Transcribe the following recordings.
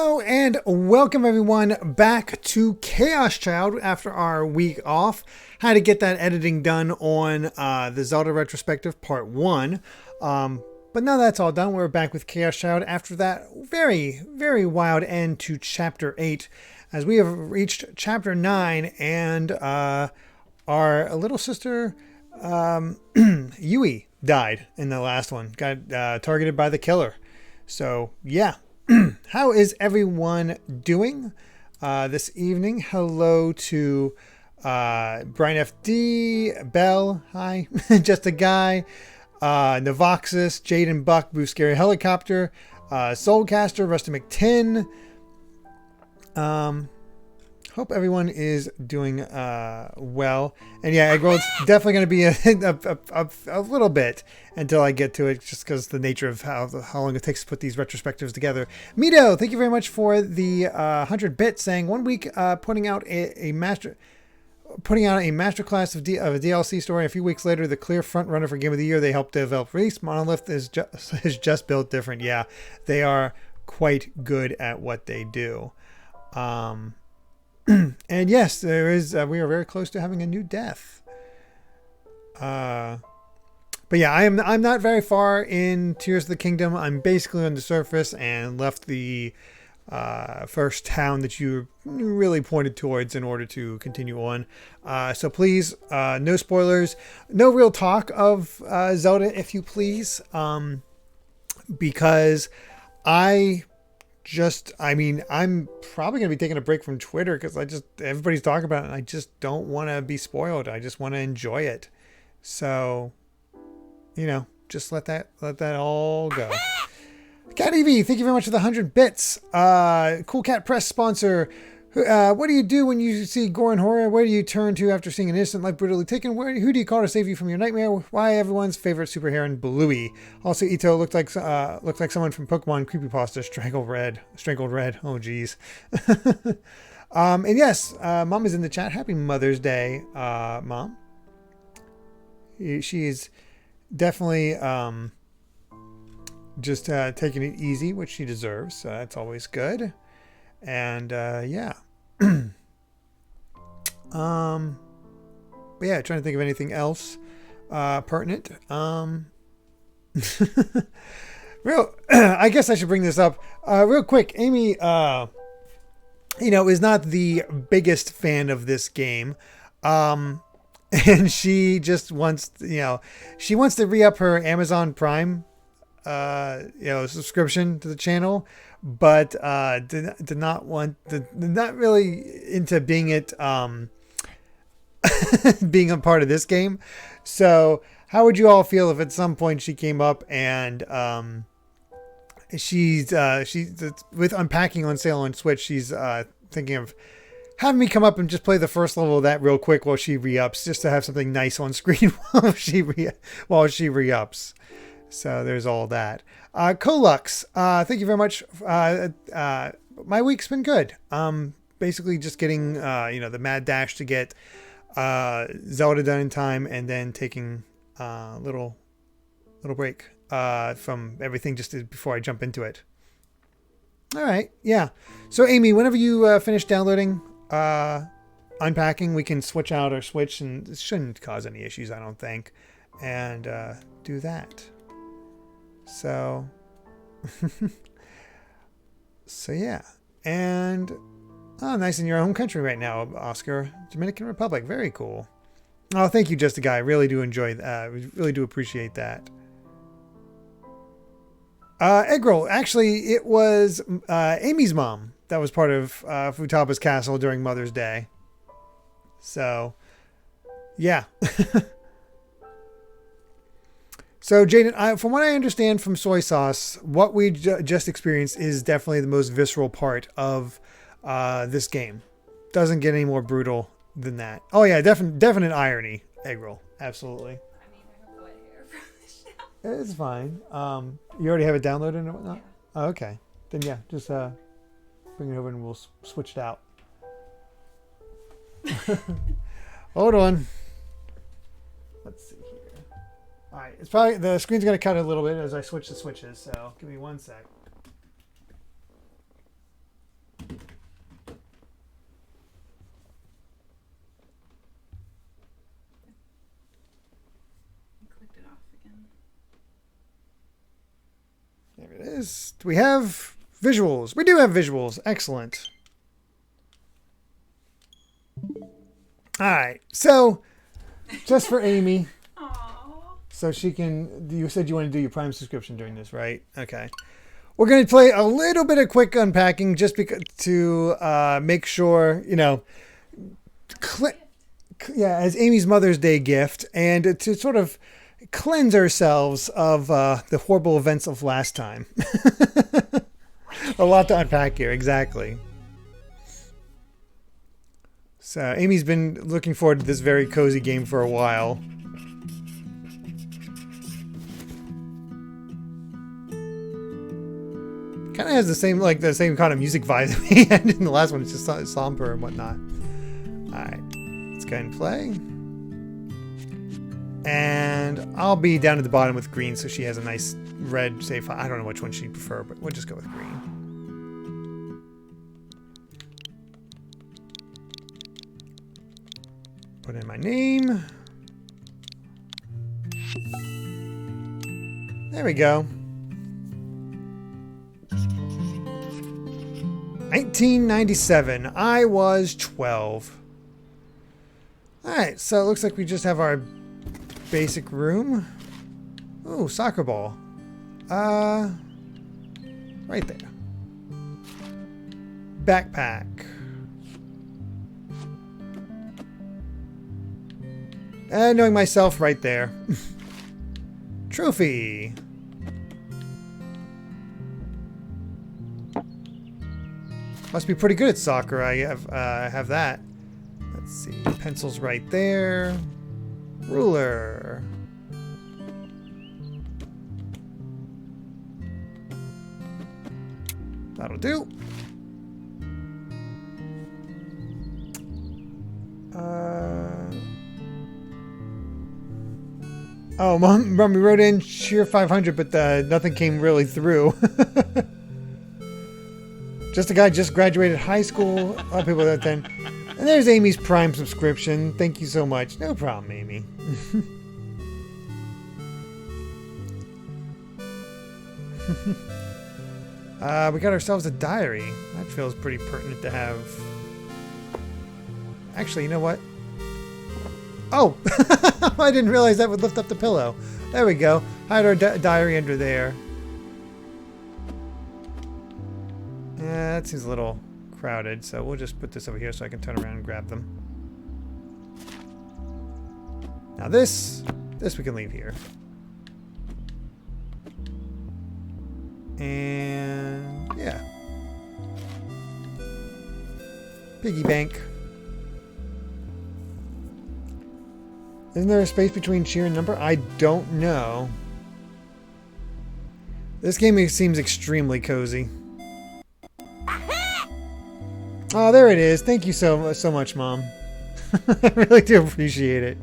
Hello and welcome everyone back to Chaos Child after our week off. Had to get that editing done on the Zelda Retrospective Part 1. But now that's all done, we're back with Chaos Child after that very, very wild end to Chapter 8. As we have reached Chapter 9 and our little sister Yui died in the last one. Got targeted by the killer. So yeah. How is everyone doing this evening? Hello to Brian FD, Bell, hi, Just a Guy, Navoxis, Jaden Buck, Blue Scary Helicopter, Soulcaster, Rusty McTin. Hope everyone is doing well. And yeah, Egg Roll's definitely going to be a little bit until I get to it, just because the nature of how long it takes to put these retrospectives together. Mito, thank you very much for the 100 bits, saying 1 week putting out a masterclass of a DLC story. A few weeks later, the clear front runner for Game of the Year they helped develop release. Monolith is just built different. Yeah, they are quite good at what they do. And yes, there is. We are very close to having a new death. But yeah, I'm not very far in Tears of the Kingdom. I'm basically on the surface and left the first town that you really pointed towards in order to continue on. So please, no spoilers, no real talk of Zelda, if you please, because I'm probably going to be taking a break from Twitter because everybody's talking about it and I just don't want to be spoiled. I just want to enjoy it. So, just let that all go. Cat EV, thank you very much for the 100 bits. Cool Cat Press sponsor. What do you do when you see gore and horror? Where do you turn to after seeing an innocent life brutally taken? Who do you call to save you from your nightmare? Why everyone's favorite superhero, Bluey? Also, Ito looked like someone from Pokemon Creepypasta, Strangled Red. Oh, geez. And yes, Mom is in the chat. Happy Mother's Day, Mom. She's definitely just taking it easy, which she deserves. So that's always good. And yeah. But yeah, trying to think of anything else pertinent. I guess I should bring this up real quick. Amy is not the biggest fan of this game. And she just wants, she wants to re-up her Amazon Prime subscription to the channel, but did not really into being being a part of this game. So how would you all feel if at some point she came up and she's with Unpacking on sale on Switch, she's thinking of having me come up and just play the first level of that real quick while she re-ups, just to have something nice on screen while she re-ups. So there's all that. Colux, thank you very much. My week's been good. Basically just getting, the mad dash to get Zelda done in time, and then taking a little break from everything just before I jump into it. All right, yeah. So Amy, whenever you finish downloading Unpacking, we can switch out our Switch, and it shouldn't cause any issues, I don't think, and do that. So, yeah. And, nice in your home country right now, Oscar. Dominican Republic. Very cool. Oh, thank you, Just a Guy. Really do enjoy that. Really do appreciate that. Egg roll. Actually, it was Amy's mom that was part of Futaba's castle during Mother's Day. So, yeah. So, Jaden, from what I understand from Soy Sauce, what we just experienced is definitely the most visceral part of this game. Doesn't get any more brutal than that. Oh, yeah, definite irony, Egg Roll. Absolutely. I have wet hair from the shower. It's fine. You already have it downloaded and whatnot? Yeah. Oh, okay. Then, yeah, just bring it over and we'll switch it out. Hold on. Let's see. All right, it's probably the screen's going to cut a little bit as I switch the switches, so give me 1 sec. is. Do we have visuals? We do have visuals. Excellent. All right. So, just for Amy, Aww. so she can. You said you want to do your Prime subscription during this, right? Okay. We're going to play a little bit of quick unpacking just because to make sure, you know, as Amy's Mother's Day gift, and to sort of cleanse ourselves of the horrible events of last time. A lot to unpack here, exactly. So Amy's been looking forward to this very cozy game for a while. Kind of has the same kind of music vibe that we had in the last one. It's just somber and whatnot. All right, let's go ahead and play. And I'll be down at the bottom with green, so she has a nice red save file. I don't know which one she'd prefer, but we'll just go with green. Put in my name. There we go. 1997. I was 12. Alright, so it looks like we just have our basic room. Ooh, soccer ball. Right there. Backpack. And knowing myself, right there. Trophy. Must be pretty good at soccer. I have that. Let's see. Pencils right there. Ruler. That'll do. Oh, Mom, we wrote in cheer 500, but nothing came really through. Just a guy just graduated high school. A lot of people that then. And there's Amy's Prime subscription. Thank you so much. No problem, Amy. We got ourselves a diary. That feels pretty pertinent to have. Actually, you know what? Oh! I didn't realize that would lift up the pillow. There we go. Hide our diary under there. Yeah, that seems a little crowded, so we'll just put this over here so I can turn around and grab them. Now this we can leave here. And yeah. Piggy bank. Isn't there a space between cheer and number? I don't know. This game seems extremely cozy. Oh, there it is. Thank you so much, Mom. I really do appreciate it.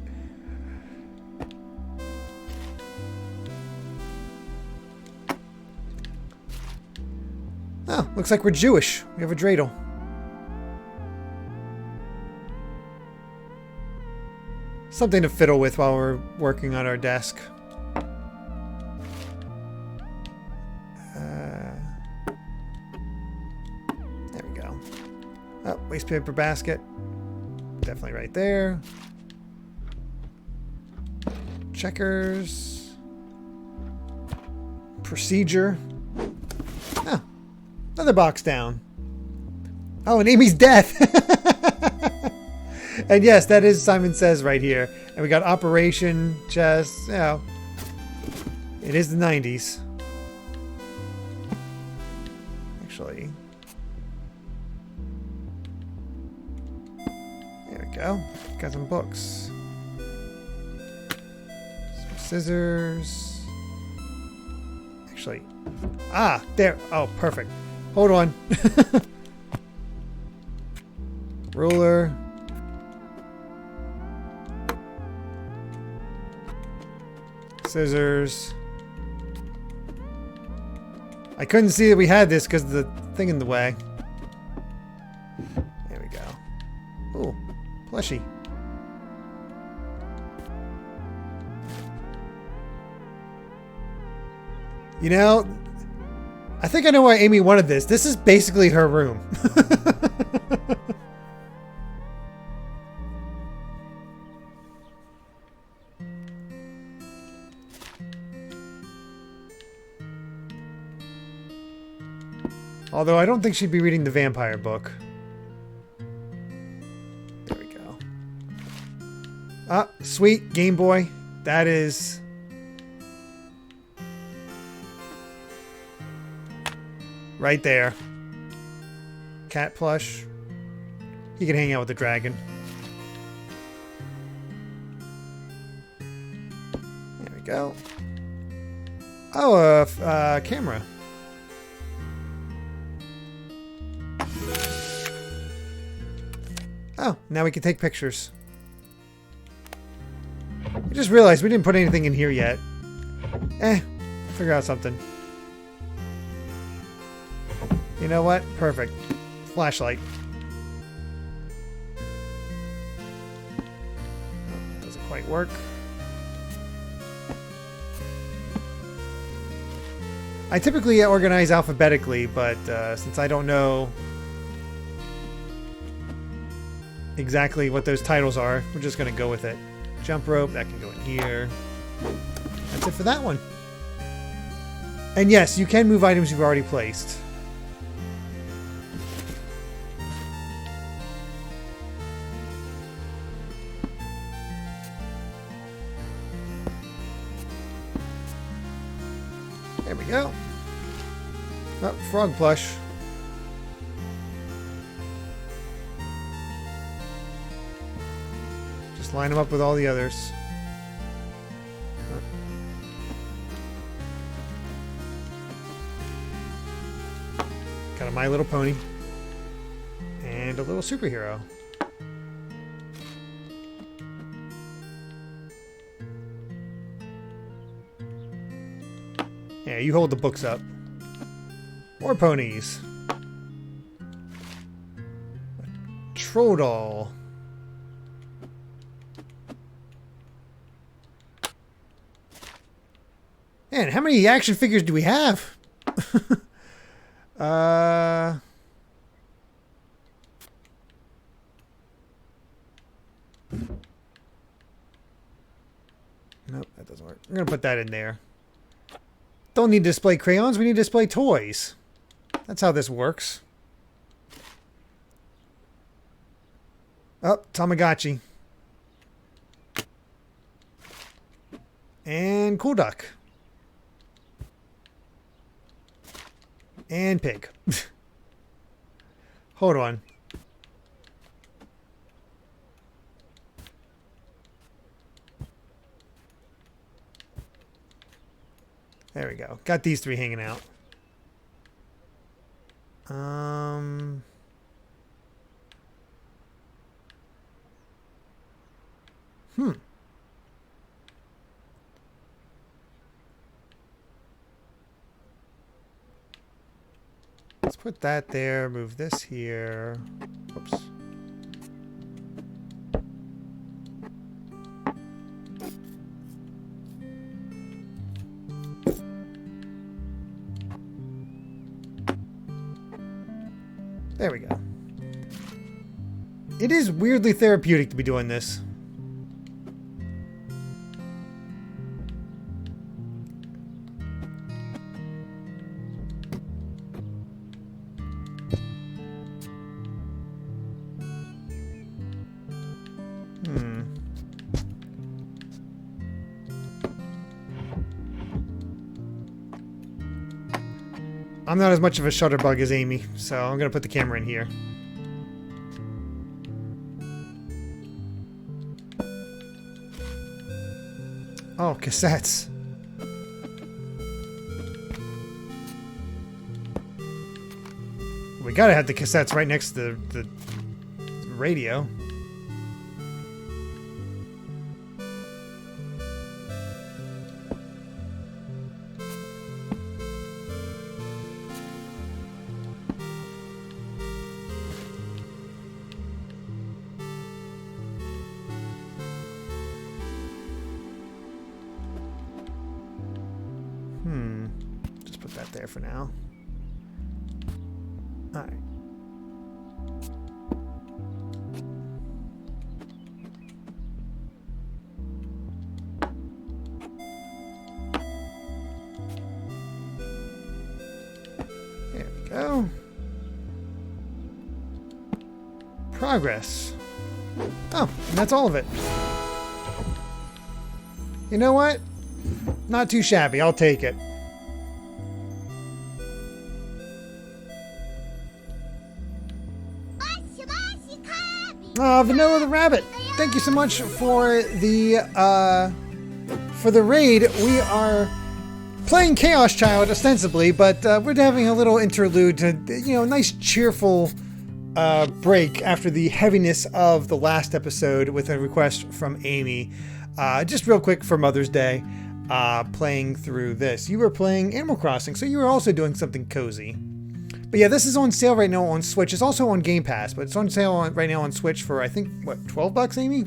Oh, looks like we're Jewish. We have a dreidel. Something to fiddle with while we're working on our desk. There we go. Oh, waste paper basket. Definitely right there. Checkers. Procedure. Oh, another box down. Oh, and Amy's death. And yes, that is Simon Says right here. And we got Operation Chess. You know, it is the 90s. Actually. There we go. Got some books. Some scissors. Actually. Ah, there. Oh, perfect. Hold on. Ruler. Scissors. I couldn't see that we had this because of the thing in the way. There we go. Ooh, plushie. You know, I think I know why Amy wanted this. This is basically her room. Although I don't think she'd be reading the vampire book. There we go. Ah, sweet Game Boy. That is... right there. Cat plush. He can hang out with the dragon. There we go. Oh, camera. Oh, now we can take pictures. I just realized we didn't put anything in here yet. Figure out something. You know what? Perfect. Flashlight. Oh, doesn't quite work. I typically organize alphabetically, but since I don't know exactly what those titles are, we're just going to go with it. Jump rope, that can go in here. That's it for that one. And yes, you can move items you've already placed. There we go. Oh, frog plush. Just line them up with all the others. Got a My Little Pony. And a little superhero. Yeah, you hold the books up. More ponies. Troll doll. Man, how many action figures do we have? Nope, that doesn't work. I'm gonna put that in there. Don't need to display crayons, we need to display toys. That's how this works. Oh, Tamagotchi. And Cool Duck. And Pig. Hold on. There we go. Got these three hanging out. Let's put that there. Move this here. Oops. There we go. It is weirdly therapeutic to be doing this. I'm not as much of a shutterbug as Amy, so I'm going to put the camera in here. Oh, cassettes. We gotta have the cassettes right next to the radio. Just put that there for now. All right. There we go. Progress. Oh, and that's all of it. You know what? Not too shabby. I'll take it. Vanilla the Rabbit. Thank you so much for the raid. We are playing Chaos Child ostensibly, but we're having a little interlude to, nice cheerful break after the heaviness of the last episode with a request from Amy. Just real quick for Mother's Day, playing through this. You were playing Animal Crossing, so you were also doing something cozy. But yeah, this is on sale right now on Switch. It's also on Game Pass, but it's on sale right now on Switch for, I think, what, $12, Amy?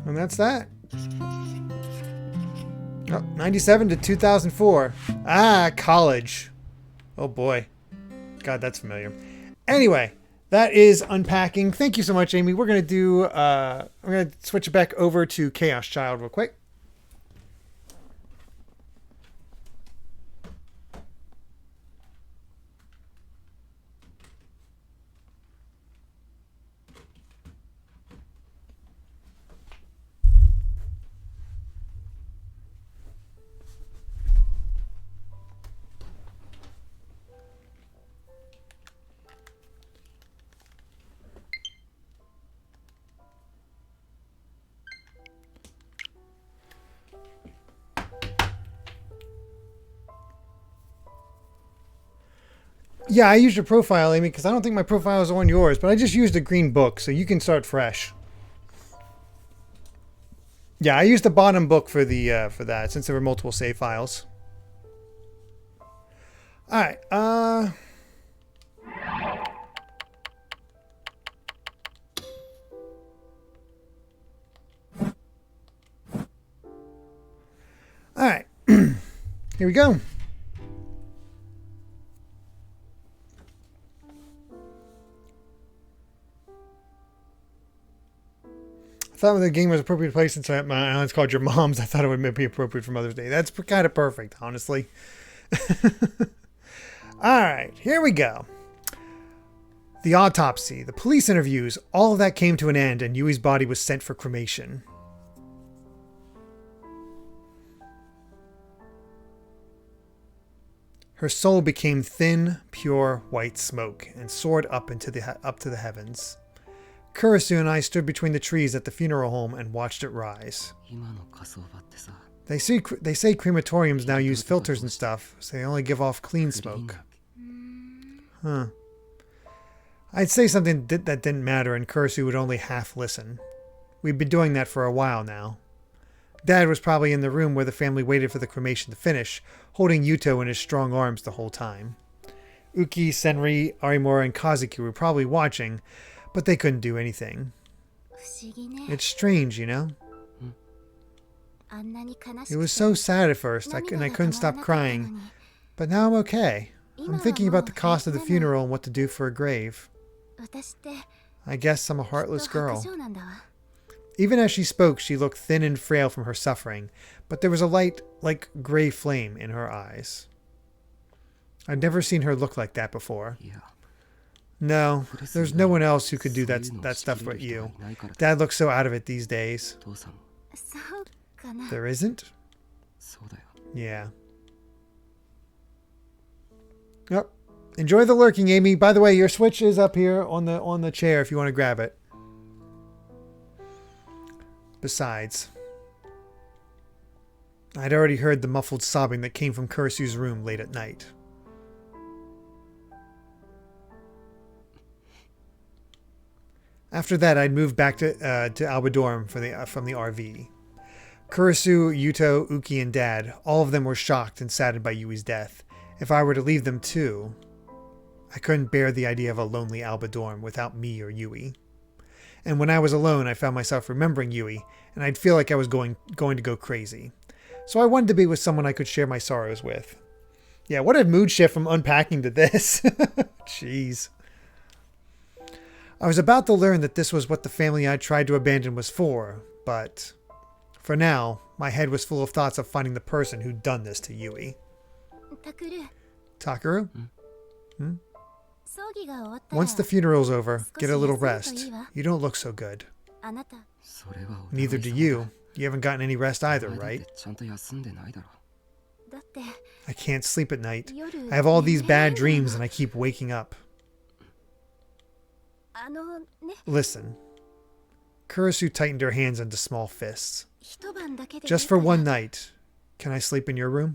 And that's that. Oh, 97 to 2004. Ah, college. Oh boy. God, that's familiar. Anyway, that is unpacking. Thank you so much, Amy. We're going to switch it back over to Chaos Child real quick. Yeah, I used your profile, Amy, because I don't think my profile is on yours, but I just used a green book, so you can start fresh. Yeah, I used the bottom book for the for that, since there were multiple save files. All right. All right. Here we go. I thought the game was appropriate place since my island's called Your Mom's. I thought it would be appropriate for Mother's Day. That's kind of perfect, honestly. All right, here we go. The autopsy, the police interviews, all of that came to an end, and Yui's body was sent for cremation. Her soul became thin, pure white smoke and soared up to the heavens. Kurisu and I stood between the trees at the funeral home and watched it rise. They say crematoriums now use filters and stuff, so they only give off clean smoke. Huh. I'd say something that didn't matter, and Kurisu would only half listen. We'd been doing that for a while now. Dad was probably in the room where the family waited for the cremation to finish, holding Yuto in his strong arms the whole time. Uki, Senri, Arimura, and Kazuki were probably watching, but they couldn't do anything. It's strange, you know? It was so sad at first, and I couldn't stop crying. But now I'm okay. I'm thinking about the cost of the funeral and what to do for a grave. I guess I'm a heartless girl. Even as she spoke, she looked thin and frail from her suffering, but there was a light, like gray flame in her eyes. I'd never seen her look like that before. No, there's no one else who could do that stuff but you. Dad looks so out of it these days. There isn't? Yeah. Yep. Enjoy the lurking, Amy. By the way, your Switch is up here on the chair if you want to grab it. Besides, I'd already heard the muffled sobbing that came from Kurisu's room late at night. After that, I'd moved back to Albadorm from the RV. Kurisu, Yuto, Uki, and Dad, all of them were shocked and saddened by Yui's death. If I were to leave them too, I couldn't bear the idea of a lonely Albadorm without me or Yui. And when I was alone, I found myself remembering Yui, and I'd feel like I was going to go crazy. So I wanted to be with someone I could share my sorrows with. Yeah, what a mood shift from unpacking to this. Jeez. I was about to learn that this was what the family I tried to abandon was for, but for now, my head was full of thoughts of finding the person who'd done this to Yui. Takaru? Once the funeral's over, get a little rest. You don't look so good. Neither do you. You haven't gotten any rest either, right? I can't sleep at night. I have all these bad dreams and I keep waking up. Listen. Kurisu tightened her hands into small fists. Just for one night. Can I sleep in your room?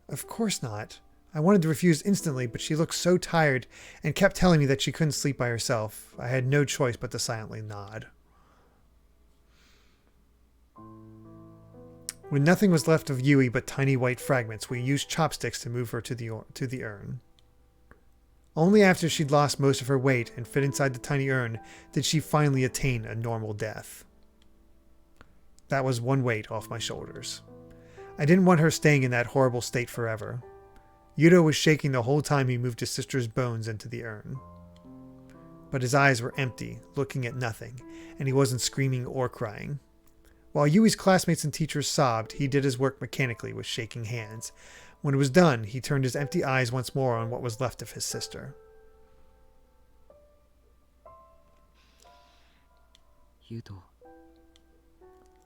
Of course not. I wanted to refuse instantly, but she looked so tired and kept telling me that she couldn't sleep by herself. I had no choice but to silently nod. When nothing was left of Yui but tiny white fragments, we used chopsticks to move her to the urn. Only after she'd lost most of her weight and fit inside the tiny urn did she finally attain a normal death. That was one weight off my shoulders. I didn't want her staying in that horrible state forever. Yuto was shaking the whole time he moved his sister's bones into the urn. But his eyes were empty, looking at nothing, and he wasn't screaming or crying. While Yui's classmates and teachers sobbed, he did his work mechanically with shaking hands. When it was done, he turned his empty eyes once more on what was left of his sister.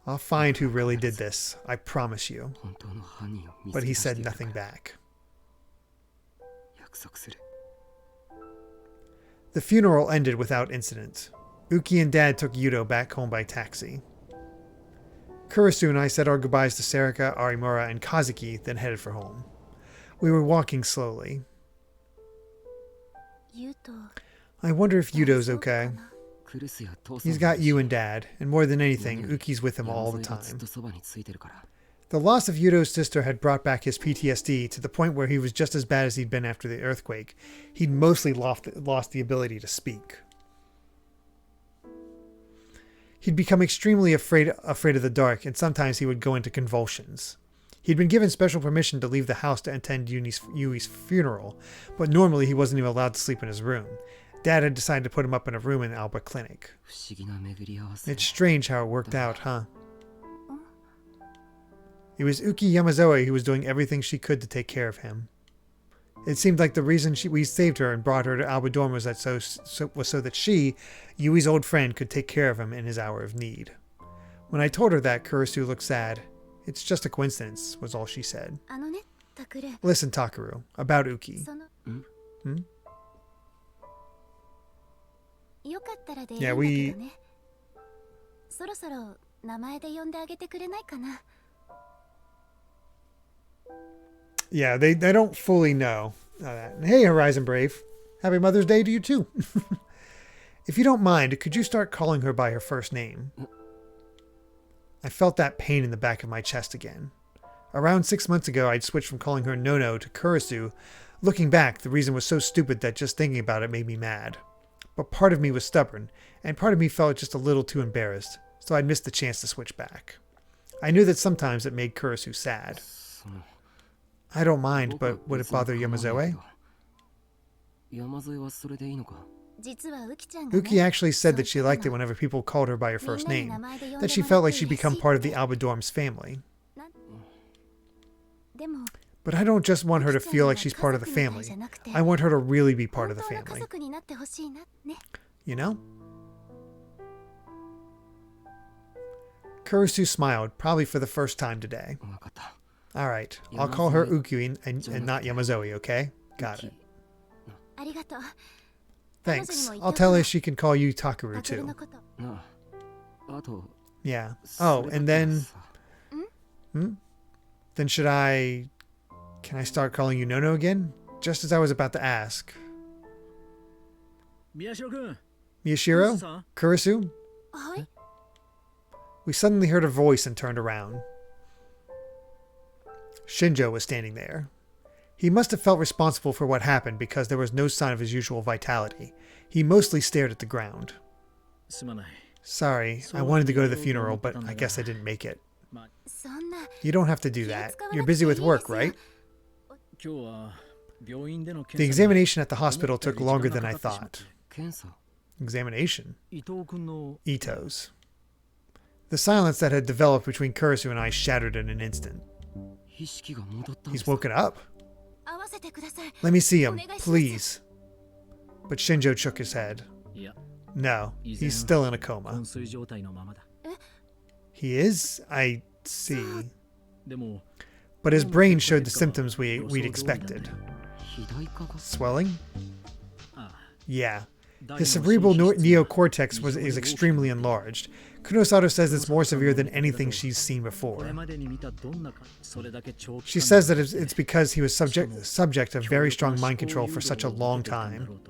I'll find who really did this, I promise you. But he said nothing back. The funeral ended without incident. Uki and Dad took Yuto back home by taxi. Kurisu and I said our goodbyes to Serika, Arimura, and Kazuki, then headed for home. We were walking slowly. I wonder if Yuto's okay. He's got you and Dad, and more than anything, Uki's with him all the time. The loss of Yuto's sister had brought back his PTSD to the point where he was just as bad as he'd been after the earthquake. He'd mostly lost the ability to speak. He'd become extremely afraid of the dark, and sometimes he would go into convulsions. He'd been given special permission to leave the house to attend Yui's funeral, but normally he wasn't even allowed to sleep in his room. Dad had decided to put him up in a room in Alba Clinic. It's strange how it worked out, huh? It was Uki Yamazoe who was doing everything she could to take care of him. It seemed like the reason we saved her and brought her to Alba Dorm was so that she, Yui's old friend, could take care of him in his hour of need. When I told her that, Kurisu looked sad. It's just a coincidence, was all she said. Listen, Takaru, about Uki. Yeah, Yeah, they don't fully know that. Hey, Horizon Brave. Happy Mother's Day to you, too. If you don't mind, could you start calling her by her first name? I felt that pain in the back of my chest again. Around 6 months ago, I'd switched from calling her Nono to Kurisu. Looking back, the reason was so stupid that just thinking about it made me mad. But part of me was stubborn, and part of me felt just a little too embarrassed, so I'd missed the chance to switch back. I knew that sometimes it made Kurisu sad. I don't mind, but would it bother Yamazoe? Uki actually said that she liked it whenever people called her by her first name, that she felt like she'd become part of the Alba Dorm's family. But I don't just want her to feel like she's part of the family. I want her to really be part of the family. You know? Kurisu smiled, probably for the first time today. Alright, I'll call her Uki and not Yamazoe, okay? Got it. Thanks. I'll tell her she can call you Takaru too. Yeah. Oh, and then... Then should I... Can I start calling you Nono again? Just as I was about to ask. Miyashiro? Kurisu? We suddenly heard a voice and turned around. Shinjo was standing there. He must have felt responsible for what happened because there was no sign of his usual vitality. He mostly stared at the ground. Sorry, I wanted to go to the funeral, but I guess I didn't make it. You don't have to do that. You're busy with work, right? The examination at the hospital took longer than I thought. Examination? Ito's. The silence that had developed between Kurisu and I shattered in an instant. He's woken up. Let me see him, please. But Shinjo shook his head. No, he's still in a coma. He is? I see. But his brain showed the symptoms we'd expected. Swelling? Yeah. His cerebral neocortex is extremely enlarged. Kunosato says it's more severe than anything she's seen before. She says that it's because he was subject to very strong mind control for such a long time.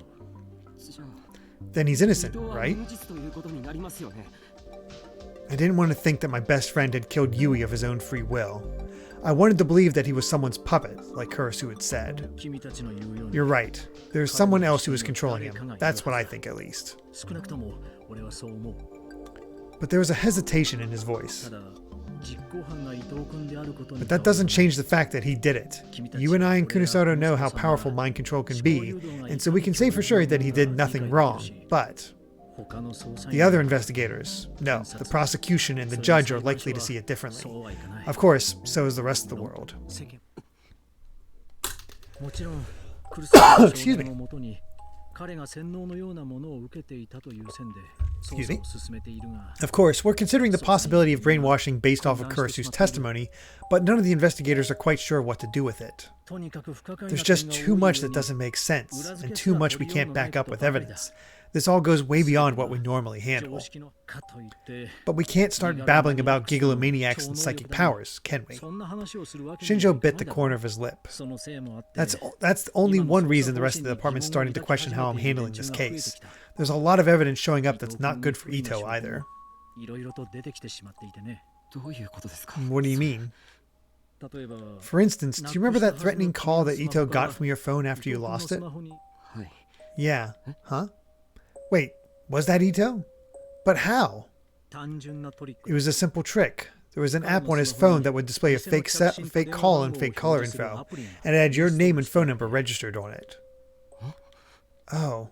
Then he's innocent, right? I didn't want to think that my best friend had killed Yui of his own free will. I wanted to believe that he was someone's puppet, like Kurisu had said. You're right. There's someone else who was controlling him. That's what I think, at least. But there was a hesitation in his voice. But that doesn't change the fact that he did it. You and I and Kunosato know how powerful mind control can be, and so we can say for sure that he did nothing wrong. But the other investigators, no, the prosecution and the judge are likely to see it differently. Of course, so is the rest of the world. Excuse me. Excuse me. Of course, we're considering the possibility of brainwashing based off of Kurisu's testimony, but none of the investigators are quite sure what to do with it. There's just too much that doesn't make sense, and too much we can't back up with evidence. This all goes way beyond what we normally handle. But we can't start babbling about gigalomaniacs and psychic powers, can we? Shinjo bit the corner of his lip. That's only one reason the rest of the department's starting to question how I'm handling this case. There's a lot of evidence showing up that's not good for Ito either. What do you mean? For instance, do you remember that threatening call that Ito got from your phone after you lost it? Yeah. Huh? Wait, was that Ito? But how? It was a simple trick. There was an app on his phone that would display a fake call and fake caller info, and it had your name and phone number registered on it. Oh.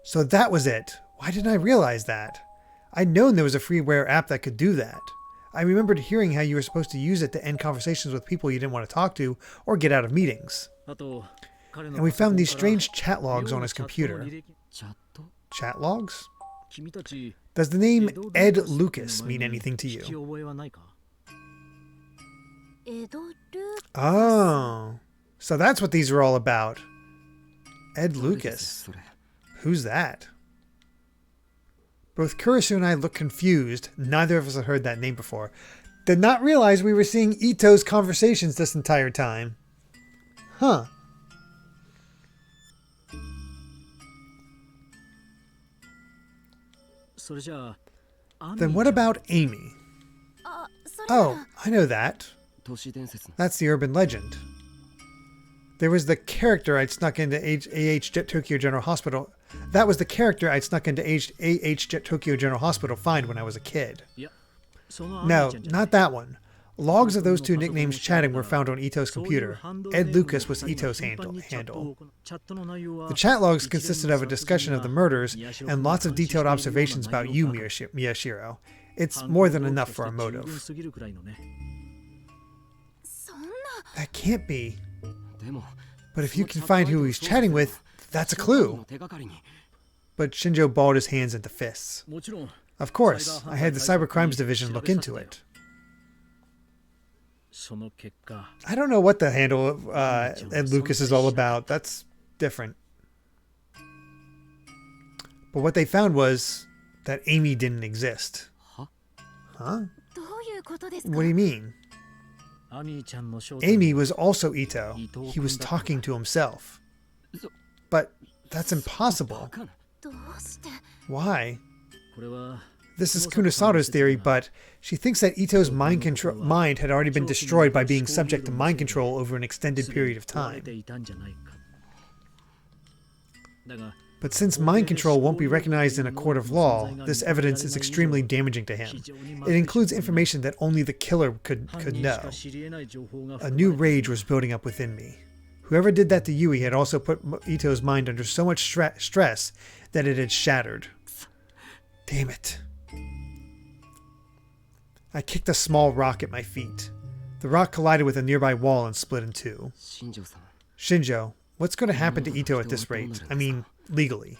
So that was it. Why didn't I realize that? I'd known there was a freeware app that could do that. I remembered hearing how you were supposed to use it to end conversations with people you didn't want to talk to or get out of meetings. And we found these strange chat logs on his computer. Chat logs? Does the name Ed Lucas mean anything to you? Oh, so that's what these are all about. Ed Lucas. Who's that? Both Kurisu and I looked confused. Neither of us had heard that name before. Did not realize we were seeing Ito's conversations this entire time. Huh. Then what about Amy? Oh, I know that. That's the urban legend. There was the character I'd snuck into AH Jet Tokyo General Hospital. That was the character I'd snuck into AH Jet Tokyo General Hospital find when I was a kid. No, not that one. Logs of those two nicknames chatting were found on Ito's computer. Ed Lucas was Ito's handle. The chat logs consisted of a discussion of the murders and lots of detailed observations about you, Miyashiro. It's more than enough for a motive. That can't be. But if you can find who he's chatting with, that's a clue. But Shinjo balled his hands into fists. Of course, I had the Cybercrimes Division look into it. I don't know what the handle of Ed Lucas is all about. That's different. But what they found was that Amy didn't exist. Huh? What do you mean? Amy was also Ito. He was talking to himself. But that's impossible. Why? This is Kunosato's theory, but she thinks that Ito's mind had already been destroyed by being subject to mind control over an extended period of time. But since mind control won't be recognized in a court of law, this evidence is extremely damaging to him. It includes information that only the killer could know. A new rage was building up within me. Whoever did that to Yui had also put Ito's mind under so much stress that it had shattered. Damn it. I kicked a small rock at my feet. The rock collided with a nearby wall and split in two. Shinjo, what's going to happen to Ito at this rate? I mean, legally.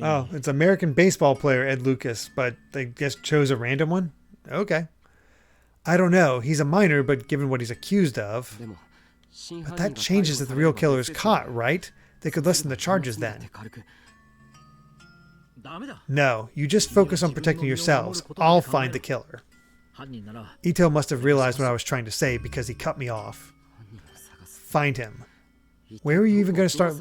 Oh, it's American baseball player Ed Lucas, but they just chose a random one? Okay. I don't know. He's a minor, but given what he's accused of. But that changes if the real killer is caught, right? They could lessen the charges then. No, you just focus on protecting yourselves. I'll find the killer. Ito must have realized what I was trying to say because he cut me off. Find him. Where are you even going to start?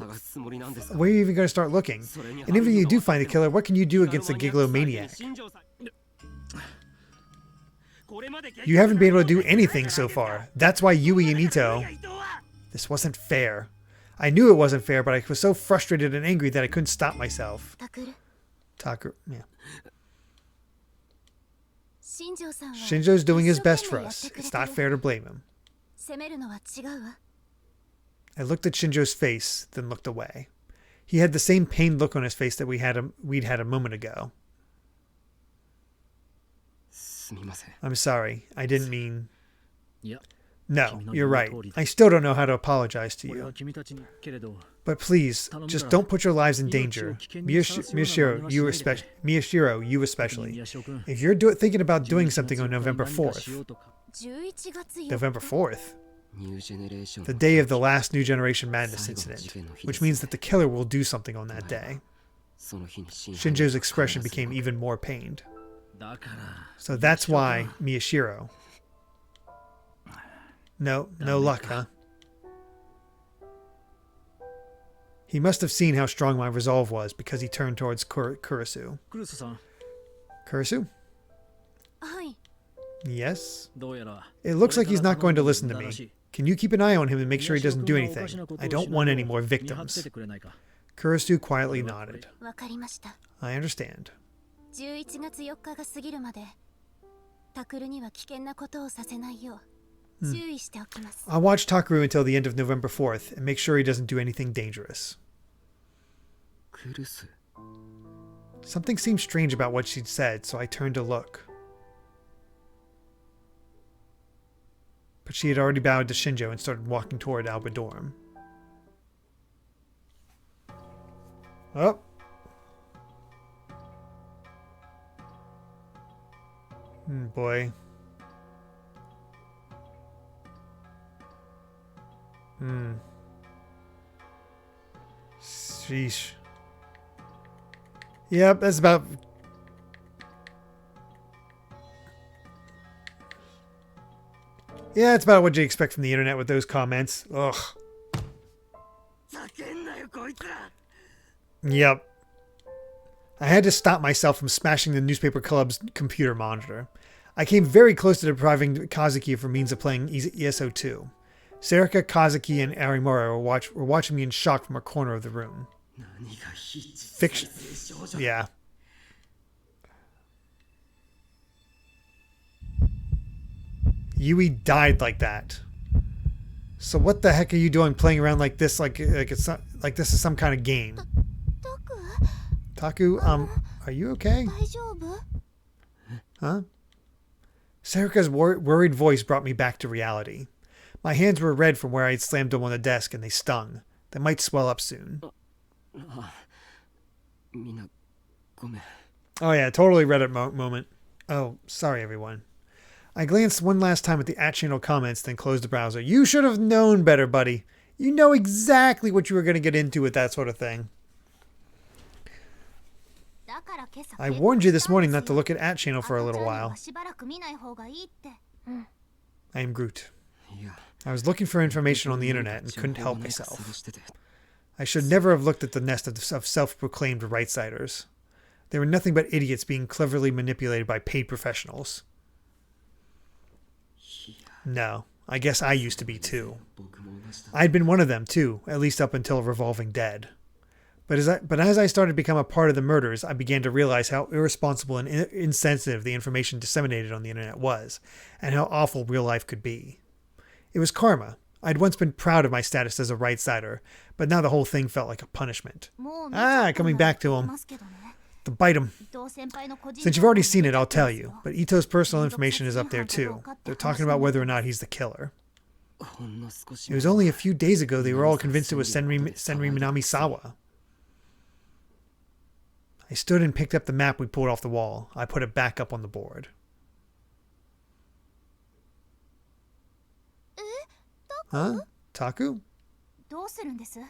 Where are you even going to start looking? And even if you do find the killer, what can you do against a gigalomaniac? You haven't been able to do anything so far. That's why Yui and Ito. This wasn't fair. I knew it wasn't fair, but I was so frustrated and angry that I couldn't stop myself. Takaru, yeah. Shinjo's doing his best for us. It's not fair to blame him. I looked at Shinjo's face, then looked away. He had the same pained look on his face that we'd had a moment ago. I'm sorry. I didn't mean... No, you're right. I still don't know how to apologize to you. But please, just don't put your lives in danger. Miyashiro, you especially. If you're thinking about doing something on November 4th... November 4th? The day of the last New Generation Madness incident, which means that the killer will do something on that day. Shinjo's expression became even more pained. So that's why, Miyashiro. No luck, huh? He must have seen how strong my resolve was because he turned towards Kurisu. Kurisu? Yes? It looks like he's not going to listen to me. Can you keep an eye on him and make sure he doesn't do anything? I don't want any more victims. Kurisu quietly nodded. I understand. I'll watch Takaru until the end of November 4th and make sure he doesn't do anything dangerous. Something seemed strange about what she'd said, so I turned to look. But she had already bowed to Shinjo and started walking toward Alba Dorm. Oh. Boy. Sheesh. Yep, that's about... Yeah, it's about what you expect from the internet with those comments. Ugh. Yep. I had to stop myself from smashing the newspaper club's computer monitor. I came very close to depriving Kazuki of her means of playing ESO2. Serika, Kazuki, and Arimura were watching me in shock from a corner of the room. Fiction. Yeah. Yui died like that. So what the heck are you doing playing around like this like it's not, like this is some kind of game? Taku, are you okay? Huh? Serika's worried voice brought me back to reality. My hands were red from where I had slammed them on the desk, and they stung. They might swell up soon. Oh yeah, totally Reddit moment. Oh, sorry everyone. I glanced one last time at the @channel comments, then closed the browser. You should have known better, buddy. You know exactly what you were going to get into with that sort of thing. I warned you this morning not to look at @channel for a little while. I am Groot. I was looking for information on the internet and couldn't help myself. I should never have looked at the nest of self-proclaimed right-siders. They were nothing but idiots being cleverly manipulated by paid professionals. No, I guess I used to be too. I'd been one of them too, at least up until Revolving Dead. But as I started to become a part of the murders, I began to realize how irresponsible and insensitive the information disseminated on the internet was, and how awful real life could be. It was karma. I'd once been proud of my status as a right-sider, but now the whole thing felt like a punishment. Coming back to him. To bite him. Since you've already seen it, I'll tell you, but Ito's personal information is up there too. They're talking about whether or not he's the killer. It was only a few days ago they were all convinced it was Senri Minamisawa. I stood and picked up the map we pulled off the wall. I put it back up on the board. Huh? Taku?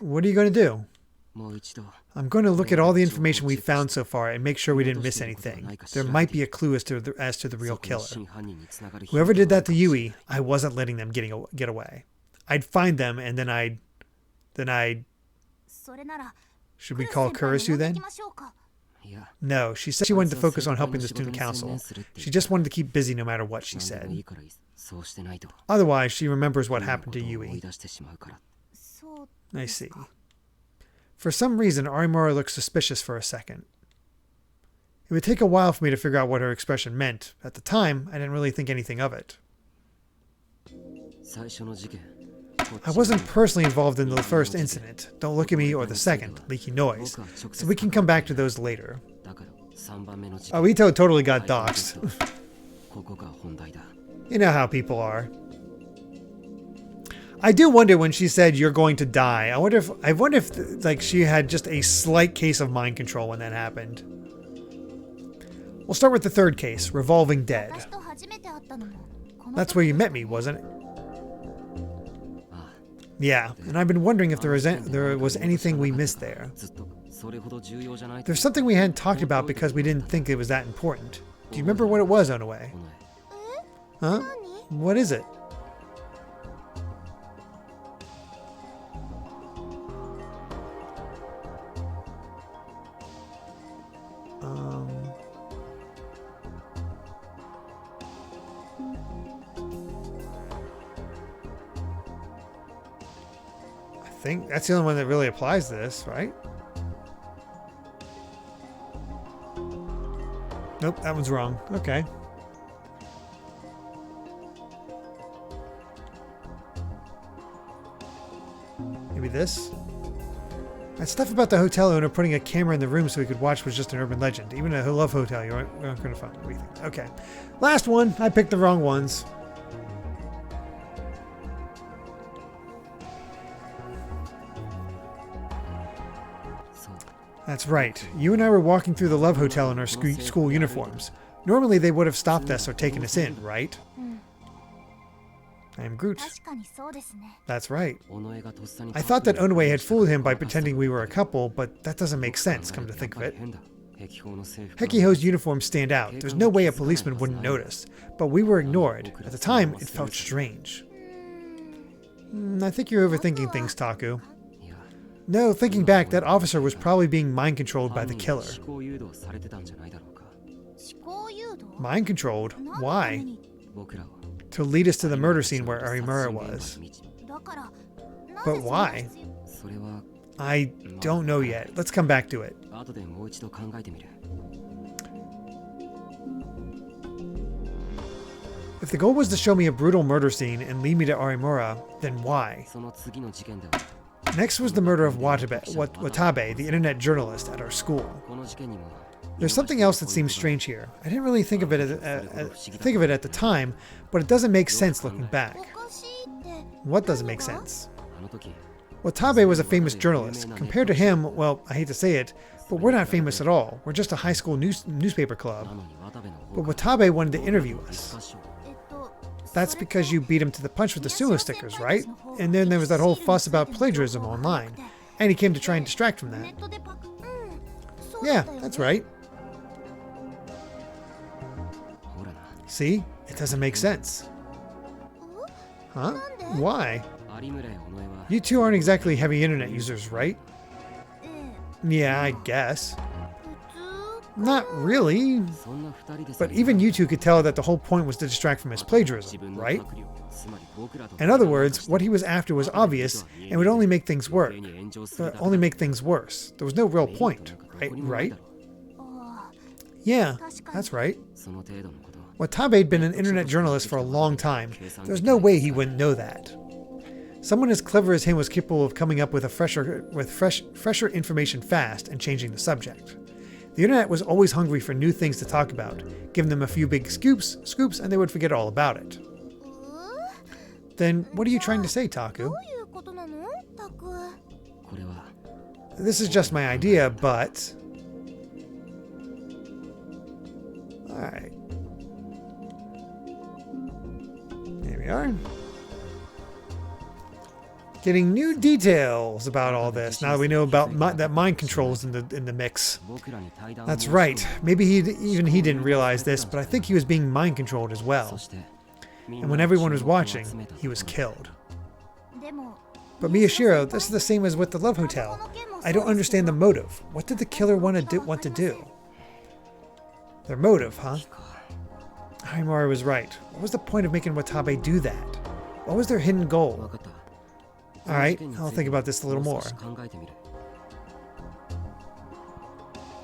What are you going to do? I'm going to look at all the information we found so far and make sure we didn't miss anything. There might be a clue as to the real killer. Whoever did that to Yui, I wasn't letting them get away. I'd find them and then I'd... Should we call Kurisu then? No, she said she wanted to focus on helping the student council. She just wanted to keep busy no matter what, she said. Otherwise, she remembers what happened to Yui. I see. For some reason, Arimura looked suspicious for a second. It would take a while for me to figure out what her expression meant. At the time, I didn't really think anything of it. I wasn't personally involved in the first incident, Don't Look at Me, or the second, Leaky Noise, so we can come back to those later. Oh, Ito totally got doxxed. You know how people are. I do wonder when she said you're going to die. I wonder if like she had just a slight case of mind control when that happened. We'll start with the third case, Revolving Dead. That's where you met me, wasn't it? Yeah, and I've been wondering if there was anything we missed there. There's something we hadn't talked about because we didn't think it was that important. Do you remember what it was, Onoe? Huh? What is it? I think that's the only one that really applies to this, right? Nope, that one's wrong. Okay. Maybe this? That stuff about the hotel owner putting a camera in the room so he could watch was just an urban legend. Even a love hotel, you aren't going to find everything. Okay. Last one. I picked the wrong ones. That's right. You and I were walking through the Love Hotel in our school uniforms. Normally they would have stopped us or taken us in, right? I am Groot. That's right. I thought that Onoe had fooled him by pretending we were a couple, but that doesn't make sense, come to think of it. Hekiho's uniforms stand out. There's no way a policeman wouldn't notice, but we were ignored. At the time, it felt strange. I think you're overthinking things, Taku. No, thinking back, that officer was probably being mind-controlled by the killer. Mind controlled? Why? To lead us to the murder scene where Arimura was. But why? I don't know yet. Let's come back to it. If the goal was to show me a brutal murder scene and lead me to Arimura, then why? Next was the murder of Watabe, the internet journalist at our school. There's something else that seems strange here. I didn't really think of it at the time, but it doesn't make sense looking back. What doesn't make sense? Watabe was a famous journalist. Compared to him, well, I hate to say it, but we're not famous at all. We're just a high school newspaper club. But Watabe wanted to interview us. That's because you beat him to the punch with the sumo stickers, right? And then there was that whole fuss about plagiarism online. And he came to try and distract from that. Yeah, that's right. See? It doesn't make sense. Huh? Why? You two aren't exactly heavy internet users, right? Yeah, I guess. Not really. But even you two could tell that the whole point was to distract from his plagiarism, right? In other words, what he was after was obvious and would only make things worse. There was no real point, right? Yeah, that's right. Watabe had been an internet journalist for a long time. There's no way he wouldn't know that. Someone as clever as him was capable of coming up with fresher information fast and changing the subject. The internet was always hungry for new things to talk about. Give them a few big scoops, and they would forget all about it. Then what are you trying to say, Taku? This is just my idea, but... Alright. There we are. Getting new details about all this now that we know about that mind control's in the mix. That's right. Maybe he didn't realize this, but I think he was being mind controlled as well. And when everyone was watching, he was killed. But Miyashiro, this is the same as with the Love Hotel. I don't understand the motive. What did the killer want to do? Their motive, huh? Haimura was right. What was the point of making Watabe do that? What was their hidden goal? Alright, I'll think about this a little more.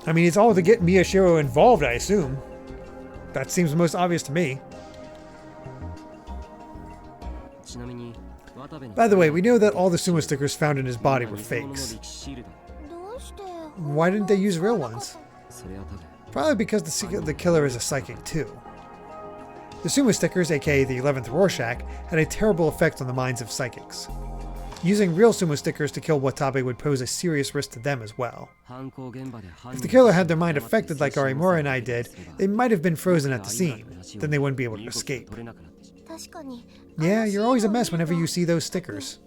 I mean, it's all to get Miyashiro involved, I assume. That seems the most obvious to me. By the way, we know that all the sumo stickers found in his body were fakes. Why didn't they use real ones? Probably because the killer is a psychic too. The sumo stickers, aka the 11th Rorschach, had a terrible effect on the minds of psychics. Using real sumo stickers to kill Watabe would pose a serious risk to them as well. If the killer had their mind affected like Arimura and I did, they might have been frozen at the scene. Then they wouldn't be able to escape. Yeah, you're always a mess whenever you see those stickers.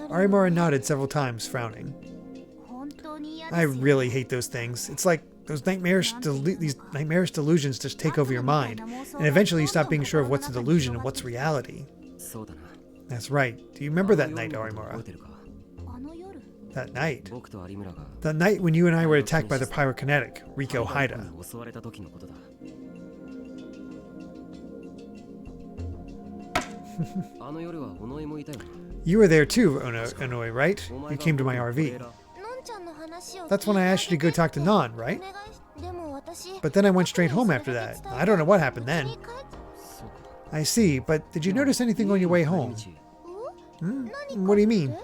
Arimura nodded several times, frowning. I really hate those things. It's like these nightmarish delusions just take over your mind, and eventually you stop being sure of what's a delusion and what's reality. That's right. Do you remember that night, Arimura? That night? That night when you and I were attacked by the pyrokinetic, Riko Haida. You were there too, Onoi, right? You came to my RV. That's when I asked you to go talk to Non, right? But then I went straight home after that. I don't know what happened then. I see, but did you notice anything on your way home? What do you mean?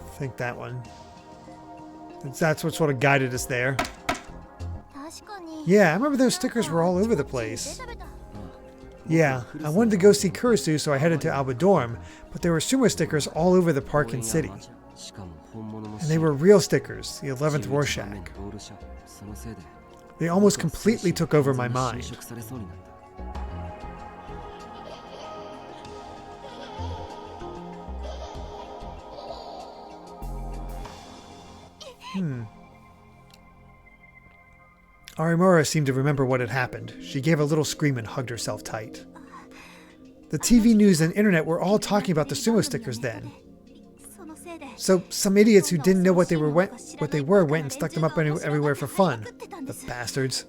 I think that one. That's what sort of guided us there. Yeah, I remember those stickers were all over the place. Yeah, I wanted to go see Kurisu, so I headed to Alba Dorm, but there were sumo stickers all over the park and city. And they were real stickers, the 11th Rorschach. They almost completely took over my mind. Arimura seemed to remember what had happened. She gave a little scream and hugged herself tight. The TV news and internet were all talking about the sumo stickers then. So some idiots who didn't know what they were went and stuck them up everywhere for fun. The bastards.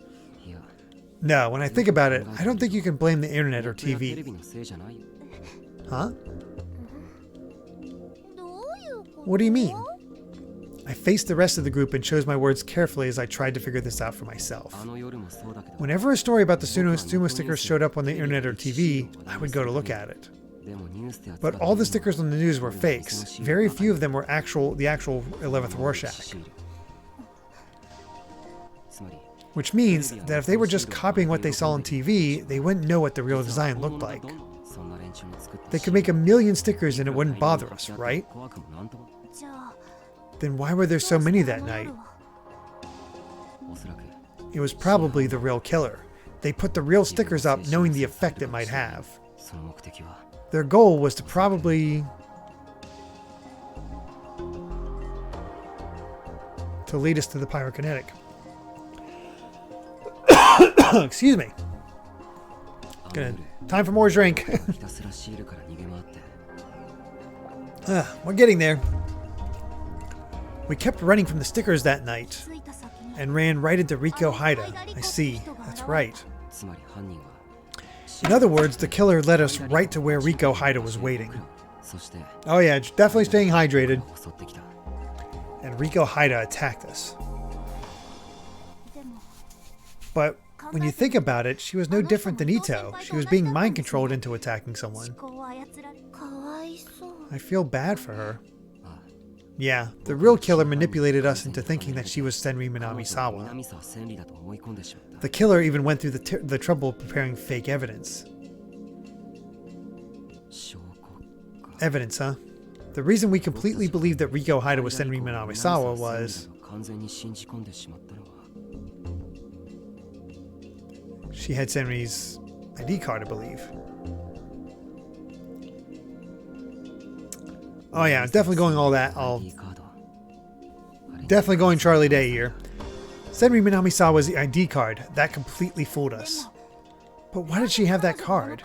No, when I think about it, I don't think you can blame the internet or TV. Huh? What do you mean? I faced the rest of the group and chose my words carefully as I tried to figure this out for myself. Whenever a story about the sumo stickers showed up on the internet or TV, I would go to look at it. But all the stickers on the news were fakes. Very few of them were the actual 11th Rorschach. Which means that if they were just copying what they saw on TV, they wouldn't know what the real design looked like. They could make 1,000,000 stickers and it wouldn't bother us, right? Then why were there so many that night? It was probably the real killer. They put the real stickers up knowing the effect it might have. Their goal was to probably... to lead us to the pyrokinetic. Excuse me. Time for more drink. We're getting there. We kept running from the stickers that night and ran right into Riko Haida. I see. That's right. In other words, the killer led us right to where Riko Haida was waiting. Oh yeah, definitely staying hydrated. And Riko Haida attacked us. But when you think about it, she was no different than Ito. She was being mind-controlled into attacking someone. I feel bad for her. Yeah, the real killer manipulated us into thinking that she was Senri Minamisawa. The killer even went through the trouble of preparing fake evidence. Evidence, huh? The reason we completely believed that Riko Haida was Senri Minamisawa was... she had Senri's ID card, I believe. Oh yeah, definitely going all that. Definitely going Charlie Day here. Senri Minamisawa's the ID card. That completely fooled us. But why did she have that card?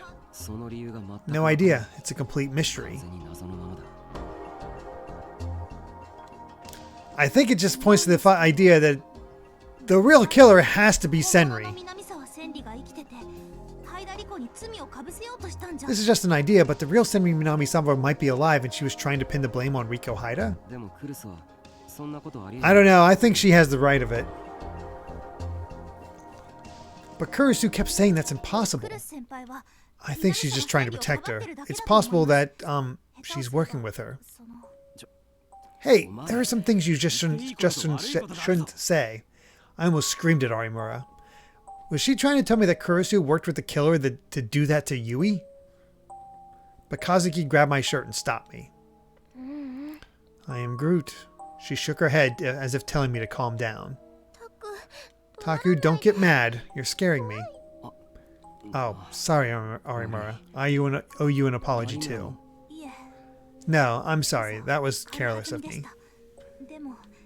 No idea. It's a complete mystery. I think it just points to the idea that the real killer has to be Senri. This is just an idea, but the real Senri Minamisawa might be alive and she was trying to pin the blame on Riko Haida? I don't know, I think she has the right of it. But Kurusu kept saying that's impossible. I think she's just trying to protect her. It's possible that, she's working with her. Hey, there are some things you just shouldn't say. I almost screamed at Arimura. Was she trying to tell me that Kurusu worked with the killer to do that to Yui? But Kazuki grabbed my shirt and stopped me. I am Groot. She shook her head as if telling me to calm down. Taku, don't get mad. You're scaring me. Oh, sorry, Arimura. I owe you an apology too. No, I'm sorry. That was careless of me.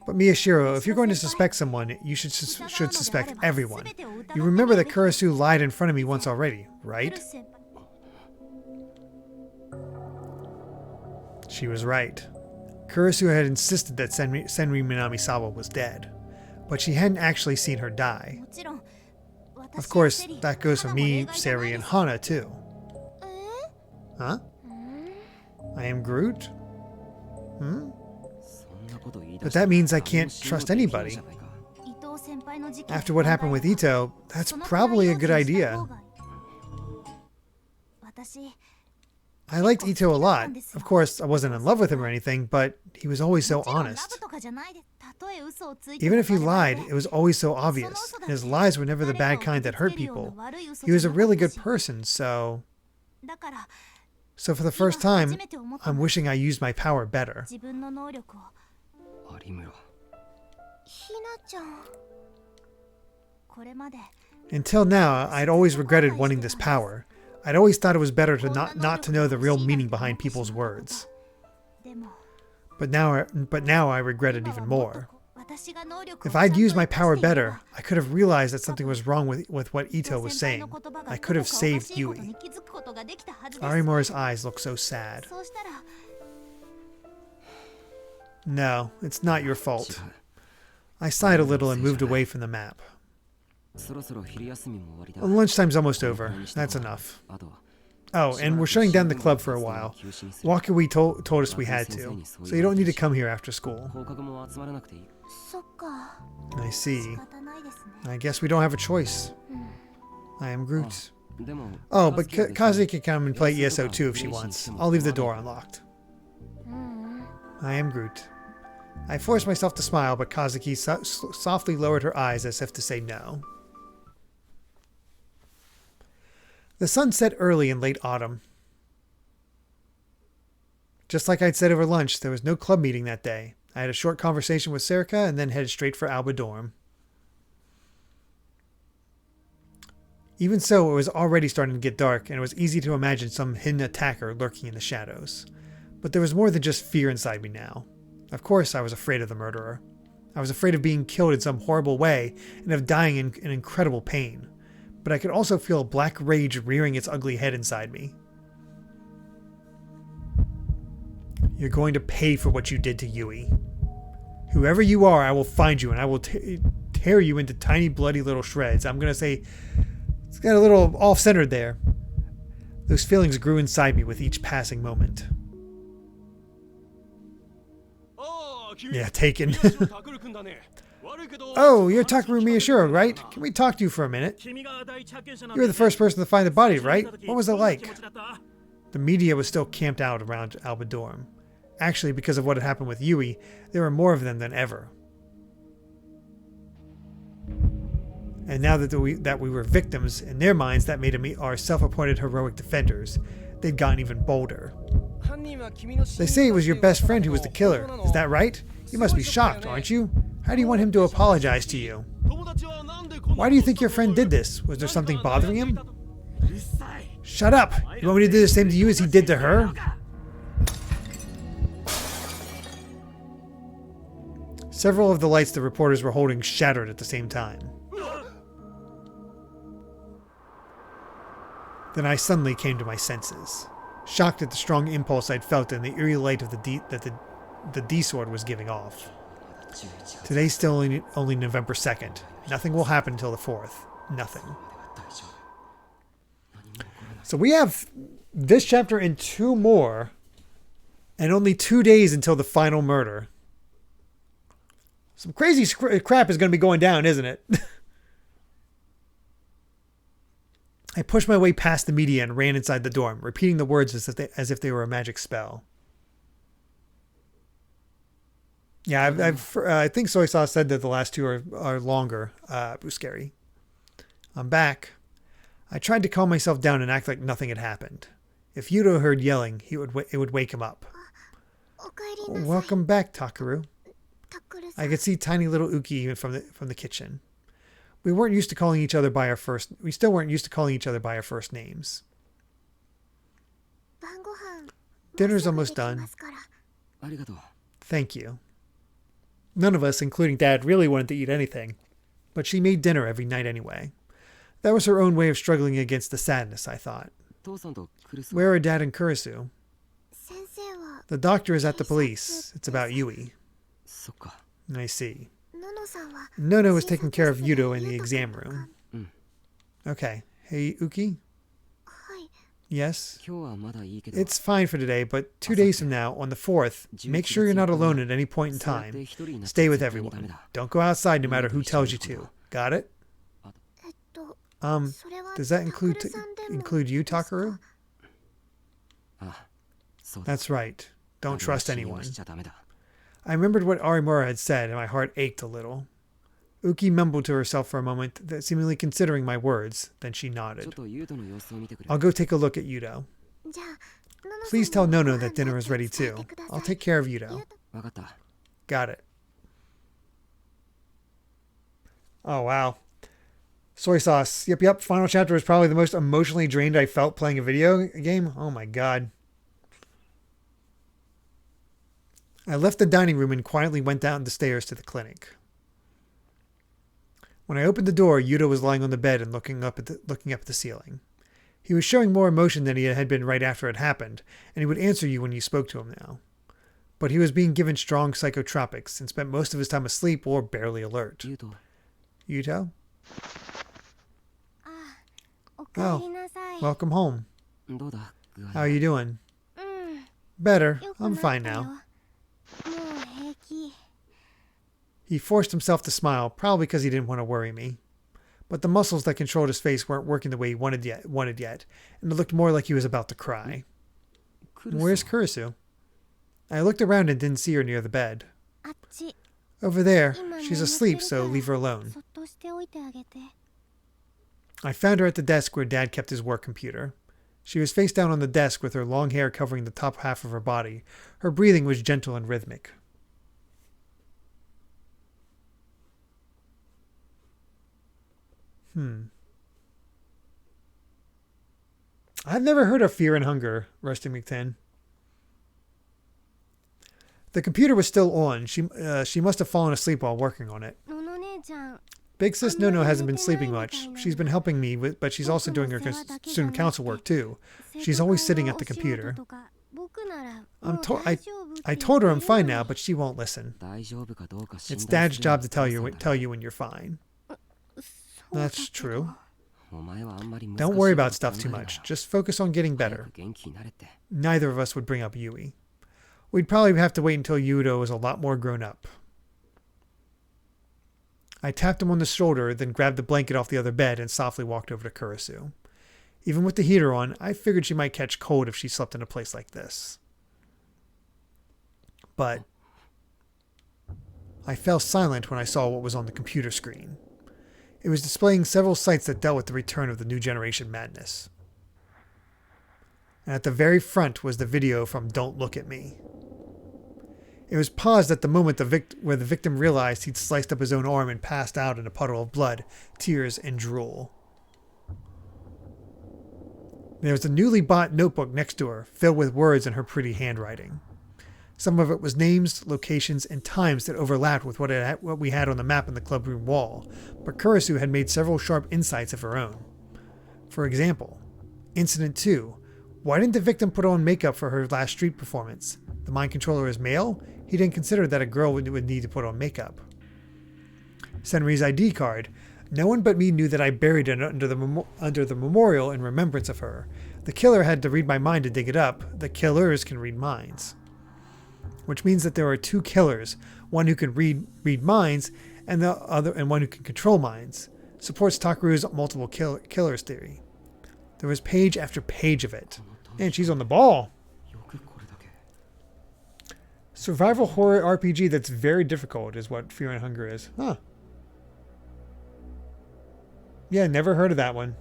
But Miyashiro, if you're going to suspect someone, you should suspect everyone. You remember that Kurusu lied in front of me once already, right? She was right. Kurusu had insisted that Senri Minamisawa was dead, but she hadn't actually seen her die. Of course, that goes for me, Sari, and Hana too. Huh? I am Groot? Hmm? But that means I can't trust anybody. After what happened with Ito, that's probably a good idea. I liked Ito a lot. Of course, I wasn't in love with him or anything, but he was always so honest. Even if he lied, it was always so obvious. And his lies were never the bad kind that hurt people. He was a really good person, so for the first time, I'm wishing I used my power better. Until now, I'd always regretted wanting this power. I'd always thought it was better to not to know the real meaning behind people's words. But now I regret it even more. If I'd used my power better, I could have realized that something was wrong with what Ito was saying. I could have saved Yui. Arimura's eyes look so sad. No, it's not your fault. I sighed a little and moved away from the map. Lunchtime's almost over. That's enough. Oh, and we're shutting down the club for a while. Wakui told us we had to, so you don't need to come here after school. I see. I guess we don't have a choice. I am Groot. Oh, but Kazuki can come and play ESO too if she wants. I'll leave the door unlocked. I am Groot. I forced myself to smile, but Kazuki softly lowered her eyes as if to say no. The sun set early in late autumn. Just like I'd said over lunch, there was no club meeting that day. I had a short conversation with Serica and then headed straight for Alba Dorm. Even so, it was already starting to get dark, and it was easy to imagine some hidden attacker lurking in the shadows. But there was more than just fear inside me now. Of course, I was afraid of the murderer. I was afraid of being killed in some horrible way and of dying in incredible pain. but I could also feel a black rage rearing its ugly head inside me. You're going to pay for what you did to Yui. Whoever you are, I will find you and I will tear you into tiny bloody little shreds. I'm going to say, it's got a little off-centered there. Those feelings grew inside me with each passing moment. Yeah, taken. Oh, you're Takaru Miyashiro, right? Can we talk to you for a minute? You were the first person to find the body, right? What was it like? The media was still camped out around Alba Dorm. Actually, because of what had happened with Yui, there were more of them than ever. And now that we were victims, in their minds, that made them our self-appointed heroic defenders. They'd gotten even bolder. They say it was your best friend who was the killer. Is that right? You must be shocked, aren't you? How do you want him to apologize to you? Why do you think your friend did this? Was there something bothering him? Shut up! You want me to do the same to you as he did to her? Several of the lights the reporters were holding shattered at the same time. Then I suddenly came to my senses, shocked at the strong impulse I'd felt in the eerie light of the D-sword was giving off. Today's still only November 2nd. Nothing will happen until the 4th. Nothing. So we have this chapter and 2 more, and only 2 days until the final murder. Some crazy crap is going to be going down, isn't it? I pushed my way past the media and ran inside the dorm, repeating the words as if they were a magic spell. Yeah, I think Soy Sauce said that the last 2 are longer. It was scary. I'm back. I tried to calm myself down and act like nothing had happened. If Yuto heard yelling, it would wake him up. Welcome back, Takaru. I could see tiny little Uki even from the kitchen. We still weren't used to calling each other by our first names. Dinner's almost done. Thank you. None of us, including Dad, really wanted to eat anything, but she made dinner every night anyway. That was her own way of struggling against the sadness, I thought. Where are Dad and Kurisu? The doctor is at the police. It's about Yui. I see. Nono was taking care of Yuto in the exam room. Okay. Hey, Uki? Yes? It's fine for today, but 2 days from now, on the 4th, make sure you're not alone at any point in time. Stay with everyone. Don't go outside no matter who tells you to. Got it? Does that include you, Takaru? That's right. Don't trust anyone. I remembered what Arimura had said, and my heart ached a little. Uki mumbled to herself for a moment, seemingly considering my words. Then she nodded. I'll go take a look at Yuto. Please tell Nono that dinner is ready too. I'll take care of Yuto. Got it. Oh, wow. Soy Sauce. Yep. Final chapter was probably the most emotionally drained I felt playing a video game. Oh my god. I left the dining room and quietly went down the stairs to the clinic. When I opened the door, Yuto was lying on the bed and looking up at the ceiling. He was showing more emotion than he had been right after it happened, and he would answer you when you spoke to him now. But he was being given strong psychotropics and spent most of his time asleep or barely alert. Yuto? Oh, welcome home. How are you doing? Better. I'm fine now. He forced himself to smile, probably because he didn't want to worry me. But the muscles that controlled his face weren't working the way he wanted yet, and it looked more like he was about to cry. Where's Kurisu? I looked around and didn't see her near the bed. Over there. She's asleep, so leave her alone. I found her at the desk where Dad kept his work computer. She was face down on the desk with her long hair covering the top half of her body. Her breathing was gentle and rhythmic. I've never heard of fear and hunger, Rusty McTen. The computer was still on. She must have fallen asleep while working on it. Big sis Nono hasn't been sleeping much. She's been helping me, but she's also doing her student council work too. She's always sitting at the computer. I told her I'm fine now, but she won't listen. It's Dad's job to tell you when you're fine. That's true. Don't worry about stuff too much. Just focus on getting better. Neither of us would bring up Yui. We'd probably have to wait until Yudo was a lot more grown up. I tapped him on the shoulder, then grabbed the blanket off the other bed and softly walked over to Kurisu. Even with the heater on, I figured she might catch cold if she slept in a place like this. But I fell silent when I saw what was on the computer screen. It was displaying several sites that dealt with the return of the new generation madness. And at the very front was the video from Don't Look at Me. It was paused at the moment where the victim realized he'd sliced up his own arm and passed out in a puddle of blood, tears, and drool. There was a newly bought notebook next to her, filled with words in her pretty handwriting. Some of it was names, locations, and times that overlapped with what we had on the map in the clubroom wall, but Kurisu had made several sharp insights of her own. For example, Incident 2. Why didn't the victim put on makeup for her last street performance? The mind controller is male? He didn't consider that a girl would need to put on makeup. Senri's ID card. No one but me knew that I buried it under the memorial in remembrance of her. The killer had to read my mind to dig it up. The killers can read minds. Which means that there are two killers, one who can read minds and one who can control minds. Supports Takaru's multiple killers theory. There was page after page of it. And she's on the ball. Survival horror RPG that's very difficult is what Fear and Hunger is. Huh. Yeah, never heard of that one.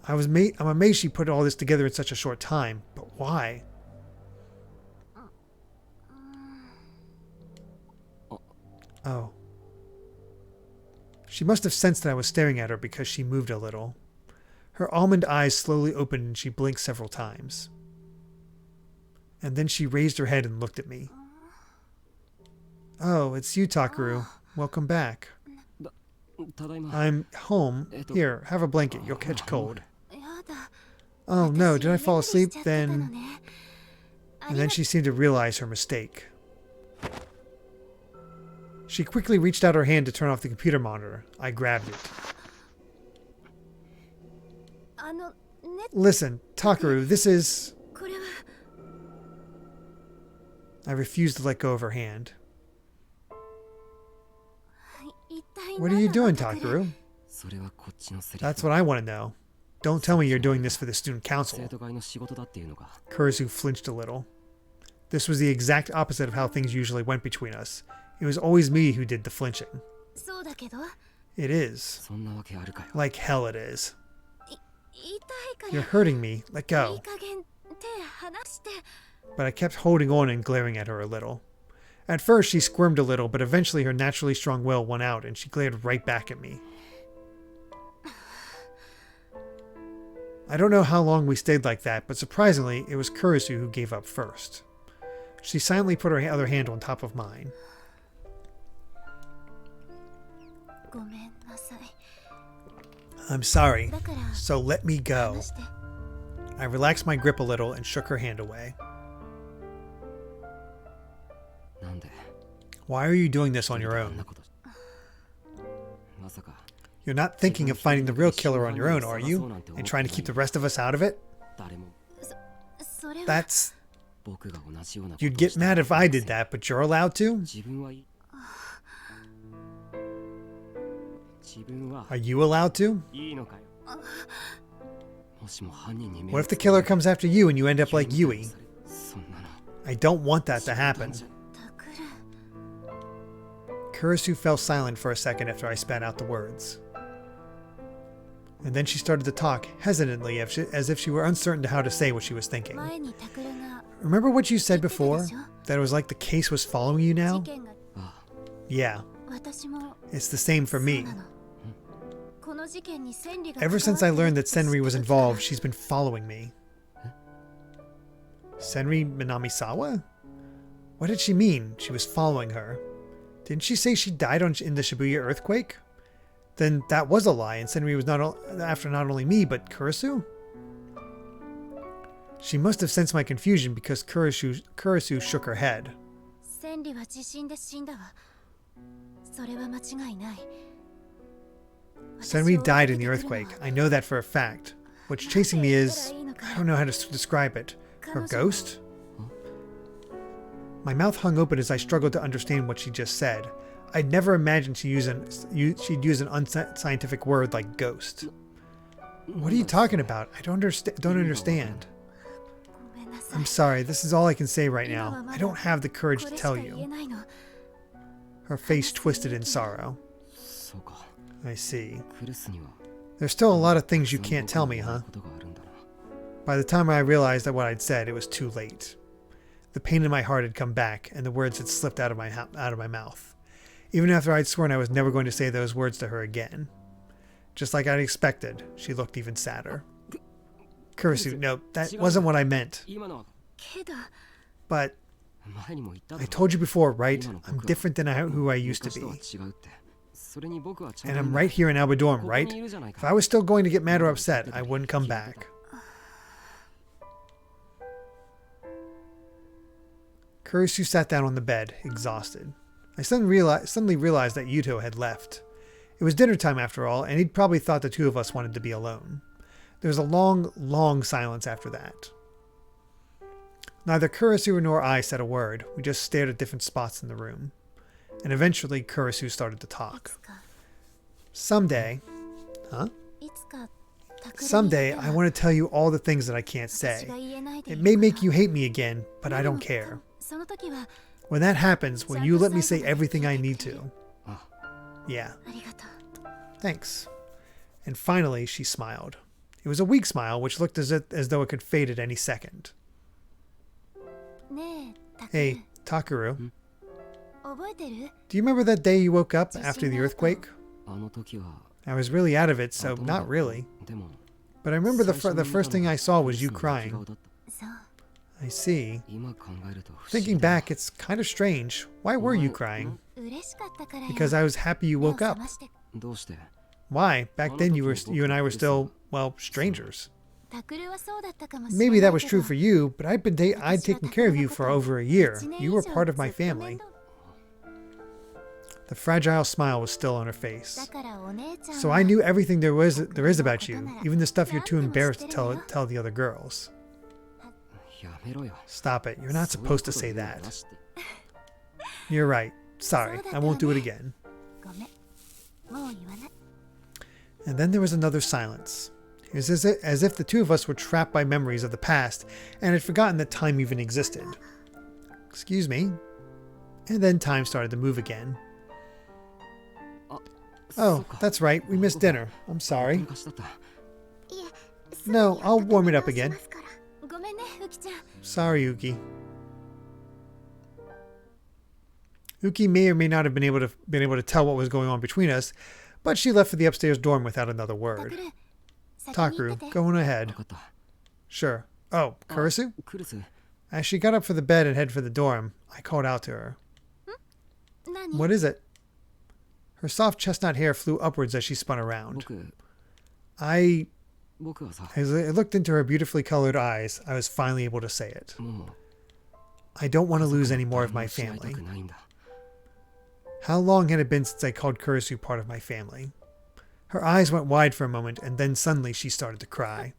I'm amazed she put all this together in such a short time, but why? Oh. She must have sensed that I was staring at her because she moved a little. Her almond eyes slowly opened and she blinked several times. And then she raised her head and looked at me. Oh, it's you, Takaru. Welcome back. I'm home. Here, have a blanket. You'll catch cold. Oh no, did I fall asleep? And then she seemed to realize her mistake. She quickly reached out her hand to turn off the computer monitor. I grabbed it. Listen, Takaru, this is... I refused to let go of her hand. What are you doing, Takaru? That's what I want to know. Don't tell me you're doing this for the student council. Kurisu flinched a little. This was the exact opposite of how things usually went between us. It was always me who did the flinching. It is. Like hell it is. You're hurting me. Let go. But I kept holding on and glaring at her a little. At first she squirmed a little, but eventually her naturally strong will won out and she glared right back at me. I don't know how long we stayed like that, but surprisingly, it was Kurisu who gave up first. She silently put her other hand on top of mine. I'm sorry, so let me go. I relaxed my grip a little and shook her hand away. Why are you doing this on your own? You're not thinking of finding the real killer on your own, are you? And trying to keep the rest of us out of it? That's... You'd get mad if I did that, but you're allowed to? Are you allowed to? What if the killer comes after you and you end up like Yui? I don't want that to happen. Kurisu fell silent for a second after I spat out the words. And then she started to talk, hesitantly, as if she were uncertain to how to say what she was thinking. Remember what you said before? That it was like the case was following you now? Yeah. It's the same for me. Ever since I learned that Senri was involved, she's been following me. Senri Minamisawa? What did she mean? She was following her. Didn't she say she died in the Shibuya earthquake? Then that was a lie, and Senri was after not only me, but Kurisu? She must have sensed my confusion because Kurisu shook her head. Senri died in the earthquake. I know that for a fact. What's chasing me is... I don't know how to describe it. Her ghost? My mouth hung open as I struggled to understand what she just said. I'd never imagined she'd use an unscientific word like ghost. What are you talking about? I don't understand. I'm sorry, this is all I can say right now. I don't have the courage to tell you. Her face twisted in sorrow. I see. There's still a lot of things you can't tell me, huh? By the time I realized that what I'd said, it was too late. The pain in my heart had come back, and the words had slipped out of my mouth. Even after I'd sworn I was never going to say those words to her again. Just like I'd expected, she looked even sadder. Kurisu, no, that wasn't what I meant. But I told you before, right? I'm different than who I used to be. And I'm right here in Alba Dorm, right? If I was still going to get mad or upset, I wouldn't come back. Kurisu sat down on the bed, exhausted. I suddenly realized that Yuto had left. It was dinner time after all, and he'd probably thought the two of us wanted to be alone. There was a long, long silence after that. Neither Kurisu nor I said a word. We just stared at different spots in the room. And eventually, Kurisu started to talk. Someday... Huh? Someday, I want to tell you all the things that I can't say. It may make you hate me again, but I don't care. When that happens, will you let me say everything I need to? Yeah. Thanks. And finally, she smiled. It was a weak smile, which looked as though it could fade at any second. Hey, Takaru. Do you remember that day you woke up after the earthquake? I was really out of it, so not really. But I remember the first thing I saw was you crying. I see. Thinking back, it's kind of strange. Why were you crying? Because I was happy you woke up. Why? Back then you and I were still, well, strangers. Maybe that was true for you, but I'd taken care of you for over a year. You were part of my family. The fragile smile was still on her face. So I knew everything there is about you, even the stuff you're too embarrassed to tell the other girls. Stop it. You're not supposed to say that. You're right. Sorry. I won't do it again. And then there was another silence. It was as if the two of us were trapped by memories of the past and had forgotten that time even existed. Excuse me. And then time started to move again. Oh, that's right. We missed dinner. I'm sorry. No, I'll warm it up again. Sorry, Uki. Uki may or may not have been able to tell what was going on between us, but she left for the upstairs dorm without another word. Takaru, go on ahead. Sure. Oh, Kurisu? As she got up for the bed and headed for the dorm, I called out to her. What is it? Her soft chestnut hair flew upwards as she spun around. As I looked into her beautifully colored eyes, I was finally able to say it. I don't want to lose any more of my family. How long had it been since I called Kurisu part of my family? Her eyes went wide for a moment, and then suddenly she started to cry.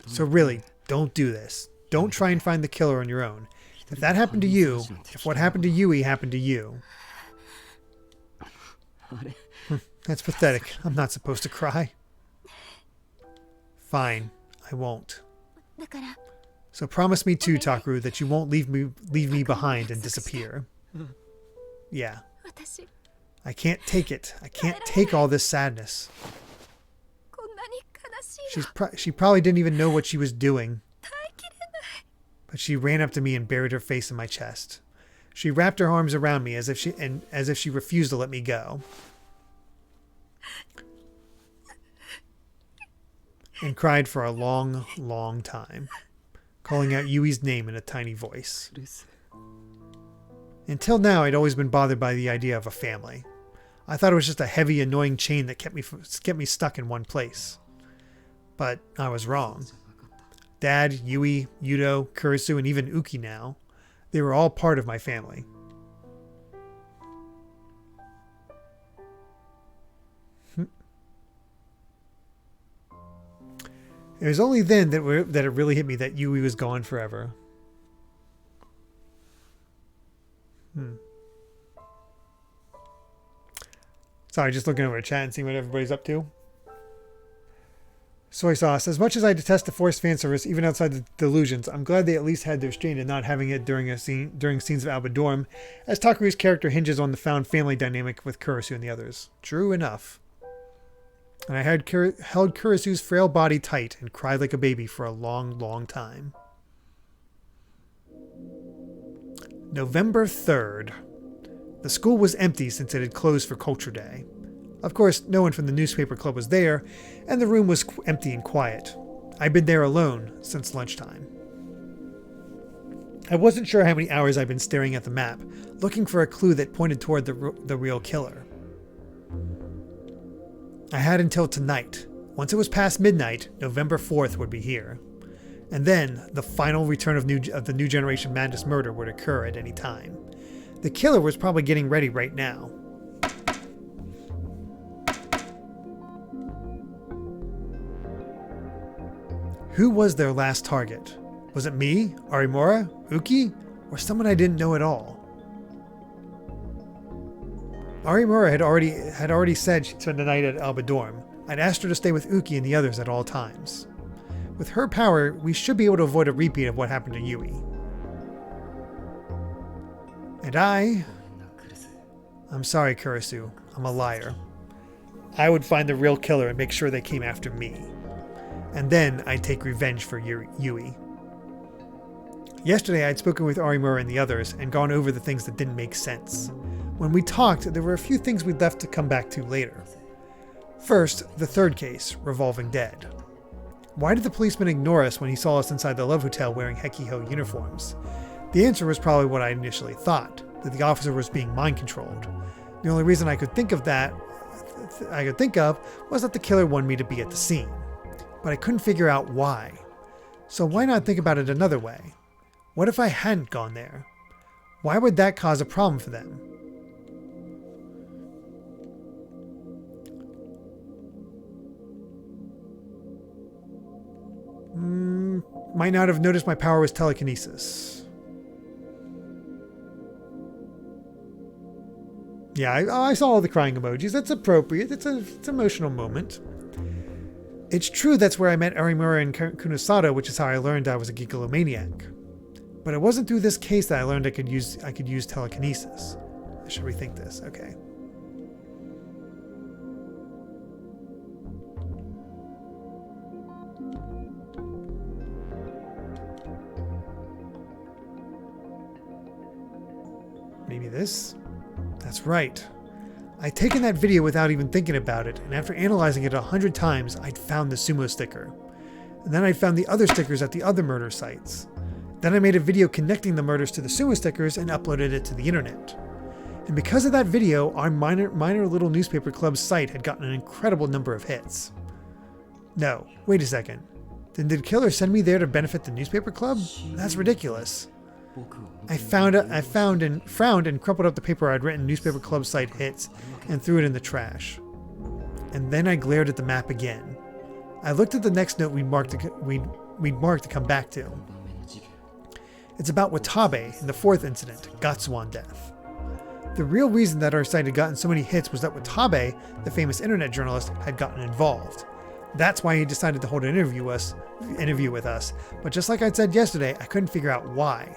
So really, don't do this. Don't try and find the killer on your own. If that happened to you, if what happened to Yui happened to you... That's pathetic. I'm not supposed to cry. Fine, I won't. So promise me too, Takaru, that you won't leave me behind and disappear. Yeah. I can't take it. I can't take all this sadness. She probably didn't even know what she was doing. But she ran up to me and buried her face in my chest. She wrapped her arms around me as if she refused to let me go. And cried for a long, long time, calling out Yui's name in a tiny voice. Until now, I'd always been bothered by the idea of a family. I thought it was just a heavy, annoying chain that kept me stuck in one place. But I was wrong. Dad, Yui, Yudo, Kurisu, and even Uki now. They were all part of my family. It was only then that it really hit me that Yui was gone forever. Sorry, just looking over a chat and seeing what everybody's up to. Soy sauce. As much as I detest the forced fan service, even outside the delusions, I'm glad they at least had their strain in not having it during scenes of Alba Dorm, as Takaru's character hinges on the found family dynamic with Kurisu and the others. True enough. And I held Kurisu's frail body tight and cried like a baby for a long, long time. November 3rd. The school was empty since it had closed for Culture Day. Of course, no one from the newspaper club was there, and the room was empty and quiet. I'd been there alone since lunchtime. I wasn't sure how many hours I'd been staring at the map, looking for a clue that pointed toward the real killer. I had until tonight. Once it was past midnight, November 4th would be here. And then, the final return of the New Generation Madness murder would occur at any time. The killer was probably getting ready right now. Who was their last target? Was it me, Arimura, Uki, or someone I didn't know at all? Arimura had already said she'd spend the night at Alba Dorm. I'd asked her to stay with Uki and the others at all times. With her power, we should be able to avoid a repeat of what happened to Yui. And I'm sorry, Kurisu. I'm a liar. I would find the real killer and make sure they came after me. And then I'd take revenge for Yui. Yesterday I'd spoken with Arimura and the others and gone over the things that didn't make sense. When we talked, there were a few things we'd left to come back to later. First, the third case, Revolving Dead. Why did the policeman ignore us when he saw us inside the Love Hotel wearing Hekiho uniforms? The answer was probably what I initially thought, that the officer was being mind-controlled. The only reason I could think of was that the killer wanted me to be at the scene. But I couldn't figure out why. So why not think about it another way? What if I hadn't gone there? Why would that cause a problem for them? Might not have noticed my power was telekinesis. Yeah, I saw all the crying emojis. That's appropriate. It's an emotional moment. It's true that's where I met Arimura and Kunosato, which is how I learned I was a gigalomaniac. But it wasn't through this case that I learned I could use telekinesis. I should rethink this. Okay. Maybe this? That's right. I'd taken that video without even thinking about it, and after analyzing it 100 times, I'd found the sumo sticker. And then I found the other stickers at the other murder sites. Then I made a video connecting the murders to the sumo stickers and uploaded it to the internet. And because of that video, our minor little newspaper club site had gotten an incredible number of hits. No, wait a second. Then did Killer send me there to benefit the newspaper club? That's ridiculous. I frowned and crumpled up the paper I'd written newspaper club site hits and threw it in the trash. And then I glared at the map again. I looked at the next note we'd marked to come back to. It's about Watabe and the fourth incident, Gatsuan death. The real reason that our site had gotten so many hits was that Watabe, the famous internet journalist, had gotten involved. That's why he decided to hold an interview with us, but just like I said yesterday, I couldn't figure out why.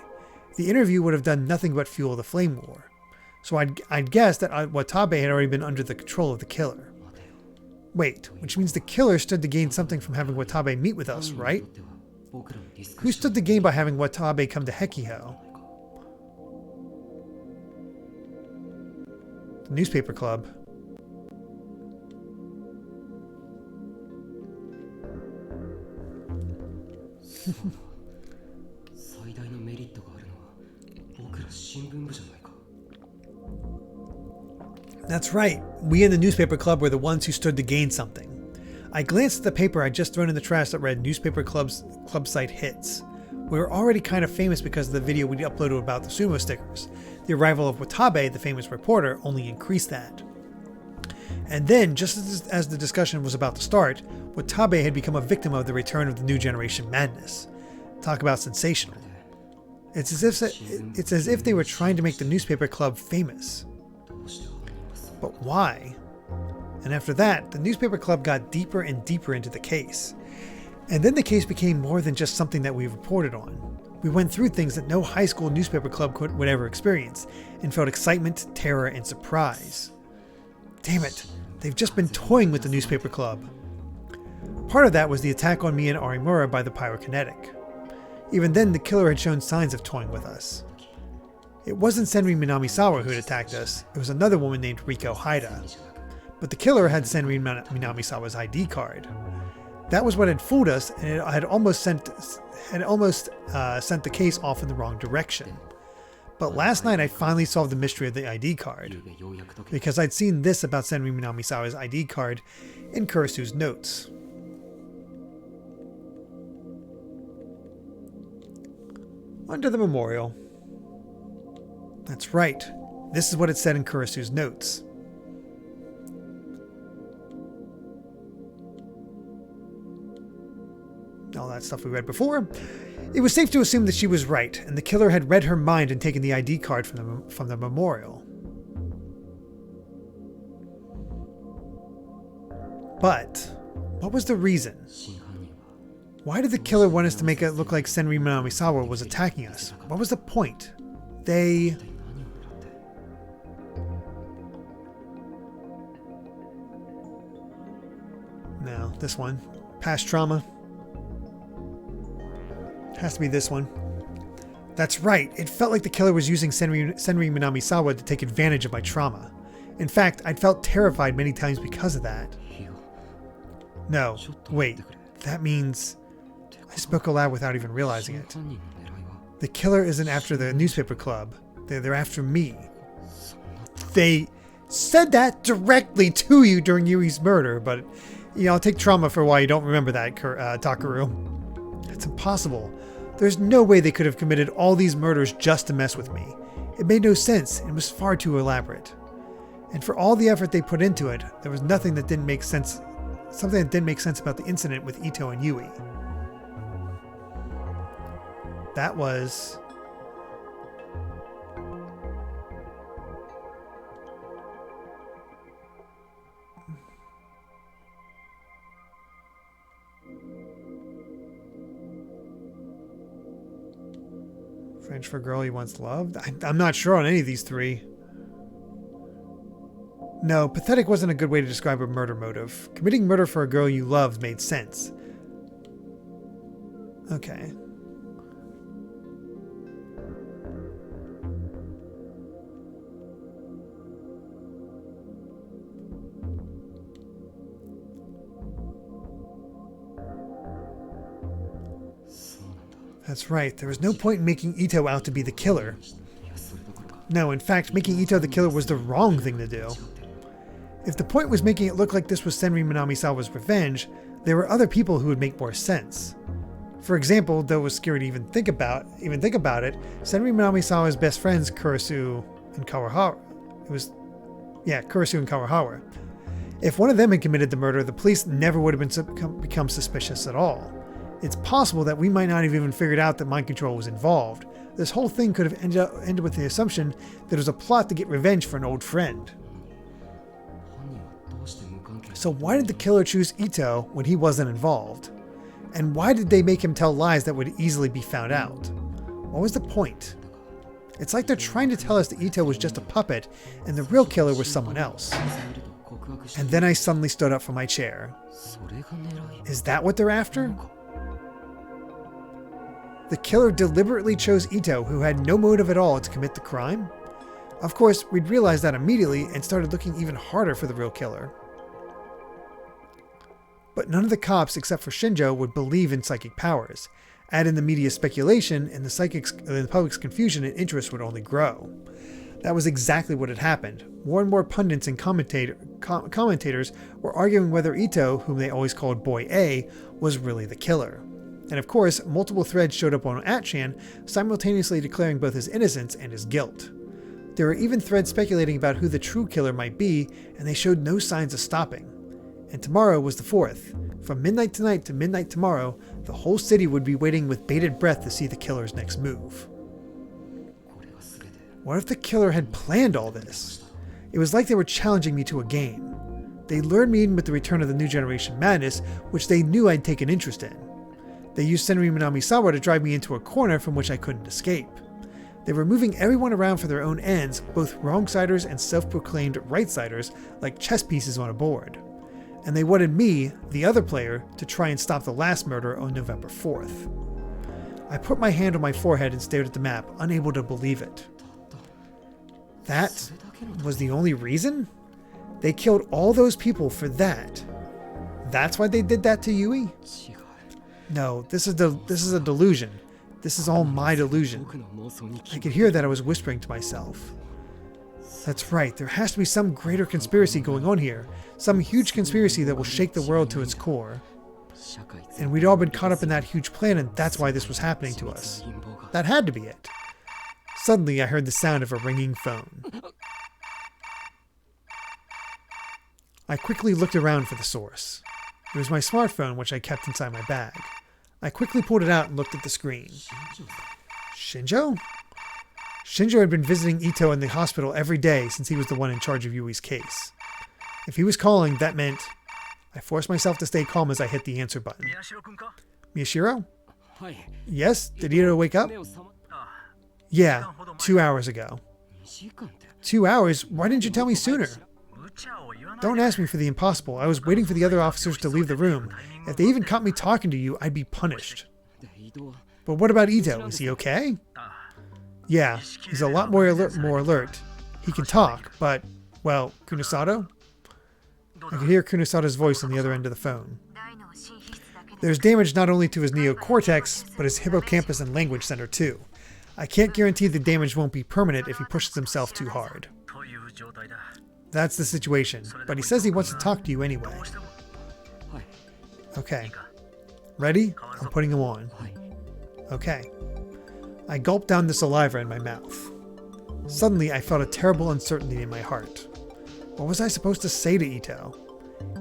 The interview would have done nothing but fuel the flame war. So I'd guess that Watabe had already been under the control of the killer. Wait, which means the killer stood to gain something from having Watabe meet with us, right? Who stood to gain by having Watabe come to Hekiho? The newspaper club. That's right. We in the newspaper club were the ones who stood to gain something. I glanced at the paper I'd just thrown in the trash that read Newspaper Club site hits. We were already kind of famous because of the video we'd uploaded about the sumo stickers. The arrival of Watabe, the famous reporter, only increased that. And then, just as the discussion was about to start, Watabe had become a victim of the return of the new generation madness. Talk about sensational. It's as if they were trying to make the newspaper club famous. But why? And after that, the newspaper club got deeper and deeper into the case. And then the case became more than just something that we reported on. We went through things that no high school newspaper club would ever experience, and felt excitement, terror, and surprise. Damn it, they've just been toying with the newspaper club. Part of that was the attack on me and Arimura by the pyrokinetic. Even then, the killer had shown signs of toying with us. It wasn't Senri Minamisawa who had attacked us, it was another woman named Riko Haida. But the killer had Senri Minamisawa's ID card. That was what had fooled us, and it had almost sent the case off in the wrong direction. But last night I finally solved the mystery of the ID card, because I'd seen this about Senri Minamisawa's ID card in Kurasu's notes. Under the memorial. That's right, this is what it said in Kurasu's notes. All that stuff we read before. It was safe to assume that she was right, and the killer had read her mind and taken the ID card from the memorial. But what was the reason? Why did the killer want us to make it look like Senri Minamisawa was attacking us? What was the point? No, this one. Past trauma. Has to be this one. That's right, it felt like the killer was using Senri Minamisawa to take advantage of my trauma. In fact, I'd felt terrified many times because of that. No, wait, that means... I spoke aloud without even realizing it. The killer isn't after the newspaper club, they're after me. They said that directly to you during Yui's murder, but I'll take trauma for why you don't remember that, Takaru. It's impossible. There's no way they could have committed all these murders just to mess with me. It made no sense and was far too elaborate. And for all the effort they put into it, there was nothing that didn't make sense. Something that didn't make sense about the incident with Ito and Yui. That was... French for girl you once loved? I'm not sure on any of these three. No, pathetic wasn't a good way to describe a murder motive. Committing murder for a girl you loved made sense. Okay. That's right, there was no point in making Ito out to be the killer. No, in fact, making Ito the killer was the wrong thing to do. If the point was making it look like this was Senri Minamisawa's revenge, there were other people who would make more sense. For example, though it was scary to even think about it, Senri Minamisawa's best friends, Kurasu and Kawahara. Kurasu and Kawahara. If one of them had committed the murder, the police never would have become suspicious at all. It's possible that we might not have even figured out that mind control was involved. This whole thing could have ended with the assumption that it was a plot to get revenge for an old friend. So why did the killer choose Ito when he wasn't involved? And why did they make him tell lies that would easily be found out? What was the point? It's like they're trying to tell us that Ito was just a puppet and the real killer was someone else. And then I suddenly stood up from my chair. Is that what they're after? The killer deliberately chose Ito, who had no motive at all to commit the crime? Of course, we'd realized that immediately and started looking even harder for the real killer. But none of the cops, except for Shinjo, would believe in psychic powers. Add in the media's speculation, and the public's confusion and interest would only grow. That was exactly what had happened. More and more pundits and commentators were arguing whether Ito, whom they always called Boy A, was really the killer. And of course, multiple threads showed up on 8chan, simultaneously declaring both his innocence and his guilt. There were even threads speculating about who the true killer might be, and they showed no signs of stopping. And tomorrow was the 4th. From midnight tonight to midnight tomorrow, the whole city would be waiting with bated breath to see the killer's next move. What if the killer had planned all this? It was like they were challenging me to a game. They lured me in with the return of the New Generation Madness, which they knew I'd take an interest in. They used Senri Minamisawa to drive me into a corner from which I couldn't escape. They were moving everyone around for their own ends, both wrong-siders and self-proclaimed right-siders, like chess pieces on a board. And they wanted me, the other player, to try and stop the last murder on November 4th. I put my hand on my forehead and stared at the map, unable to believe it. That was the only reason? They killed all those people for that. That's why they did that to Yui? No, this is a delusion. This is all my delusion. I could hear that I was whispering to myself. That's right, there has to be some greater conspiracy going on here. Some huge conspiracy that will shake the world to its core. And we'd all been caught up in that huge plan, and that's why this was happening to us. That had to be it. Suddenly, I heard the sound of a ringing phone. I quickly looked around for the source. It was my smartphone, which I kept inside my bag. I quickly pulled it out and looked at the screen. Shinjo? Shinjo had been visiting Ito in the hospital every day since he was the one in charge of Yui's case. If he was calling, that meant... I forced myself to stay calm as I hit the answer button. Miyashiro? Yes? Did Ito wake up? Yeah, 2 hours ago. 2 hours? Why didn't you tell me sooner? Don't ask me for the impossible. I was waiting for the other officers to leave the room. If they even caught me talking to you, I'd be punished. But what about Ito? Is he okay? Yeah, he's a lot more alert. He can talk, but, well, Kunosato? I could hear Kunosato's voice on the other end of the phone. There's damage not only to his neocortex, but his hippocampus and language center too. I can't guarantee the damage won't be permanent if he pushes himself too hard. That's the situation, but he says he wants to talk to you anyway. Okay. Ready? I'm putting him on. Okay. I gulped down the saliva in my mouth. Suddenly, I felt a terrible uncertainty in my heart. What was I supposed to say to Ito?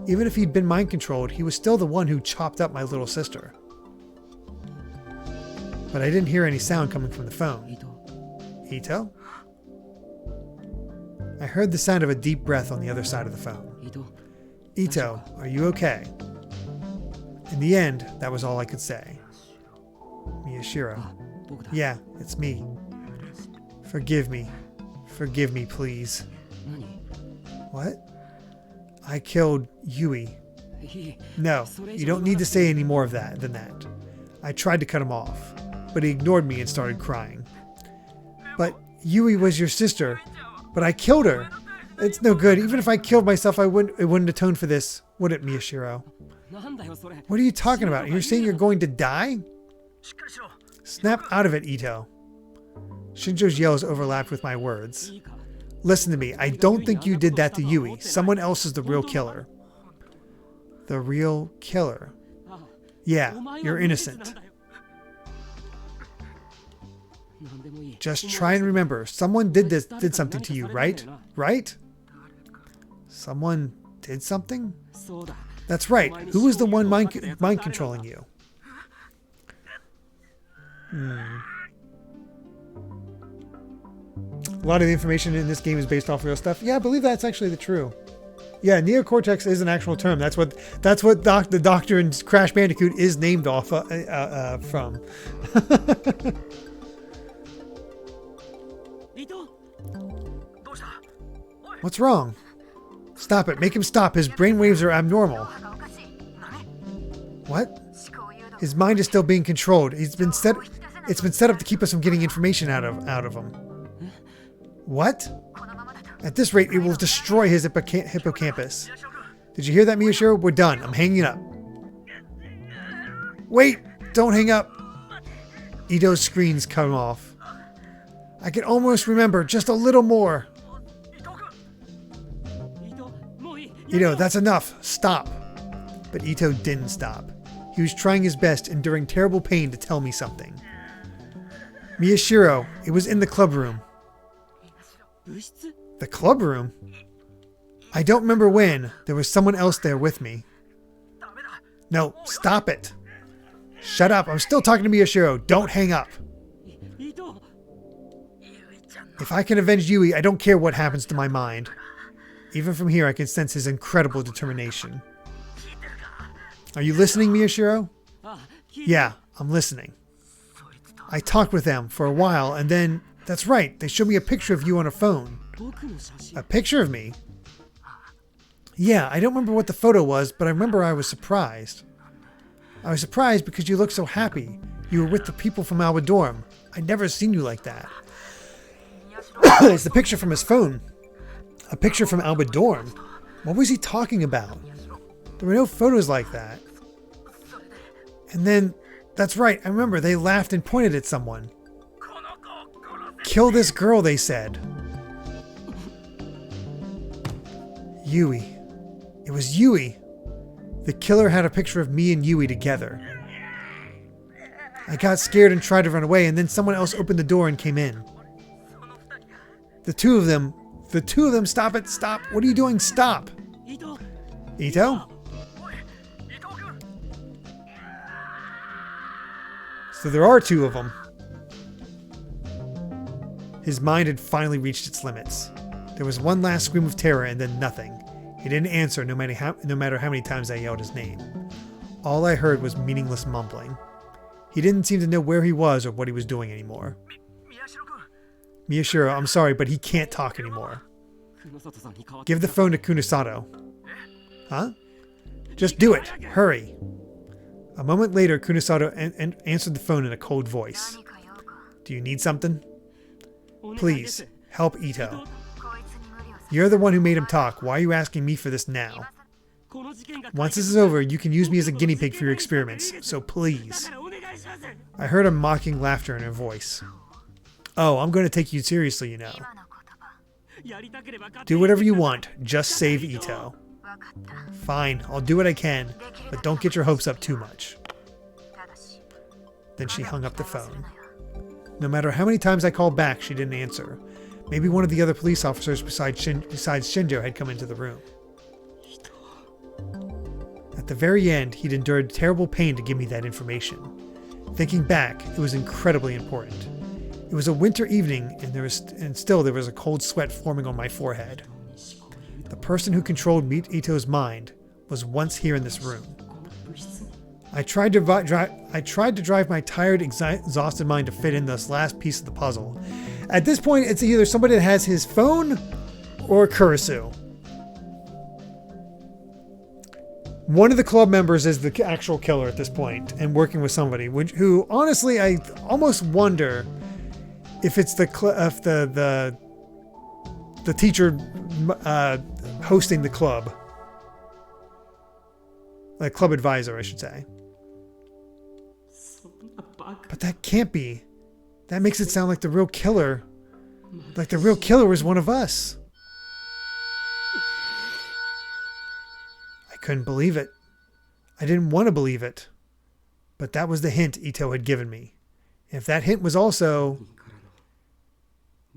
Even if he'd been mind-controlled, he was still the one who chopped up my little sister. But I didn't hear any sound coming from the phone. Ito? I heard the sound of a deep breath on the other side of the phone. Ito, are you okay? In the end, that was all I could say. Miyashiro. Yeah, it's me. Forgive me. Forgive me, please. What? I killed Yui. No, you don't need to say any more of that than that. I tried to cut him off, but he ignored me and started crying. But Yui was your sister. But I killed her. It's no good. Even if I killed myself, it wouldn't atone for this, would it, Miyashiro? What are you talking about? You're saying you're going to die? Snap out of it, Ito. Shinjo's yells overlapped with my words. Listen to me. I don't think you did that to Yui. Someone else is the real killer. The real killer? Yeah, you're innocent. Just try and remember, someone did something to you, right? Right? Someone did something? That's right. Who was the one mind controlling you? A lot of the information in this game is based off real stuff. Yeah, I believe that's actually true. Yeah, neocortex is an actual term. That's what the doctor in Crash Bandicoot is named off from. What's wrong? Stop it. Make him stop. His brainwaves are abnormal. What? His mind is still being controlled. It's been set up to keep us from getting information out of him. What? At this rate, it will destroy his hippocampus. Did you hear that, Miyashiro? We're done. I'm hanging up. Wait! Don't hang up! Ito's screens come off. I can almost remember just a little more. Ito, that's enough. Stop. But Ito didn't stop. He was trying his best, enduring terrible pain to tell me something. Miyashiro, it was in the club room. The club room? I don't remember when. There was someone else there with me. No, stop it. Shut up. I'm still talking to Miyashiro. Don't hang up. If I can avenge Yui, I don't care what happens to my mind. Even from here, I can sense his incredible determination. Are you listening, Miyashiro? Yeah, I'm listening. I talked with them for a while, and then, that's right, they showed me a picture of you on a phone. A picture of me? Yeah, I don't remember what the photo was, but I remember I was surprised. I was surprised because you looked so happy. You were with the people from Alba Dorm. I'd never seen you like that. It's the picture from his phone. A picture from Alba Dorm? What was he talking about? There were no photos like that. And then, that's right, I remember they laughed and pointed at someone. Kill this girl, they said. Yui. It was Yui. The killer had a picture of me and Yui together. I got scared and tried to run away, and then someone else opened the door and came in. The two of them, stop it, stop. What are you doing? Stop. Ito? So there are two of them. His mind had finally reached its limits. There was one last scream of terror and then nothing. He didn't answer no matter how many times I yelled his name. All I heard was meaningless mumbling. He didn't seem to know where he was or what he was doing anymore. Miyashiro, I'm sorry, but he can't talk anymore. Give the phone to Kunosato. Huh? Just do it. Hurry. A moment later, Kunosato answered the phone in a cold voice. Do you need something? Please, help Ito. You're the one who made him talk. Why are you asking me for this now? Once this is over, you can use me as a guinea pig for your experiments, so please. I heard a mocking laughter in her voice. Oh, I'm going to take you seriously, you know. Do whatever you want, just save Ito. Fine, I'll do what I can, but don't get your hopes up too much. Then she hung up the phone. No matter how many times I called back, she didn't answer. Maybe one of the other police officers besides Shinjo had come into the room. At the very end, he'd endured terrible pain to give me that information. Thinking back, it was incredibly important. It was a winter evening, and still there was a cold sweat forming on my forehead. The person who controlled Ito's mind was once here in this room. I tried to drive my tired, exhausted mind to fit in this last piece of the puzzle. At this point, it's either somebody that has his phone or Kurisu. One of the club members is the actual killer at this point, and working with somebody, who honestly I almost wonder if it's the teacher hosting the club, like club advisor, I should say. But that can't be. That makes it sound like the real killer. Like the real killer was one of us. I couldn't believe it. I didn't want to believe it. But that was the hint Ito had given me. If that hint was also...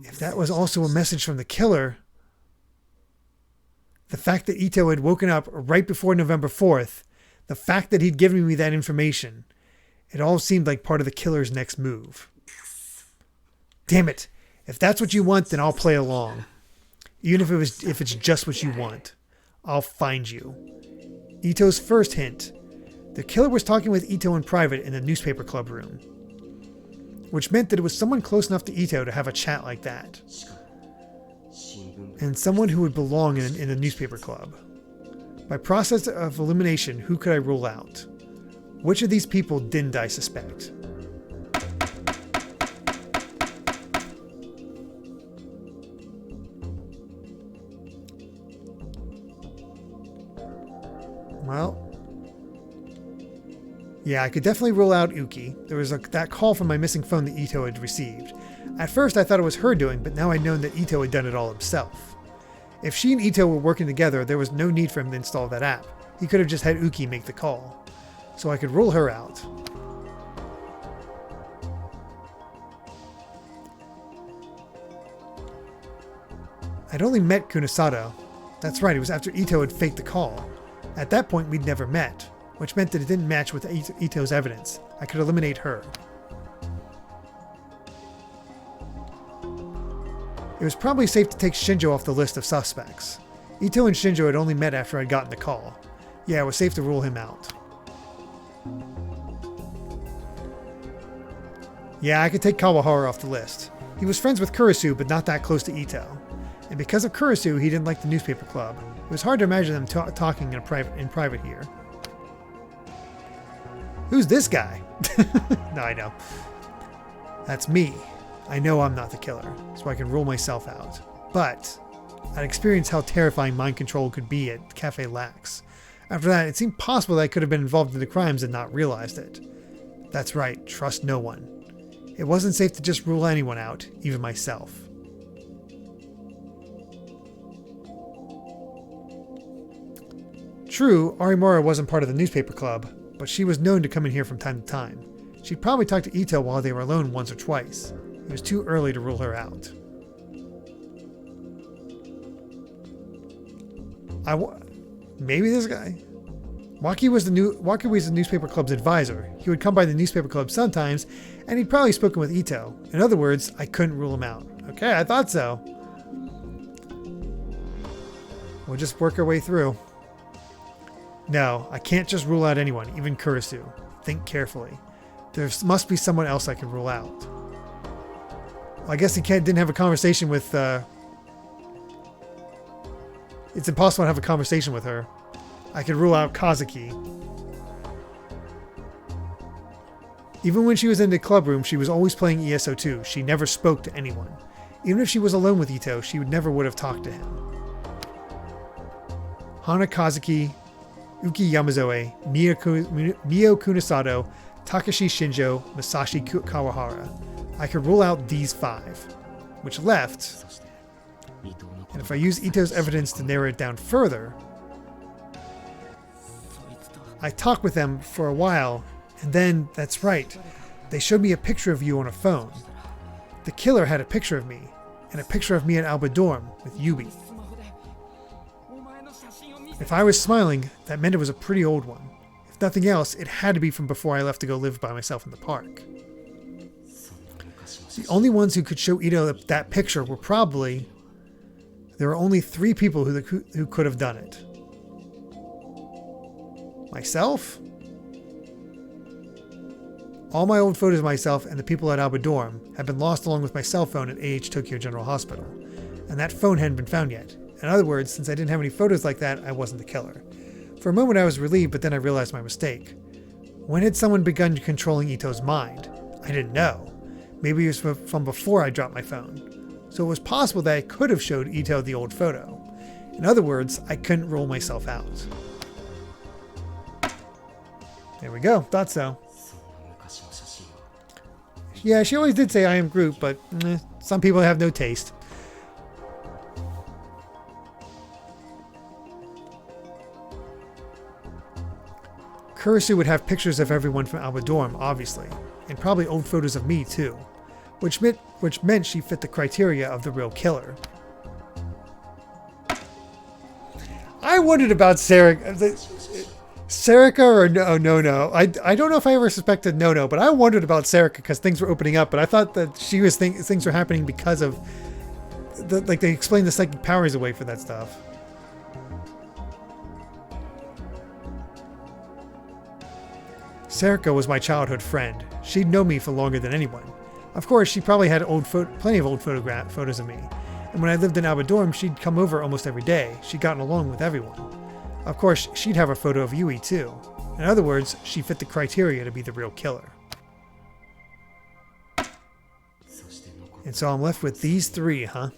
If that was also a message from the killer... The fact that Ito had woken up right before November 4th, the fact that he'd given me that information, it all seemed like part of the killer's next move. Damn it. If that's what you want, then I'll play along. Even if it's just what you want. I'll find you. Ito's first hint. The killer was talking with Ito in private in the newspaper club room. Which meant that it was someone close enough to Ito to have a chat like that. And someone who would belong in a newspaper club. By process of elimination, who could I rule out? Which of these people didn't I suspect? Well, Yeah, I could definitely rule out Uki. There was that call from my missing phone that Ito had received. At first I thought it was her doing, but now I'd known that Ito had done it all himself. If she and Ito were working together, there was no need for him to install that app. He could have just had Uki make the call. So I could rule her out. I'd only met Kunisado. That's right, it was after Ito had faked the call. At that point, we'd never met, which meant that it didn't match with Ito's evidence. I could eliminate her. It was probably safe to take Shinjo off the list of suspects. Ito and Shinjo had only met after I'd gotten the call. Yeah, it was safe to rule him out. Yeah, I could take Kawahara off the list. He was friends with Kurisu, but not that close to Ito. And because of Kurisu, he didn't like the newspaper club. It was hard to imagine them talking in private here. Who's this guy? No, I know. That's me. I know I'm not the killer, so I can rule myself out. But I'd experienced how terrifying mind control could be at Cafe Lax. After that, it seemed possible that I could have been involved in the crimes and not realized it. That's right, trust no one. It wasn't safe to just rule anyone out, even myself. True, Arimura wasn't part of the newspaper club, but she was known to come in here from time to time. She'd probably talked to Ito while they were alone once or twice. It was too early to rule her out. Maybe this guy? Waki was the newspaper club's advisor. He would come by the newspaper club sometimes, and he'd probably spoken with Ito. In other words, I couldn't rule him out. Okay, I thought so. We'll just work our way through. No, I can't just rule out anyone, even Kurisu. Think carefully. There must be someone else I can rule out. Well, I guess he didn't have a conversation with... It's impossible to have a conversation with her. I could rule out Kazuki. Even when she was in the club room, she was always playing ESO2. She never spoke to anyone. Even if she was alone with Ito, she never would have talked to him. Hana Kazuki, Uki Yamazoe, Mio Kunisado, Takashi Shinjo, Masashi Kawahara. I could rule out these 5, which left, and if I use Ito's evidence to narrow it down further, I talked with them for a while, and then, that's right, they showed me a picture of you on a phone. The killer had a picture of me, and a picture of me at Alba Dorm with Yubi. If I was smiling, that meant it was a pretty old one. If nothing else, it had to be from before I left to go live by myself in the park. The only ones who could show Ito that picture were probably... There were only 3 people who could have done it. Myself? All my old photos of myself and the people at Alba Dorm had been lost along with my cell phone at AH Tokyo General Hospital, and that phone hadn't been found yet. In other words, since I didn't have any photos like that, I wasn't the killer. For a moment I was relieved, but then I realized my mistake. When had someone begun controlling Ito's mind? I didn't know. Maybe it was from before I dropped my phone. So it was possible that I could have showed Ito the old photo. In other words, I couldn't rule myself out. There we go, thought so. Yeah, she always did say I am Groot, but some people have no taste. Kurisu would have pictures of everyone from Alba Dorm, obviously, and probably old photos of me too, which meant she fit the criteria of the real killer. I wondered about Serica or No. I don't know if I ever suspected No, but I wondered about Serica because things were opening up, but I thought that she was things were happening because of they explained the psychic powers away for that stuff. Serica was my childhood friend. She'd known me for longer than anyone. Of course, she probably had plenty of old photos of me. And when I lived in Alba Dorm, she'd come over almost every day. She'd gotten along with everyone. Of course, she'd have a photo of Yui too. In other words, she fit the criteria to be the real killer. And so I'm left with these 3, huh?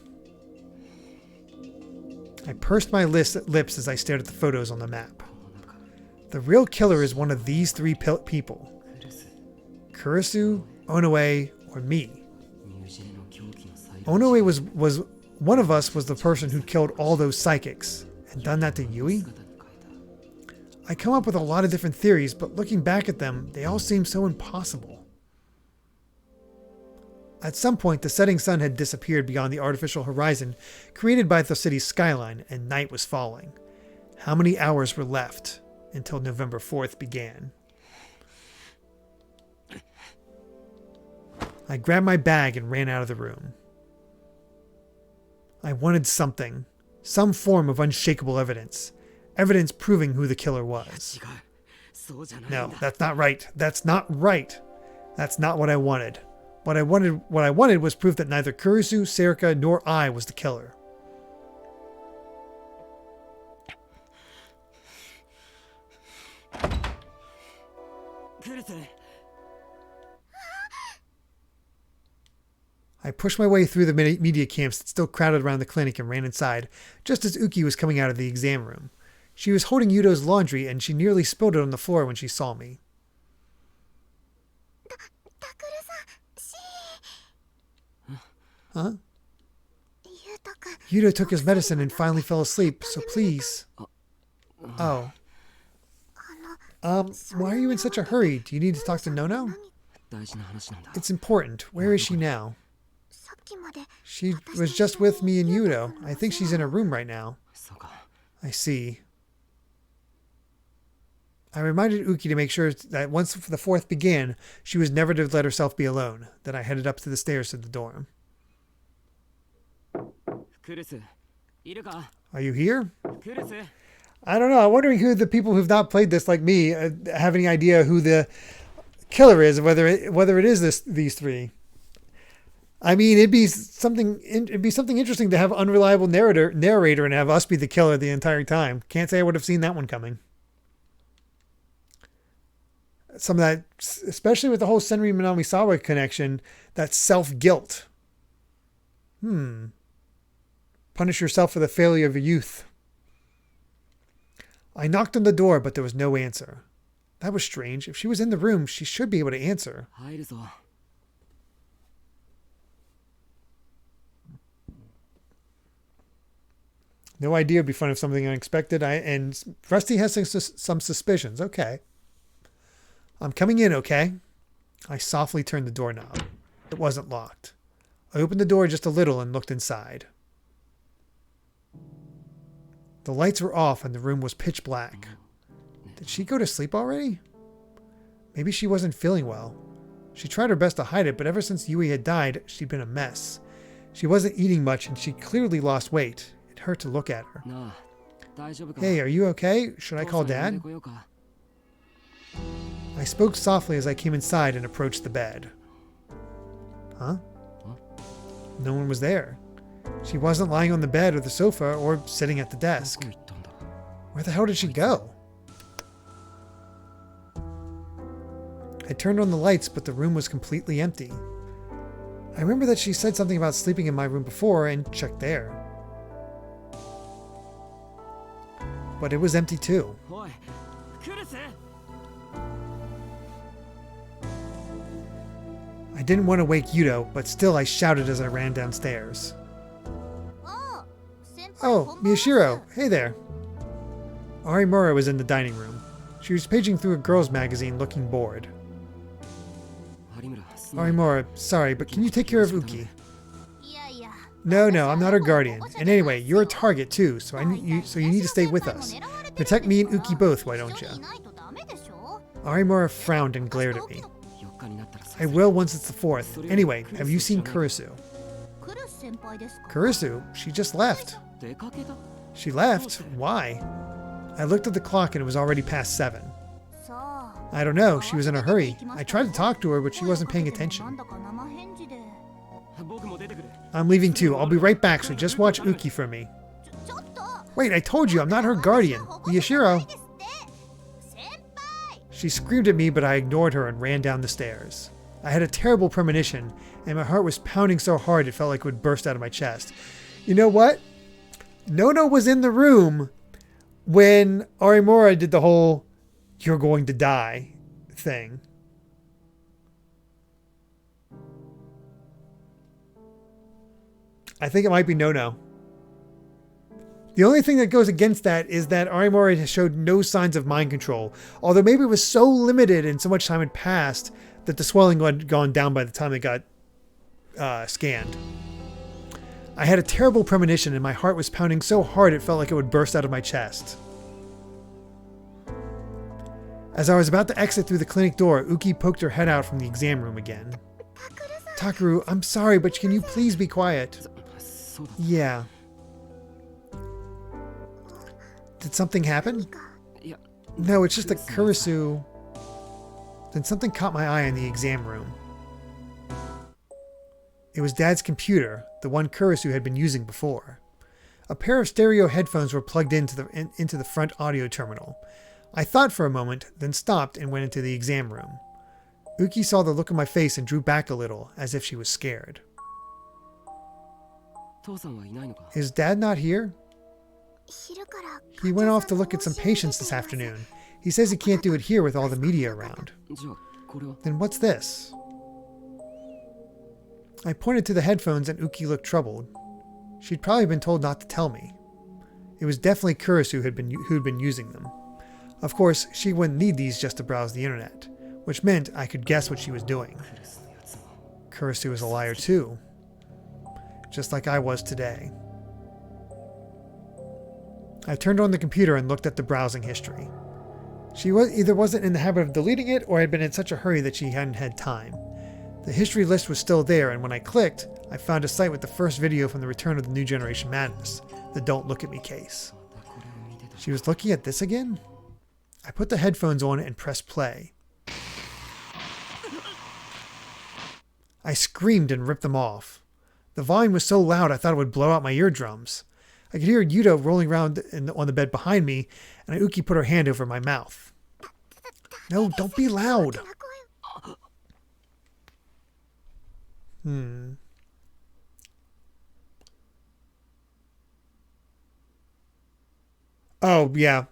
I pursed my lips as I stared at the photos on the map. The real killer is one of these three people. Kurisu, Onoe, or me. Onoe was one of us was the person who killed all those psychics and done that to Yui. I come up with a lot of different theories, but looking back at them, they all seem so impossible. At some point, the setting sun had disappeared beyond the artificial horizon created by the city's skyline, and night was falling. How many hours were left until November 4th began? I grabbed my bag and ran out of the room. I wanted something, some form of unshakable evidence. Evidence proving who the killer was. No, that's not right. That's not right. That's not what I wanted. What I wanted was proof that neither Kurisu, Serika, nor I was the killer. I pushed my way through the media camps that still crowded around the clinic and ran inside, just as Uki was coming out of the exam room. She was holding Yudo's laundry, and she nearly spilled it on the floor when she saw me. Huh? Yudo took his medicine and finally fell asleep, so please. Oh. Why are you in such a hurry? Do you need to talk to Nono? It's important. Where is she now? She was just with me and Yudo. I think she's in her room right now. I see. I reminded Uki to make sure that once the 4th began, she was never to let herself be alone. Then I headed up to the stairs to the dorm. Are you here? I don't know. I'm wondering who the people who've not played this like me have any idea who the killer is, whether it is these three. I mean, it'd be something interesting to have unreliable narrator and have us be the killer the entire time. Can't say I would have seen that one coming. Some of that, especially with the whole Senri Minamisawa connection, that self-guilt. Punish yourself for the failure of your youth. I knocked on the door, but there was no answer. That was strange. If she was in the room, she should be able to answer. No idea would be fun if something unexpected. And Rusty has some suspicions. Okay. I'm coming in, okay? I softly turned the doorknob. It wasn't locked. I opened the door just a little and looked inside. The lights were off and the room was pitch black. Did she go to sleep already? Maybe she wasn't feeling well. She tried her best to hide it, but ever since Yui had died, she'd been a mess. She wasn't eating much and she clearly lost weight. It hurt to look at her. Hey, are you okay? Should I call Dad? I spoke softly as I came inside and approached the bed. Huh? No one was there. She wasn't lying on the bed or the sofa or sitting at the desk. Where the hell did she go? I turned on the lights, but the room was completely empty. I remember that she said something about sleeping in my room before and checked there. But it was empty too. I didn't want to wake Yudo, but still I shouted as I ran downstairs. Oh, Miyashiro, hey there. Arimura was in the dining room. She was paging through a girls' magazine looking bored. Arimura, sorry, but can you take care of Uki? No, I'm not her guardian. And anyway, you're a target too, so you need to stay with us. Protect me and Uki both, why don't you? Arimura frowned and glared at me. I will once it's the 4th. Anyway, have you seen Kurisu? Kurisu? She just left. She left? Why? I looked at the clock and it was already past 7. I don't know. She was in a hurry. I tried to talk to her, but she wasn't paying attention. I'm leaving too. I'll be right back, so just watch Uki for me. Wait, I told you I'm not her guardian. Miyashiro. She screamed at me, but I ignored her and ran down the stairs. I had a terrible premonition, and my heart was pounding so hard it felt like it would burst out of my chest. You know what? Nono was in the room when Arimura did the whole you're going to die thing. I think it might be no-no. The only thing that goes against that is that Arimori has showed no signs of mind control, although maybe it was so limited and so much time had passed that the swelling had gone down by the time it got scanned. I had a terrible premonition and my heart was pounding so hard it felt like it would burst out of my chest. As I was about to exit through the clinic door, Uki poked her head out from the exam room again. Takaru, I'm sorry, but can you please be quiet? Yeah. Did something happen? No, it's just that Kurisu... Then something caught my eye in the exam room. It was Dad's computer, the one Kurisu had been using before. A pair of stereo headphones were plugged into the front audio terminal. I thought for a moment, then stopped and went into the exam room. Uki saw the look on my face and drew back a little, as if she was scared. Is Dad not here? He went off to look at some patients this afternoon. He says he can't do it here with all the media around. Then what's this? I pointed to the headphones and Uki looked troubled. She'd probably been told not to tell me. It was definitely Kurisu who'd been using them. Of course, she wouldn't need these just to browse the internet, which meant I could guess what she was doing. Kurisu was a liar too. Just like I was today. I turned on the computer and looked at the browsing history. She either wasn't in the habit of deleting it or had been in such a hurry that she hadn't had time. The history list was still there, and when I clicked, I found a site with the first video from the Return of the New Generation Madness, the Don't Look at Me case. She was looking at this again? I put the headphones on and pressed play. I screamed and ripped them off. The volume was so loud I thought it would blow out my eardrums. I could hear Yudo rolling around on the bed behind me, and Uki put her hand over my mouth. No, don't be loud. Oh, yeah.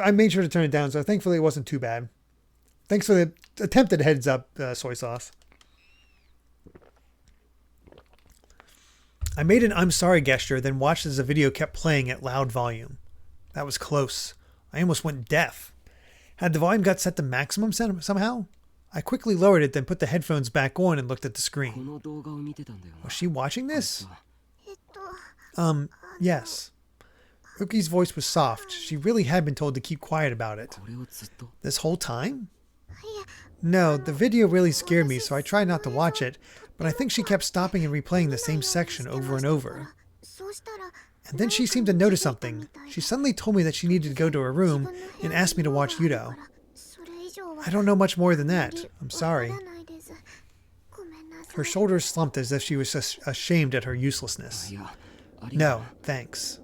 I made sure to turn it down, so thankfully it wasn't too bad. Thanks for the attempted heads up, soy sauce. I made an I'm sorry gesture, then watched as the video kept playing at loud volume. That was close. I almost went deaf. Had the volume got set to maximum somehow? I quickly lowered it, then put the headphones back on and looked at the screen. Was she watching this? Yes. Uki's voice was soft. She really had been told to keep quiet about it. This whole time? No, the video really scared me, so I tried not to watch it, but I think she kept stopping and replaying the same section over and over. And then she seemed to notice something. She suddenly told me that she needed to go to her room and asked me to watch Yudo. I don't know much more than that. I'm sorry. Her shoulders slumped as if she was ashamed at her uselessness. No, thanks.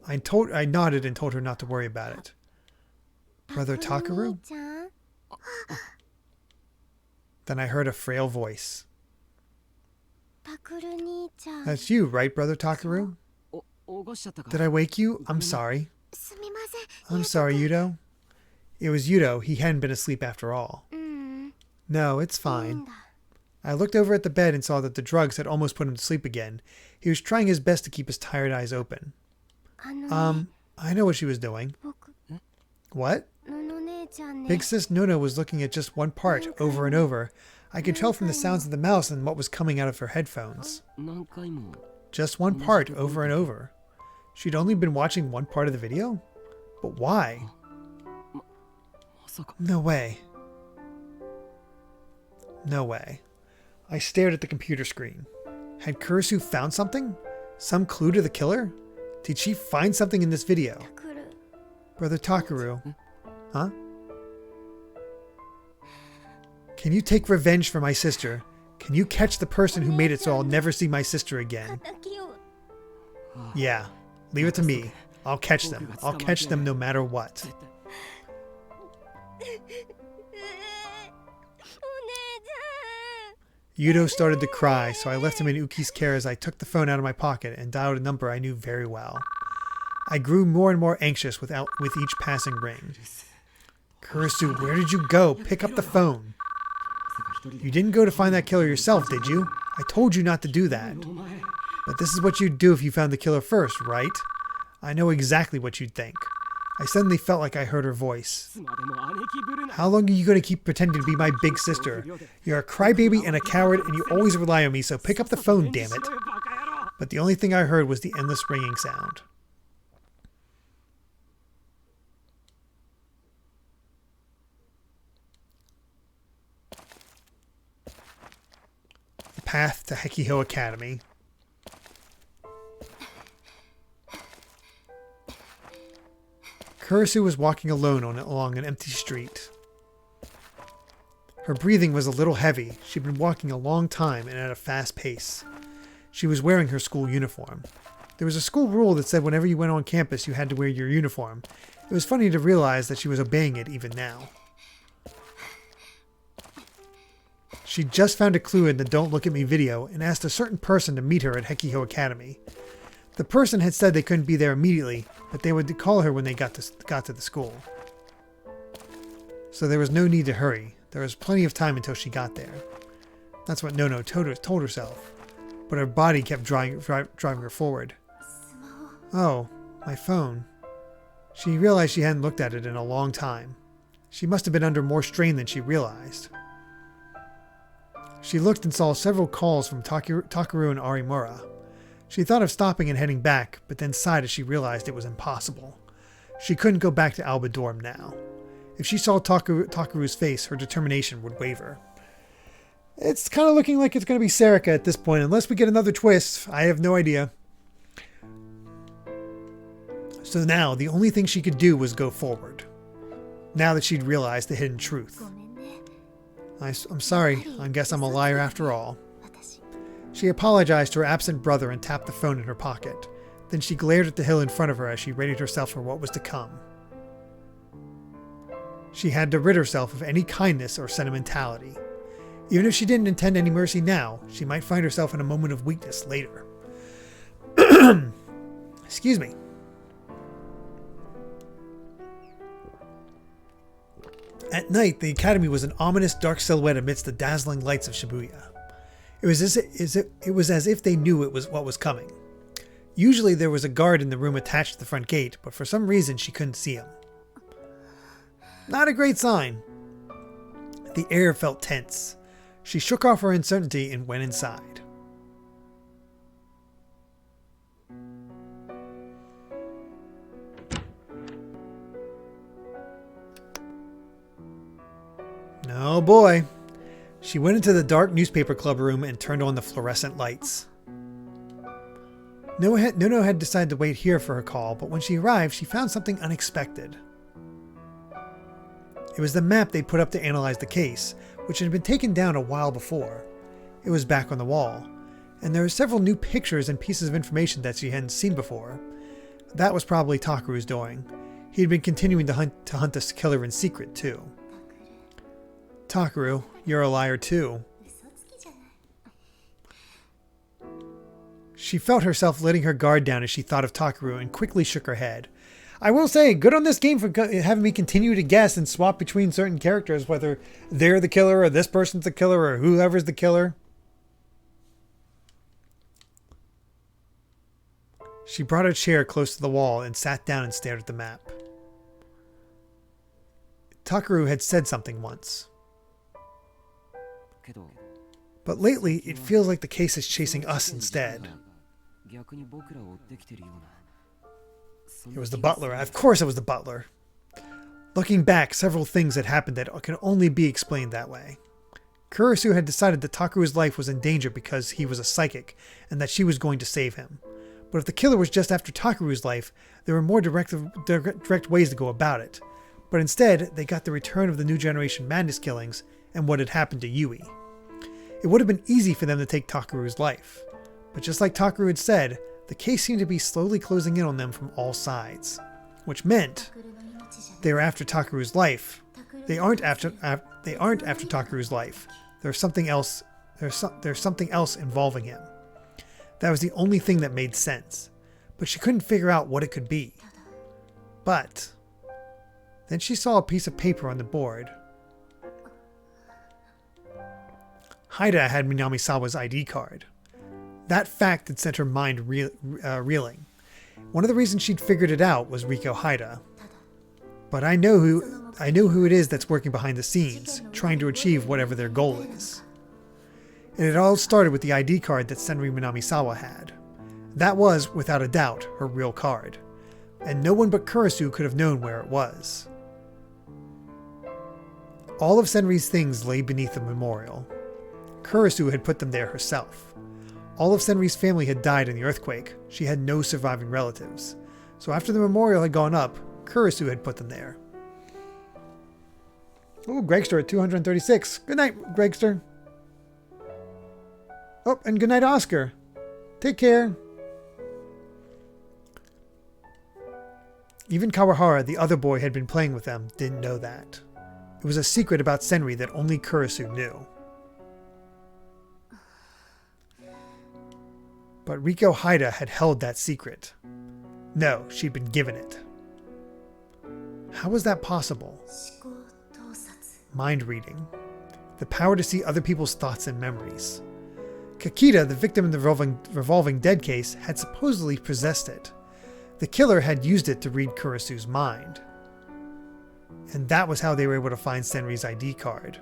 I nodded and told her not to worry about it. Brother Takaru? Then I heard a frail voice. That's you, right, Brother Takaru? Did I wake you? I'm sorry. I'm sorry, Yudo. It was Yudo. He hadn't been asleep after all. No, it's fine. I looked over at the bed and saw that the drugs had almost put him to sleep again. He was trying his best to keep his tired eyes open. I know what she was doing. What? Big Sis Nona was looking at just one part over and over. I could tell from the sounds of the mouse and what was coming out of her headphones. Just one part over and over. She'd only been watching one part of the video? But why? No way. No way. I stared at the computer screen. Had Kurisu found something? Some clue to the killer? Did she find something in this video? Brother Takaru. Huh? Can you take revenge for my sister? Can you catch the person who made it so I'll never see my sister again? Yeah. Leave it to me. I'll catch them. I'll catch them no matter what. Yudo started to cry, so I left him in Uki's care as I took the phone out of my pocket and dialed a number I knew very well. I grew more and more anxious with each passing ring. Kurisu, where did you go? Pick up the phone. You didn't go to find that killer yourself, did you? I told you not to do that. But this is what you'd do if you found the killer first, right? I know exactly what you'd think. I suddenly felt like I heard her voice. How long are you going to keep pretending to be my big sister? You're a crybaby and a coward, and you always rely on me, so pick up the phone, damn it. But the only thing I heard was the endless ringing sound. The path to Hekiho Academy. Kurisu was walking alone along an empty street. Her breathing was a little heavy. She'd been walking a long time and at a fast pace. She was wearing her school uniform. There was a school rule that said whenever you went on campus you had to wear your uniform. It was funny to realize that she was obeying it even now. She just found a clue in the Don't Look at Me video and asked a certain person to meet her at Hekiho Academy. The person had said they couldn't be there immediately, but they would call her when they got to the school. So there was no need to hurry. There was plenty of time until she got there. That's what Nono told herself. But her body kept driving her forward. Oh, my phone. She realized she hadn't looked at it in a long time. She must have been under more strain than she realized. She looked and saw several calls from Takaru and Arimura. She thought of stopping and heading back, but then sighed as she realized it was impossible. She couldn't go back to Alba Dorm now. If she saw Takaru's face, her determination would waver. It's kind of looking like it's going to be Serika at this point, unless we get another twist. I have no idea. So now, the only thing she could do was go forward. Now that she'd realized the hidden truth. I'm sorry. I guess I'm a liar after all. She apologized to her absent brother and tapped the phone in her pocket. Then she glared at the hill in front of her as she readied herself for what was to come. She had to rid herself of any kindness or sentimentality. Even if she didn't intend any mercy now, she might find herself in a moment of weakness later. Excuse me. At night, the academy was an ominous dark silhouette amidst the dazzling lights of Shibuya. It was as if they knew what was coming. Usually there was a guard in the room attached to the front gate, but for some reason she couldn't see him. Not a great sign. The air felt tense. She shook off her uncertainty and went inside. Oh boy. She went into the dark newspaper club room and turned on the fluorescent lights. Nono had decided to wait here for her call, but when she arrived, she found something unexpected. It was the map they put up to analyze the case, which had been taken down a while before. It was back on the wall, and there were several new pictures and pieces of information that she hadn't seen before. That was probably Takaru's doing. He had been continuing to hunt this killer in secret, too. Takaru, you're a liar too. She felt herself letting her guard down as she thought of Takaru and quickly shook her head. I will say, good on this game for having me continue to guess and swap between certain characters, whether they're the killer or this person's the killer or whoever's the killer. She brought a chair close to the wall and sat down and stared at the map. Takaru had said something once. But lately, it feels like the case is chasing us instead. It was the butler. Of course it was the butler. Looking back, several things had happened that can only be explained that way. Kurisu had decided that Takaru's life was in danger because he was a psychic, and that she was going to save him. But if the killer was just after Takaru's life, there were more direct ways to go about it. But instead, they got the return of the New Generation Madness killings and what had happened to Yui. It would have been easy for them to take Takaru's life. But just like Takaru had said, the case seemed to be slowly closing in on them from all sides. Which meant they were after Takaru's life. They aren't after Takaru's life. There's something else. There's something else involving him. That was the only thing that made sense. But she couldn't figure out what it could be. But Then she saw a piece of paper on the board. Haida had Minamisawa's ID card. That fact had sent her mind reeling. One of the reasons she'd figured it out was Riko Haida. But I know who it is that's working behind the scenes, trying to achieve whatever their goal is. And it all started with the ID card that Senri Minamisawa had. That was, without a doubt, her real card. And no one but Kurisu could have known where it was. All of Senri's things lay beneath the memorial. Kurisu had put them there herself. All of Senri's family had died in the earthquake. She had no surviving relatives. So after the memorial had gone up, Kurisu had put them there. Oh, Gregster at 236. Good night, Gregster. Oh, and good night, Oscar. Take care. Even Kawahara, the other boy had been playing with them, didn't know that. It was a secret about Senri that only Kurisu knew. But Riko Haida had held that secret. No, she'd been given it. How was that possible? Mind reading. The power to see other people's thoughts and memories. Kakita, the victim in the revolving dead case, had supposedly possessed it. The killer had used it to read Kurisu's mind. And that was how they were able to find Senri's ID card.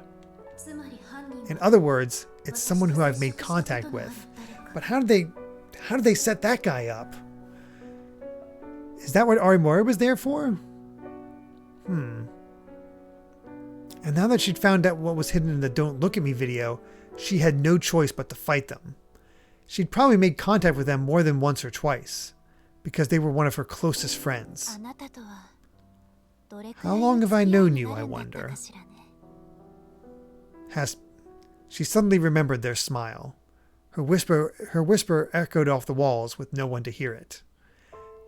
In other words, it's someone who I've made contact with. But how did they set that guy up? Is that what Arimori was there for? And now that she'd found out what was hidden in the Don't Look at Me video, she had no choice but to fight them. She'd probably made contact with them more than once or twice, because they were one of her closest friends. How long have I known you, I wonder? She suddenly remembered their smile. Her whisper echoed off the walls with no one to hear it.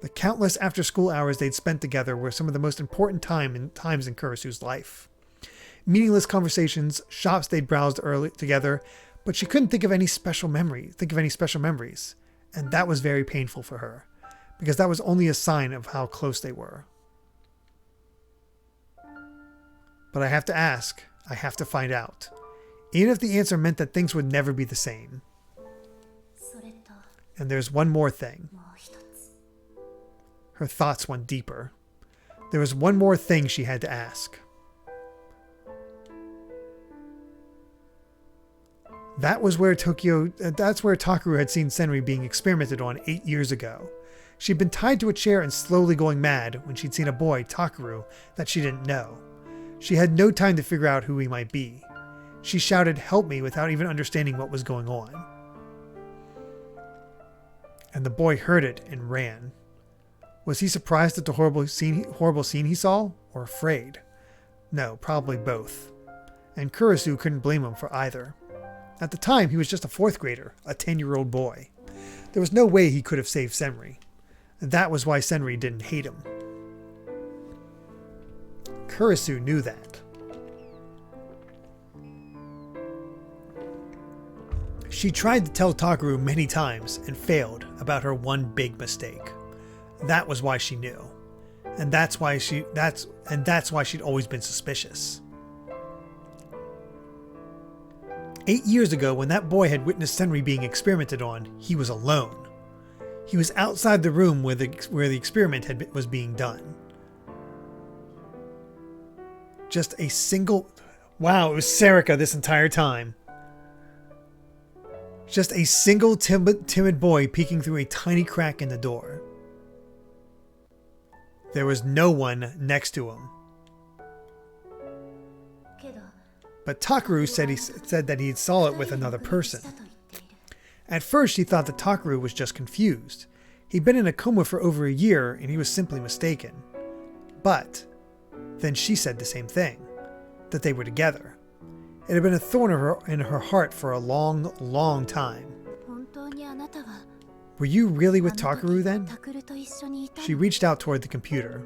The countless after-school hours they'd spent together were some of the most important times in Kurisu's life. Meaningless conversations, shops they'd browsed early together, but she couldn't think of any special memories, and that was very painful for her, because that was only a sign of how close they were. But I have to ask, I have to find out, even if the answer meant that things would never be the same. And there's one more thing. Her thoughts went deeper. There was one more thing she had to ask. That's where Takaru had seen Senri being experimented on 8 years ago. She'd been tied to a chair and slowly going mad when she'd seen a boy, Takaru, that she didn't know. She had no time to figure out who he might be. She shouted, "Help me," without even understanding what was going on. And the boy heard it and ran. Was he surprised at the horrible scene he saw, or afraid? No, probably both. And Kurisu couldn't blame him for either. At the time, he was just a 4th grader, a 10-year-old boy. There was no way he could have saved Senri. And that was why Senri didn't hate him. Kurisu knew that. She tried to tell Takaru many times and failed about her one big mistake. That was why she knew. And that's why she'd always been suspicious. 8 years ago, when that boy had witnessed Senri being experimented on, he was alone. He was outside the room where the experiment was being done. Just a single... Wow, it was Serica this entire time. Just a single timid boy peeking through a tiny crack in the door. There was no one next to him. But Takaru said that he saw it with another person. At first, she thought that Takaru was just confused. He'd been in a coma for over a year, and he was simply mistaken. But then she said the same thing, that they were together. It had been a thorn in her heart for a long, long time. Were you really with Takaru then? She reached out toward the computer,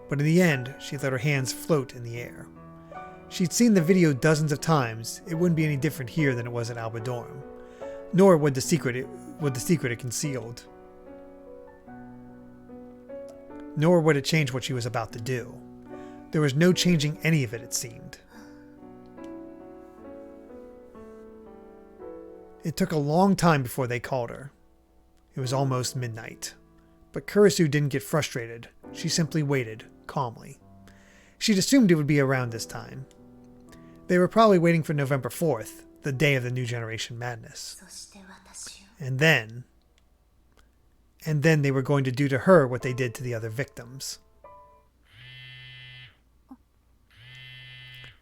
but in the end, she let her hands float in the air. She'd seen the video dozens of times. It wouldn't be any different here than it was at Alba Dorm. Nor would the secret it concealed. Nor would it change what she was about to do. There was no changing any of it, it seemed. It took a long time before they called her. It was almost midnight. But Kurisu didn't get frustrated. She simply waited, calmly. She'd assumed it would be around this time. They were probably waiting for November 4th, the day of the New Generation Madness. And then they were going to do to her what they did to the other victims.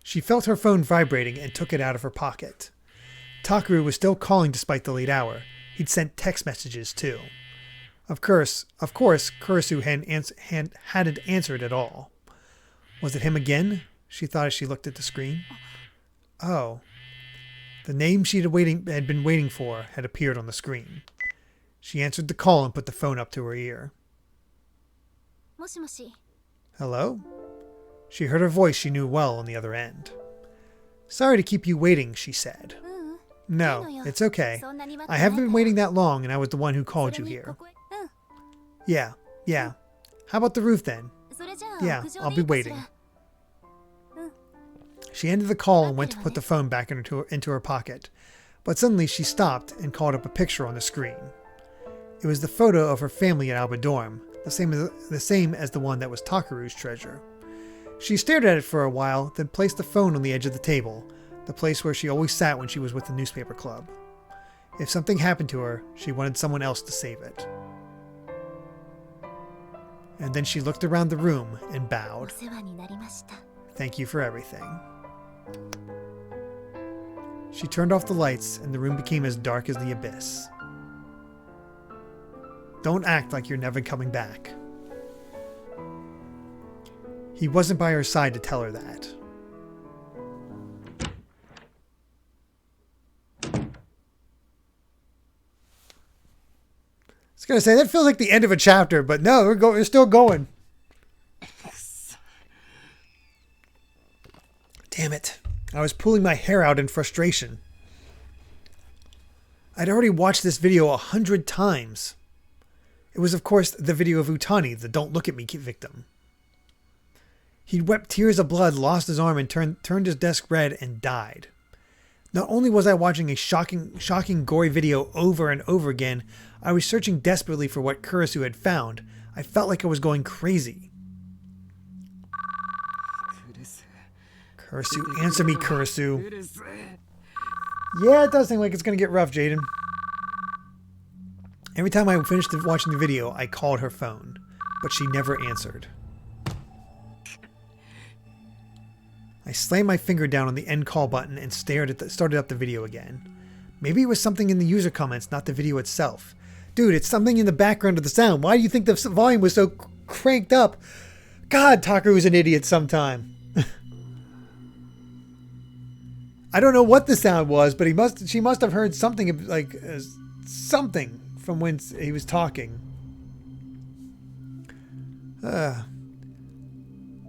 She felt her phone vibrating and took it out of her pocket. Takaru was still calling despite the late hour. He'd sent text messages too. Of course, Kurisu hadn't answered at all. Was it him again? She thought as she looked at the screen. Oh. The name she had been waiting for had appeared on the screen. She answered the call and put the phone up to her ear. Hello? She heard a voice she knew well on the other end. Sorry to keep you waiting, she said. No, it's okay. I haven't been waiting that long, and I was the one who called you here. Yeah. How about the roof then? Yeah, I'll be waiting. She ended the call and went to put the phone back into her pocket. But suddenly she stopped and called up a picture on the screen. It was the photo of her family at Alba Dorm, the same as the one that was Takaru's treasure. She stared at it for a while, then placed the phone on the edge of the table, the place where she always sat when she was with the newspaper club. If something happened to her, she wanted someone else to save it. And then she looked around the room and bowed. Thank you for everything. She turned off the lights and the room became as dark as the abyss. Don't act like you're never coming back. He wasn't by her side to tell her that. I was going to say, that feels like the end of a chapter, but no, we're still going. Damn it. I was pulling my hair out in frustration. I'd already watched this video 100 times. It was, of course, the video of Utani, the Don't Look at Me victim. He'd wept tears of blood, lost his arm, and turned his desk red and died. Not only was I watching a shocking, gory video over and over again, I was searching desperately for what Kurisu had found. I felt like I was going crazy. Kurisu, answer me, Kurisu. Yeah, it does seem like it's going to get rough, Jaden. Every time I finished watching the video, I called her phone, but she never answered. I slammed my finger down on the end call button and started up the video again. Maybe it was something in the user comments, not the video itself. Dude, it's something in the background of the sound. Why do you think the volume was so cranked up? God, Takaru's an idiot sometime. I don't know what the sound was, but she must have heard something like something from when he was talking. I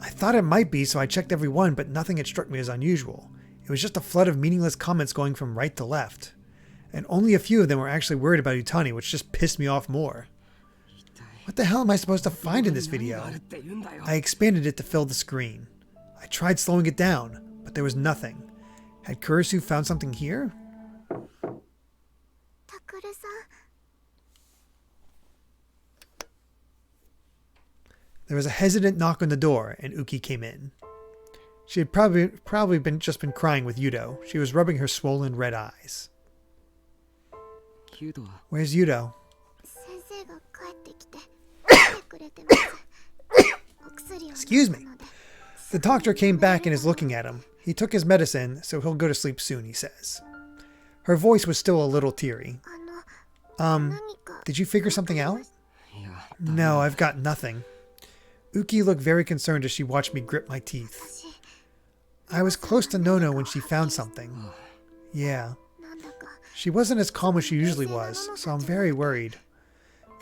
thought it might be, so I checked every one, but nothing had struck me as unusual. It was just a flood of meaningless comments going from right to left. And only a few of them were actually worried about Utani, which just pissed me off more. What the hell am I supposed to find in this video? I expanded it to fill the screen. I tried slowing it down, but there was nothing. Had Kurisu found something here? There was a hesitant knock on the door, and Uki came in. She had probably been crying with Yudo. She was rubbing her swollen red eyes. Where's Yudo? Excuse me. The doctor came back and is looking at him. He took his medicine, so he'll go to sleep soon, he says. Her voice was still a little teary. Did you figure something out? No, I've got nothing. Uki looked very concerned as she watched me grip my teeth. I was close to Nono when she found something. Yeah. She wasn't as calm as she usually was, so I'm very worried.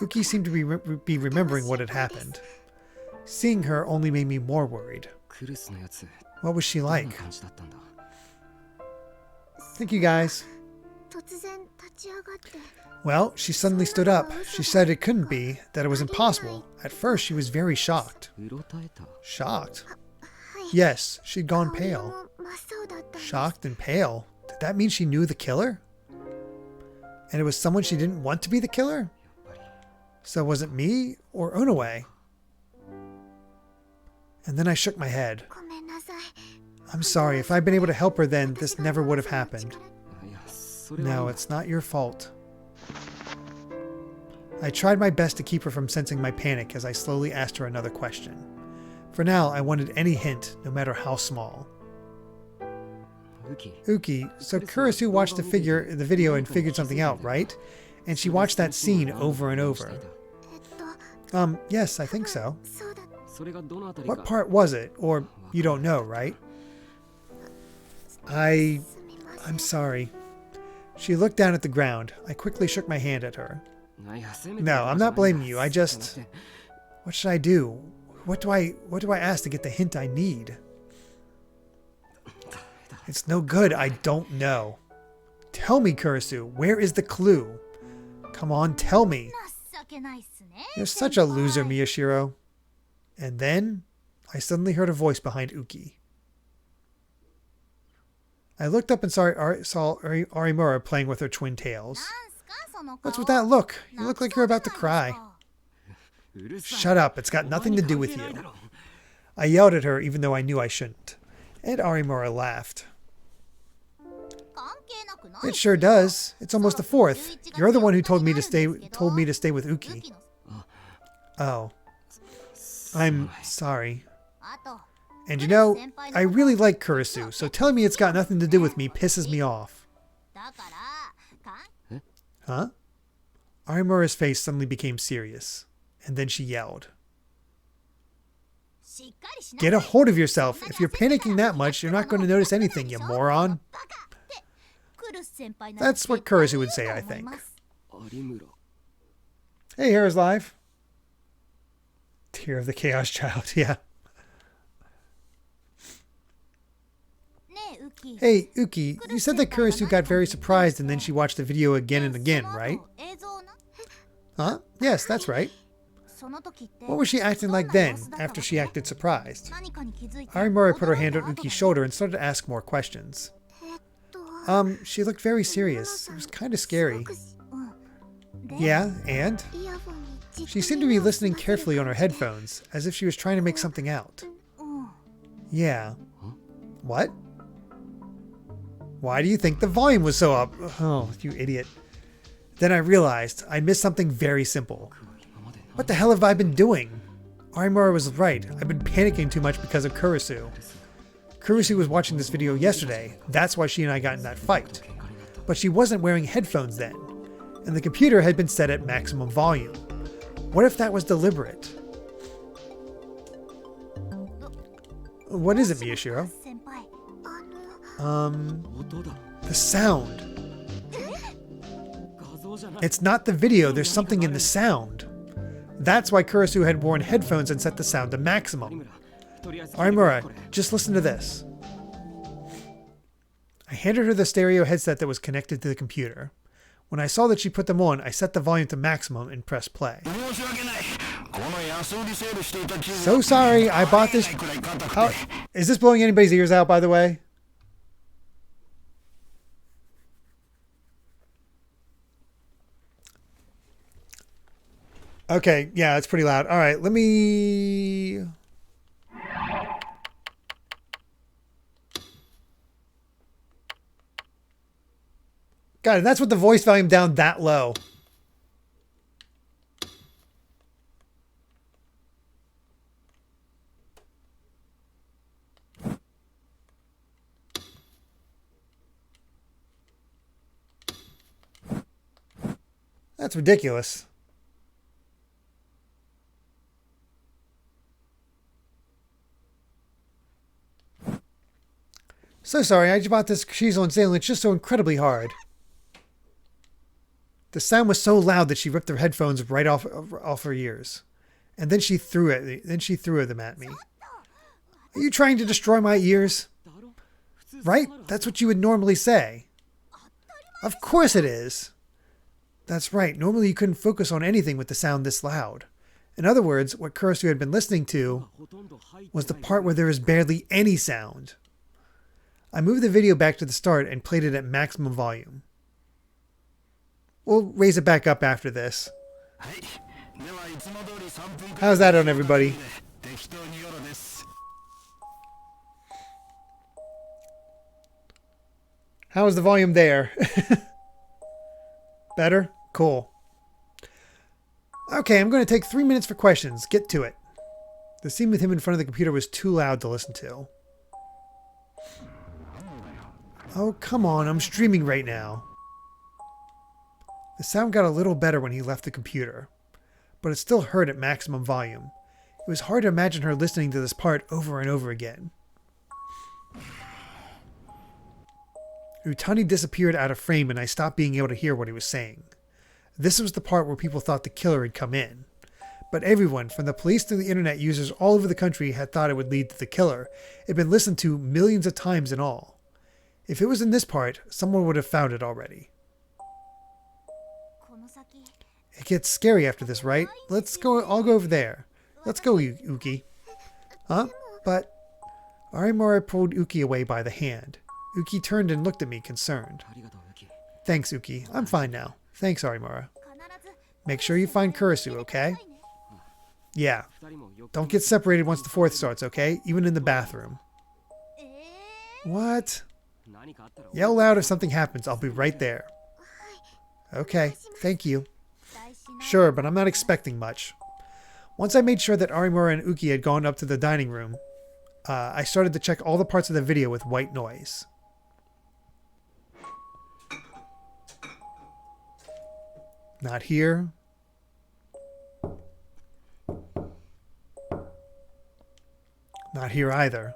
Uki seemed to be remembering what had happened. Seeing her only made me more worried. What was she like? Thank you, guys. Well, she suddenly stood up. She said it couldn't be, that it was impossible. At first, she was very shocked. Shocked? Yes, she'd gone pale. Shocked and pale. Did that mean she knew the killer? And it was someone she didn't want to be the killer? So was it me or Onoe? And then I shook my head. I'm sorry, if I'd been able to help her then, this never would have happened. No, it's not your fault. I tried my best to keep her from sensing my panic as I slowly asked her another question. For now, I wanted any hint, no matter how small. Uki, so Kurisu watched the video and figured something out, right? And she watched that scene over and over. Yes, I think so. What part was it? Or you don't know, right? I'm sorry. She looked down at the ground. I quickly shook my hand at her. No, I'm not blaming you. What should I do? What do I ask to get the hint I need? It's no good. I don't know. Tell me, Kurisu, where is the clue? Come on, tell me. You're such a loser, Miyashiro. And then, I suddenly heard a voice behind Uki. I looked up and saw Arimura playing with her twin tails. What's with that look? You look like you're about to cry. Shut up, it's got nothing to do with you. I yelled at her even though I knew I shouldn't. And Arimura laughed. It sure does. It's almost the 4th. You're the one who told me to stay with Uki. Oh. I'm sorry. And you know, I really like Kurisu, so telling me it's got nothing to do with me pisses me off. Huh? Arimura's face suddenly became serious, and then she yelled. Get a hold of yourself. If you're panicking that much, you're not going to notice anything, you moron. That's what Kurisu would say, I think. Hey, Heroes Live. Tear of the Chaos Child, yeah. Hey, Uki, you said that Kurisu got very surprised and then she watched the video again and again, right? Huh? Yes, that's right. What was she acting like then, after she acted surprised? Arimura put her hand on Uki's shoulder and started to ask more questions. She looked very serious. It was kind of scary. Yeah, and? She seemed to be listening carefully on her headphones, as if she was trying to make something out. Yeah. What? Why do you think the volume was so up? Oh, you idiot. Then I realized I missed something very simple. What the hell have I been doing? Arimura was right. I've been panicking too much because of Kurisu. Kurisu was watching this video yesterday. That's why she and I got in that fight. But she wasn't wearing headphones then, and the computer had been set at maximum volume. What if that was deliberate? What is it, Miyashiro? The sound. It's not the video, there's something in the sound. That's why Kurisu had worn headphones and set the sound to maximum. Arimura, just listen to this. I handed her the stereo headset that was connected to the computer. When I saw that she put them on, I set the volume to maximum and pressed play. So sorry, I bought this... Is this blowing anybody's ears out, by the way? Okay, yeah, it's pretty loud. All right, let me... God, and that's with the voice volume down that low. That's ridiculous. So sorry, I just bought this cheese on sale and it's just so incredibly hard. The sound was so loud that she ripped her headphones right off her ears. And then she threw them at me. Are you trying to destroy my ears? Right? That's what you would normally say. Of course it is. That's right. Normally you couldn't focus on anything with the sound this loud. In other words, what Kurisu had been listening to was the part where there was barely any sound. I moved the video back to the start and played it at maximum volume. We'll raise it back up after this. How's that on everybody? How is the volume there? Better? Cool. Okay, I'm going to take 3 minutes for questions. Get to it. The scene with him in front of the computer was too loud to listen to. Oh, come on. I'm streaming right now. The sound got a little better when he left the computer, but it still heard at maximum volume. It was hard to imagine her listening to this part over and over again. Utani disappeared out of frame and I stopped being able to hear what he was saying. This was the part where people thought the killer had come in. But everyone, from the police to the internet users all over the country, had thought it would lead to the killer. It had been listened to millions of times in all. If it was in this part, someone would have found it already. It gets scary after this, right? Let's go. I'll go over there. Let's go, Uki. Huh? But Arimura pulled Uki away by the hand. Uki turned and looked at me, concerned. Thanks, Uki. I'm fine now. Thanks, Arimura. Make sure you find Kurisu, okay? Yeah. Don't get separated once the fourth starts, okay? Even in the bathroom. What? Yell loud if something happens. I'll be right there. Okay. Thank you. Sure, but I'm not expecting much. Once I made sure that Arimura and Uki had gone up to the dining room, I started to check all the parts of the video with white noise. Not here. Not here either.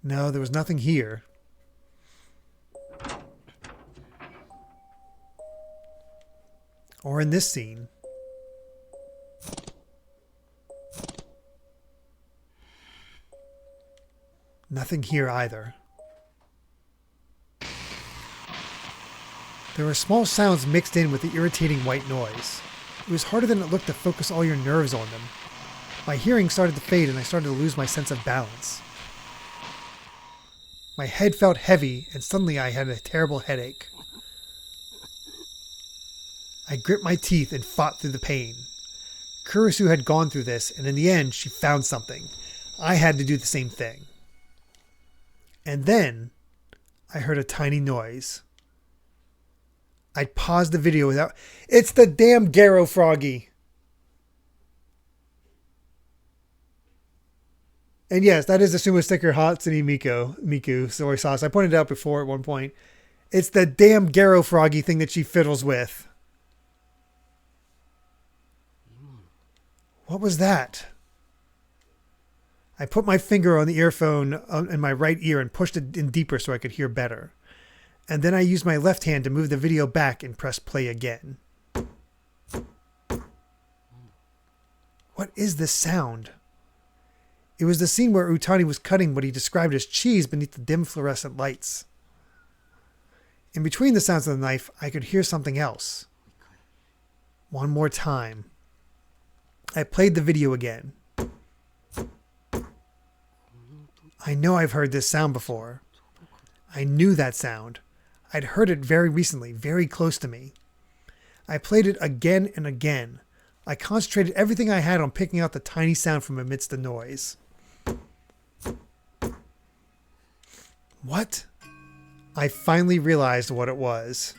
No, there was nothing here. Or in this scene. Nothing here either. There were small sounds mixed in with the irritating white noise. It was harder than it looked to focus all your nerves on them. My hearing started to fade and I started to lose my sense of balance. My head felt heavy and suddenly I had a terrible headache. I gripped my teeth and fought through the pain. Kurisu had gone through this and in the end she found something. I had to do the same thing. And then I heard a tiny noise. I paused the video without... It's the damn Garo Froggy! And yes, that is the sumo sticker Hatsune Miku soy sauce. I pointed it out before at one point. It's the damn Garo Froggy thing that she fiddles with. What was that? I put my finger on the earphone in my right ear and pushed it in deeper so I could hear better. And then I used my left hand to move the video back and press play again. What is this sound? It was the scene where Utani was cutting what he described as cheese beneath the dim fluorescent lights. In between the sounds of the knife, I could hear something else. One more time. I played the video again. I know I've heard this sound before. I knew that sound. I'd heard it very recently, very close to me. I played it again and again. I concentrated everything I had on picking out the tiny sound from amidst the noise. What? I finally realized what it was.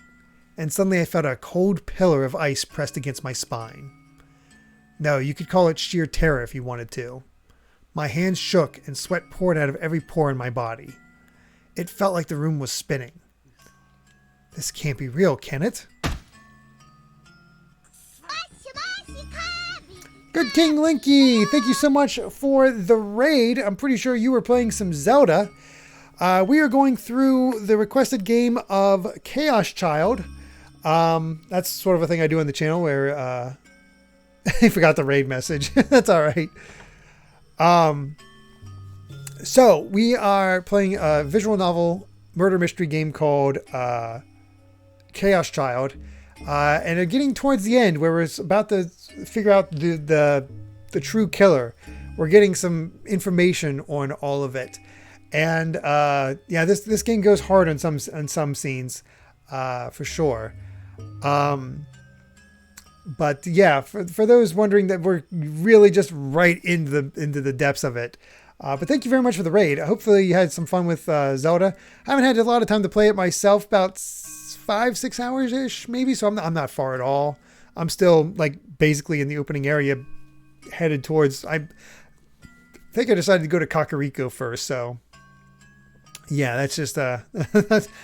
And suddenly I felt a cold pillar of ice pressed against my spine. No, you could call it sheer terror if you wanted to. My hands shook and sweat poured out of every pore in my body. It felt like the room was spinning. This can't be real, can it? Good King Linky, thank you so much for the raid. I'm pretty sure you were playing some Zelda. We are going through the requested game of Chaos Child. That's sort of a thing I do on the channel where I forgot the raid message. That's all right. So we are playing a visual novel murder mystery game called Chaos Child. And are getting towards the end where we're about to figure out the true killer. We're getting some information on all of it. And yeah, this game goes hard on some scenes, for sure. But yeah, for those wondering, that we're really just right into the depths of it. But thank you very much for the raid. Hopefully you had some fun with Zelda. I haven't had a lot of time to play it myself, about 5-6 hours ish maybe. So I'm not far at all. I'm still like basically in the opening area, headed towards. I think I decided to go to Kakariko first. So yeah, that's just I'm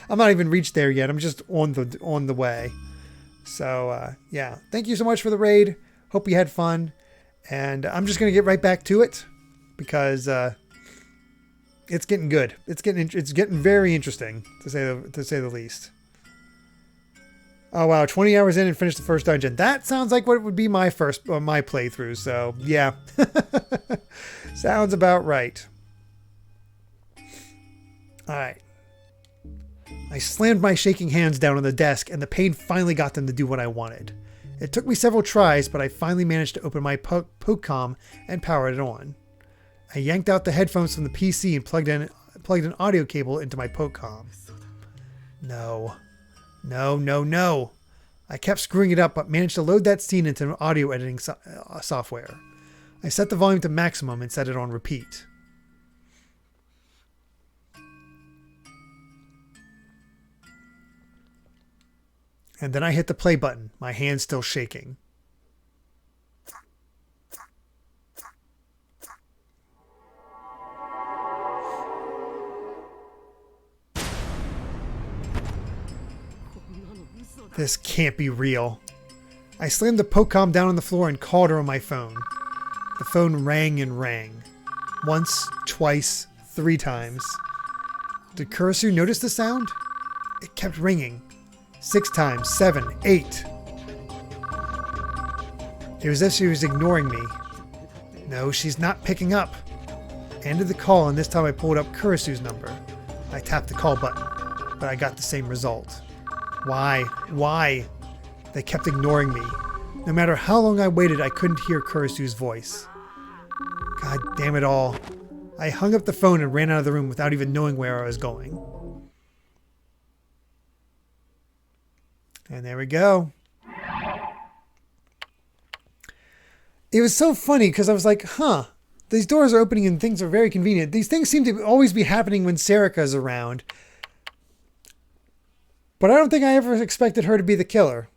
not even reached there yet. I'm just on the way. So yeah, thank you so much for the raid. Hope you had fun, and I'm just gonna get right back to it because it's getting good. It's getting very interesting to say the least. Oh wow, 20 hours in and finished the first dungeon. That sounds like what would be my my playthrough. So yeah, sounds about right. All right. I slammed my shaking hands down on the desk, and the pain finally got them to do what I wanted. It took me several tries, but I finally managed to open my PokeCom and power it on. I yanked out the headphones from the PC and plugged an audio cable into my PokeCom. No. I kept screwing it up, but managed to load that scene into an audio editing software. I set the volume to maximum and set it on repeat. And then I hit the play button, my hand still shaking. This can't be real. I slammed the PokeCom down on the floor and called her on my phone. The phone rang and rang. Once, twice, 3 times. Did Kurisu notice the sound? It kept ringing. 6 times, 7, 8. It was as if she was ignoring me. No, she's not picking up. I ended the call, and this time I pulled up Kurisu's number. I tapped the call button, but I got the same result. Why? They kept ignoring me. No matter how long I waited, I couldn't hear Kurisu's voice. God damn it all. I hung up the phone and ran out of the room without even knowing where I was going. And there we go. It was so funny because I was like, these doors are opening and things are very convenient. These things seem to always be happening when Serica's around. But I don't think I ever expected her to be the killer.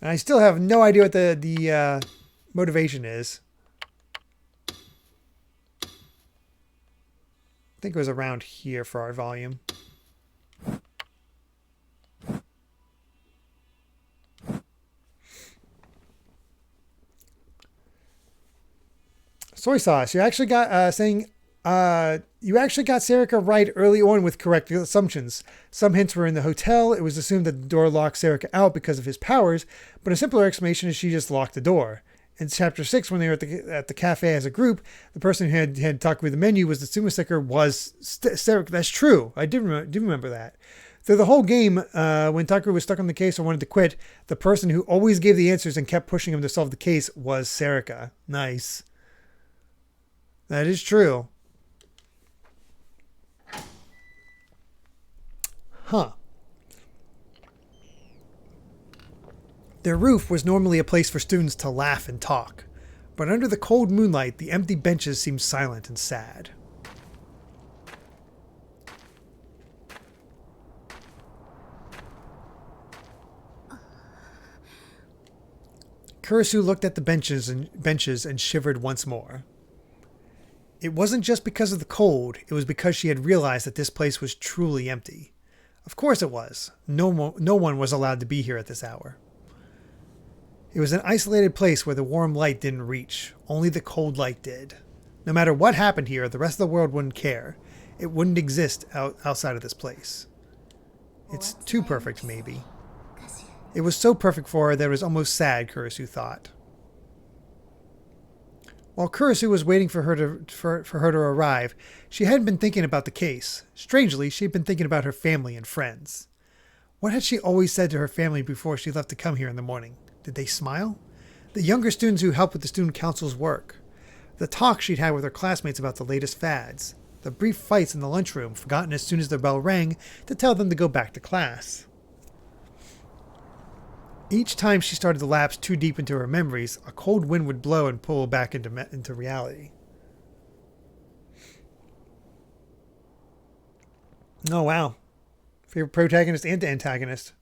And I still have no idea what the motivation is. I think it was around here for our volume. Soy sauce. You actually got you actually got Serica right early on with correct assumptions. Some hints were in the hotel. It was assumed that the door locked Serica out because of his powers, but a simpler explanation is she just locked the door. In Chapter 6, when they were at the cafe as a group, the person who had talked with the menu was the sumo sticker was Serica. That's true. I do remember that. Through the whole game, when Takaru was stuck on the case or wanted to quit, the person who always gave the answers and kept pushing him to solve the case was Serica. Nice. That is true. Huh. Their roof was normally a place for students to laugh and talk, but under the cold moonlight, the empty benches seemed silent and sad. Kurisu looked at the benches and shivered once more. It wasn't just because of the cold, it was because she had realized that this place was truly empty. Of course it was. No one was allowed to be here at this hour. It was an isolated place where the warm light didn't reach. Only the cold light did. No matter what happened here, the rest of the world wouldn't care. It wouldn't exist outside of this place. It's too perfect, maybe. It was so perfect for her that it was almost sad, Kurisu thought. While Kurisu was waiting for her to arrive, she hadn't been thinking about the case. Strangely, she'd been thinking about her family and friends. What had she always said to her family before she left to come here in the morning? Did they smile? The younger students who helped with the student council's work. The talk she'd had with her classmates about the latest fads. The brief fights in the lunchroom, forgotten as soon as the bell rang to tell them to go back to class. Each time she started to lapse too deep into her memories, a cold wind would blow and pull her back into reality. Oh, wow. Favorite protagonist and antagonist.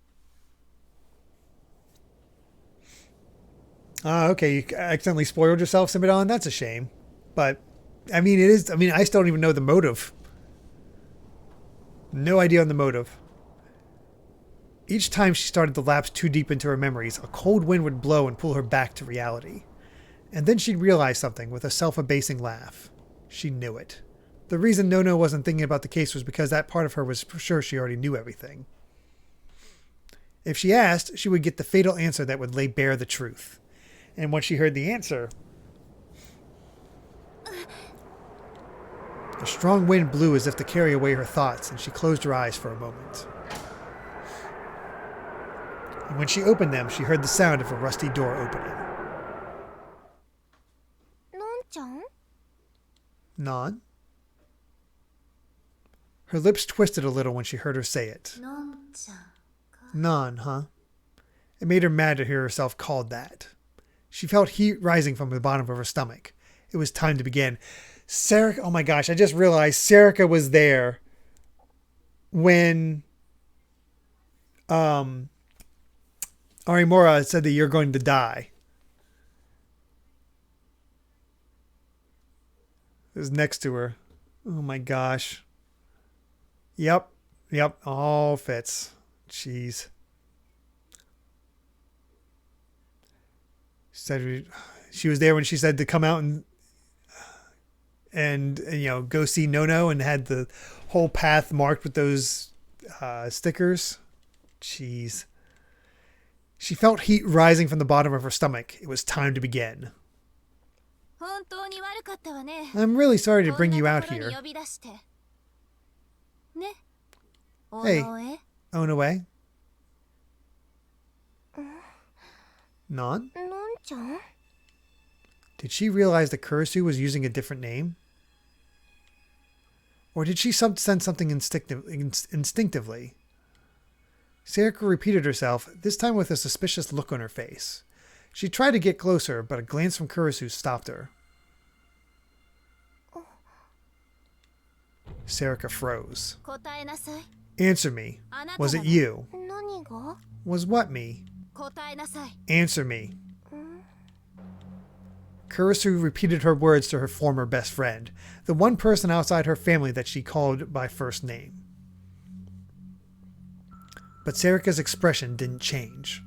Okay, you accidentally spoiled yourself, Simidon. That's a shame. But, I mean, it is. I mean, I still don't even know the motive. No idea on the motive. Each time she started to lapse too deep into her memories, a cold wind would blow and pull her back to reality. And then she'd realize something with a self-abasing laugh. She knew it. The reason Nono wasn't thinking about the case was because that part of her was for sure she already knew everything. If she asked, she would get the fatal answer that would lay bare the truth. And when she heard the answer, a strong wind blew as if to carry away her thoughts, and she closed her eyes for a moment. And when she opened them, she heard the sound of a rusty door opening. Non-chan? Non? Her lips twisted a little when she heard her say it. Non-chan. Non, huh? It made her mad to hear herself called that. She felt heat rising from the bottom of her stomach. It was time to begin. Sarika, oh my gosh, I just realized Sarika was there when Arimura said that you're going to die. It was next to her. Oh my gosh. Yep. All fits. Jeez. Said she was there when she said to come out and you know, go see Nono, and had the whole path marked with those stickers. Jeez. She felt heat rising from the bottom of her stomach. It was time to begin. I'm really sorry to bring you out here. Hey, Onoe. Non? Non-chan? Did she realize that Kurisu was using a different name? Or did she sense something instinctively? Sarika repeated herself, this time with a suspicious look on her face. She tried to get closer, but a glance from Kurisu stopped her. Sarika froze. Answer me. Was it you? Was what me? Answer me. Kurisu repeated her words to her former best friend, the one person outside her family that she called by first name. But Sarika's expression didn't change.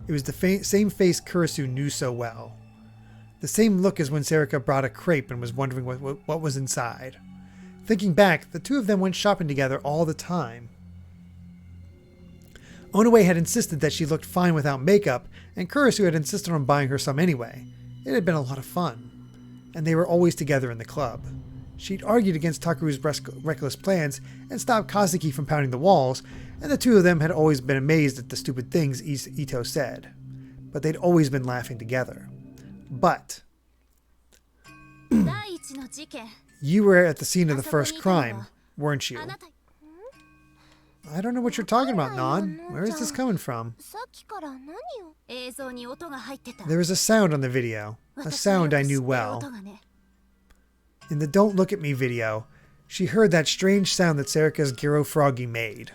It was the same face Kurisu knew so well. The same look as when Sarika brought a crepe and was wondering what was inside. Thinking back, the two of them went shopping together all the time. Onoe had insisted that she looked fine without makeup, and Kurisu had insisted on buying her some anyway. It had been a lot of fun. And they were always together in the club. She'd argued against Takaru's reckless plans and stopped Kazuki from pounding the walls, and the two of them had always been amazed at the stupid things Ito said. But they'd always been laughing together. But you were at the scene of the first crime, weren't you? I don't know what you're talking about, Non. Where is this coming from? There was a sound on the video. A sound I knew well. In the Don't Look at Me video, she heard that strange sound that Sarika's Giro Froggy made.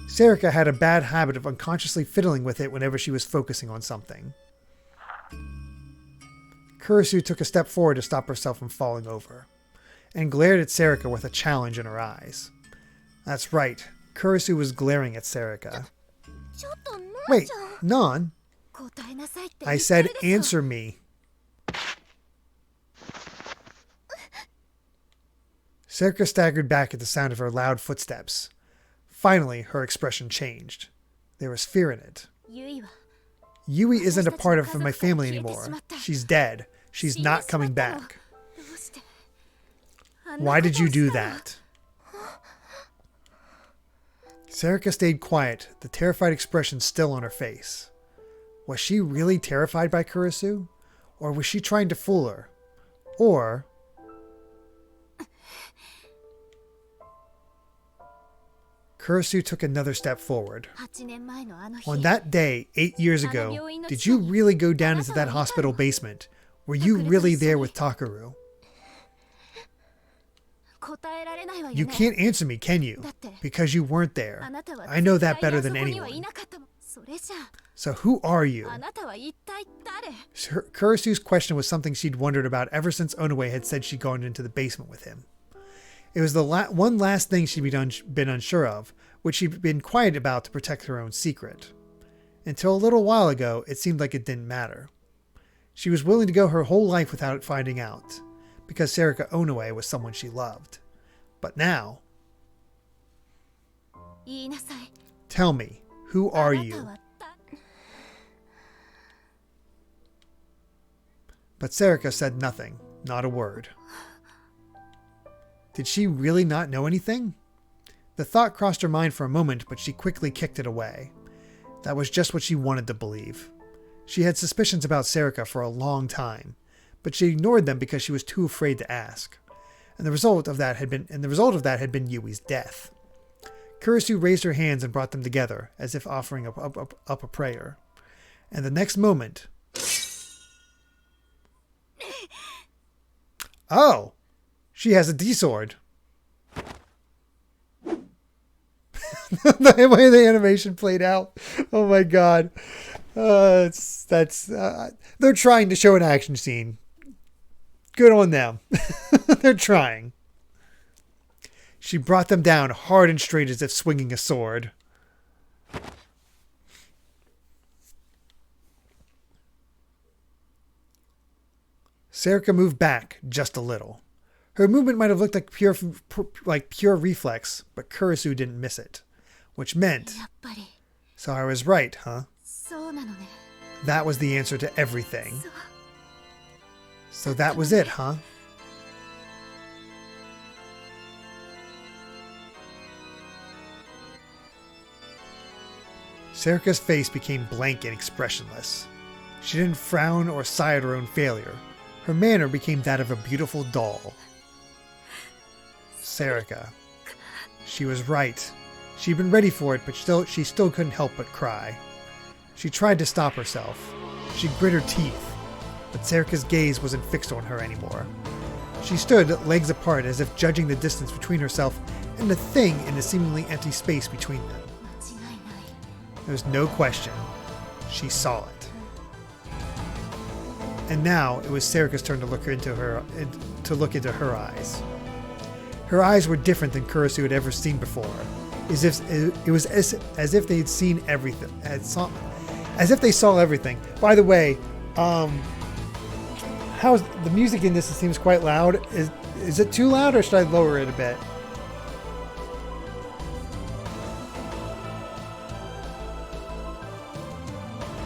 Sarika had a bad habit of unconsciously fiddling with it whenever she was focusing on something. Kurisu took a step forward to stop herself from falling over, and glared at Sarika with a challenge in her eyes. That's right, Kurisu was glaring at Sarika. Wait, Non? I said answer me. Sarika staggered back at the sound of her loud footsteps. Finally, her expression changed. There was fear in it. Yui isn't a part of my family anymore. She's dead. She's not coming back. Why did you do that? Sarika stayed quiet, the terrified expression still on her face. Was she really terrified by Kurisu? Or was she trying to fool her? Or... Kurisu took another step forward. On that day, 8 years ago, did you really go down into that hospital basement? Were you really there with Takaru? You can't answer me, can you? Because you weren't there. I know that better than anyone. So who are you? Kurisu's question was something she'd wondered about ever since Onoe had said she'd gone into the basement with him. It was the one last thing she'd been unsure of, which she'd been quiet about to protect her own secret. Until a little while ago, it seemed like it didn't matter. She was willing to go her whole life without finding out, because Sarika Onoe was someone she loved. But now... Tell me, who are you? But Sarika said nothing, not a word. Did she really not know anything? The thought crossed her mind for a moment, but she quickly kicked it away. That was just what she wanted to believe. She had suspicions about Sarika for a long time, but she ignored them because she was too afraid to ask. And the result of that had been Yui's death. Kurisu raised her hands and brought them together, as if offering up a prayer. And the next moment... Oh! She has a D-sword. The way the animation played out. Oh my god. They're trying to show an action scene. Good on them. They're trying. She brought them down hard and straight as if swinging a sword. Sarika moved back just a little. Her movement might have looked like pure reflex, but Kurisu didn't miss it. Which meant... So I was right, huh? That was the answer to everything. So that was it, huh? Sarika's face became blank and expressionless. She didn't frown or sigh at her own failure. Her manner became that of a beautiful doll. Sarika. She was right. She'd been ready for it, but she still couldn't help but cry. She tried to stop herself. She grit her teeth, but Sarika's gaze wasn't fixed on her anymore. She stood, legs apart, as if judging the distance between herself and the thing in the seemingly empty space between them. There was no question. She saw it. And now it was Sarika's turn to look into her eyes. Her eyes were different than Kurisu had ever seen before. As if they had seen everything. As if they saw everything. By the way, how's the music in this? It seems quite loud. Is it too loud, or should I lower it a bit?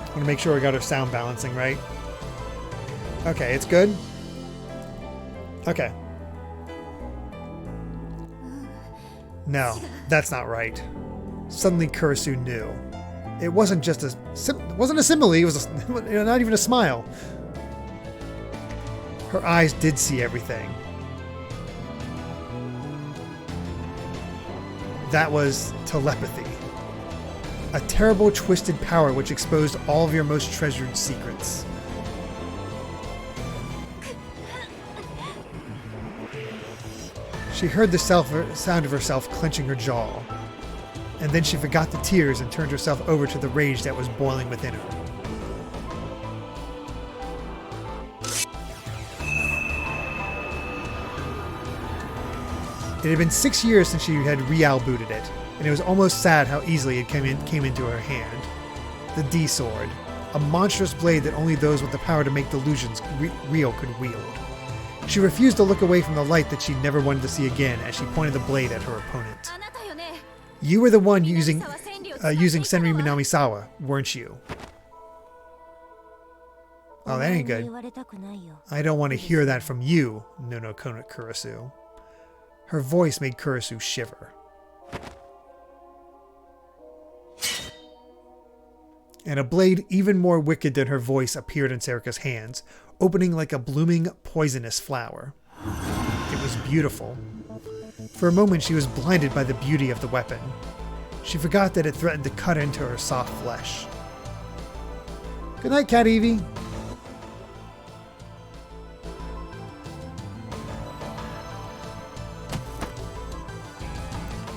I want to make sure we got our sound balancing right. Okay, it's good. Okay. No, that's not right. Suddenly Kurisu knew. It wasn't just a simile, it was not even a smile. Her eyes did see everything. That was telepathy. A terrible, twisted power which exposed all of your most treasured secrets. She heard the sound of herself clenching her jaw. And then she forgot the tears and turned herself over to the rage that was boiling within her. It had been 6 years since she had Real booted it, and it was almost sad how easily it came into her hand. The D-sword, a monstrous blade that only those with the power to make delusions real could wield. She refused to look away from the light that she never wanted to see again as she pointed the blade at her opponent. You were the one using Senri Minamisawa, weren't you? Oh, that ain't good. I don't want to hear that from you, Nono Kurisu. Her voice made Kurisu shiver. and a blade even more wicked than her voice appeared in Serika's hands, opening like a blooming poisonous flower. It was beautiful. For a moment she was blinded by the beauty of the weapon. She forgot that it threatened to cut into her soft flesh. Good night, Cat Evie.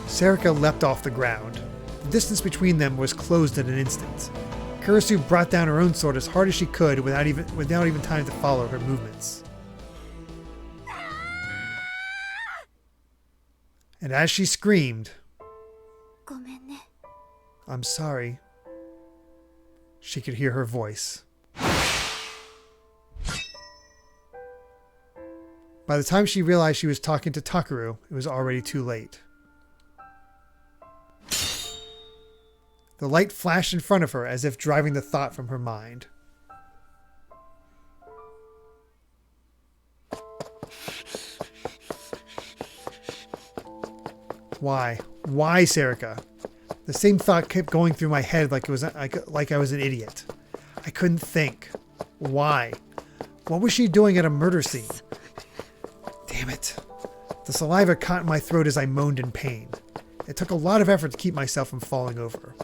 Serika leapt off the ground. The distance between them was closed in an instant. Kurisu brought down her own sword as hard as she could without even time to follow her movements. And as she screamed, ごめんね。 "I'm sorry," she could hear her voice. By the time she realized she was talking to Takaru, it was already too late. The light flashed in front of her as if driving the thought from her mind. Why? Why, Serika? The same thought kept going through my head like I was an idiot. I couldn't think. Why? What was she doing at a murder scene? Damn it. The saliva caught in my throat as I moaned in pain. It took a lot of effort to keep myself from falling over.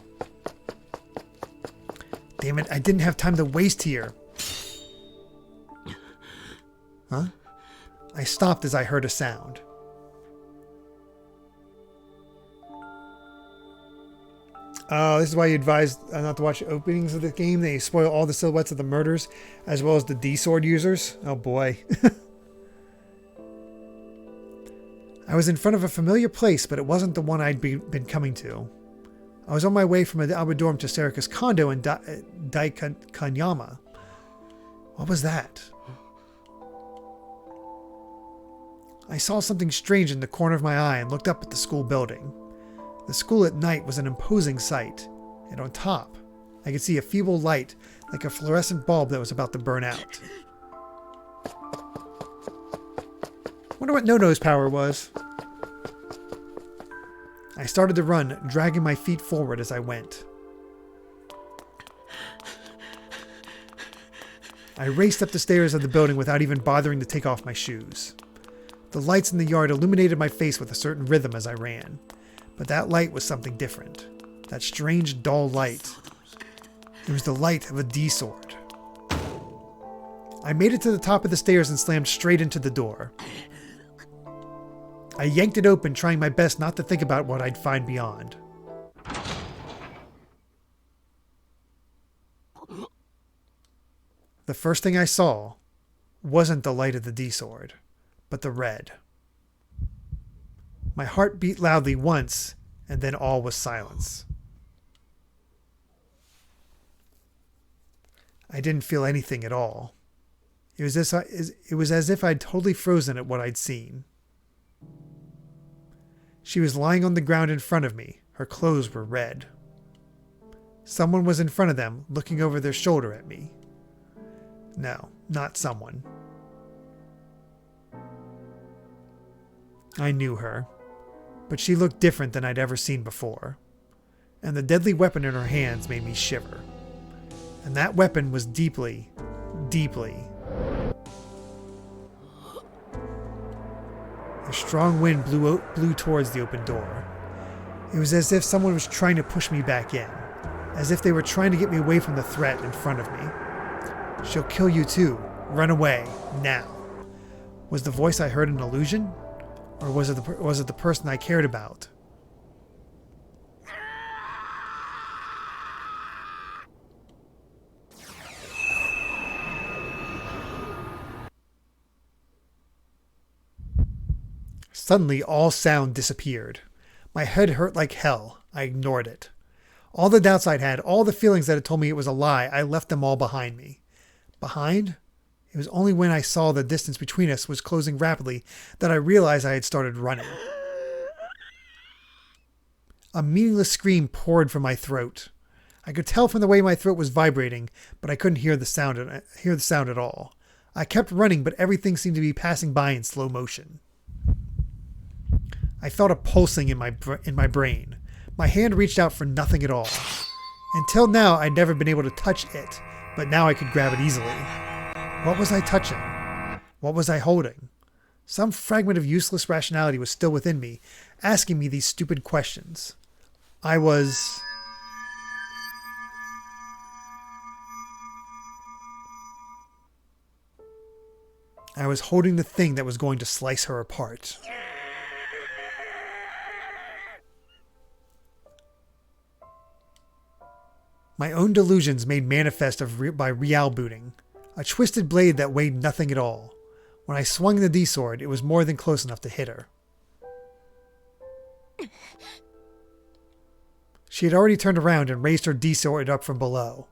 Damn it, I didn't have time to waste here. Huh? I stopped as I heard a sound. Oh, this is why you advise not to watch openings of the game. They spoil all the silhouettes of the murders, as well as the D-sword users. Oh boy. I was in front of a familiar place, but it wasn't the one I'd been coming to. I was on my way from the dorm to Serika's condo in Daikanyama. What was that? I saw something strange in the corner of my eye and looked up at the school building. The school at night was an imposing sight, and on top, I could see a feeble light like a fluorescent bulb that was about to burn out. Wonder what No-No's power was. I started to run, dragging my feet forward as I went. I raced up the stairs of the building without even bothering to take off my shoes. The lights in the yard illuminated my face with a certain rhythm as I ran. But that light was something different. That strange, dull light. It was the light of a D-sword. I made it to the top of the stairs and slammed straight into the door. I yanked it open, trying my best not to think about what I'd find beyond. The first thing I saw wasn't the light of the D-sword, but the red. My heart beat loudly once, and then all was silence. I didn't feel anything at all. It was as if I'd totally frozen at what I'd seen. She was lying on the ground in front of me. Her clothes were red. Someone was in front of them, looking over their shoulder at me. No, not someone. I knew her, but she looked different than I'd ever seen before, and the deadly weapon in her hands made me shiver. And that weapon was deeply, deeply. A strong wind blew towards the open door. It was as if someone was trying to push me back in, as if they were trying to get me away from the threat in front of me. "She'll kill you too. Run away, now." Was the voice I heard an illusion? Or was it the person I cared about? Suddenly, all sound disappeared. My head hurt like hell. I ignored it. All the doubts I'd had, all the feelings that had told me it was a lie, I left them all behind me. Behind? It was only when I saw the distance between us was closing rapidly that I realized I had started running. A meaningless scream poured from my throat. I could tell from the way my throat was vibrating, but I couldn't hear the sound at all. I kept running, but everything seemed to be passing by in slow motion. I felt a pulsing in my brain. My hand reached out for nothing at all. Until now, I'd never been able to touch it, but now I could grab it easily. What was I touching? What was I holding? Some fragment of useless rationality was still within me, asking me these stupid questions. I was holding the thing that was going to slice her apart. My own delusions made manifest by real booting, a twisted blade that weighed nothing at all. When I swung the D-sword, it was more than close enough to hit her. She had already turned around and raised her D-sword up from below.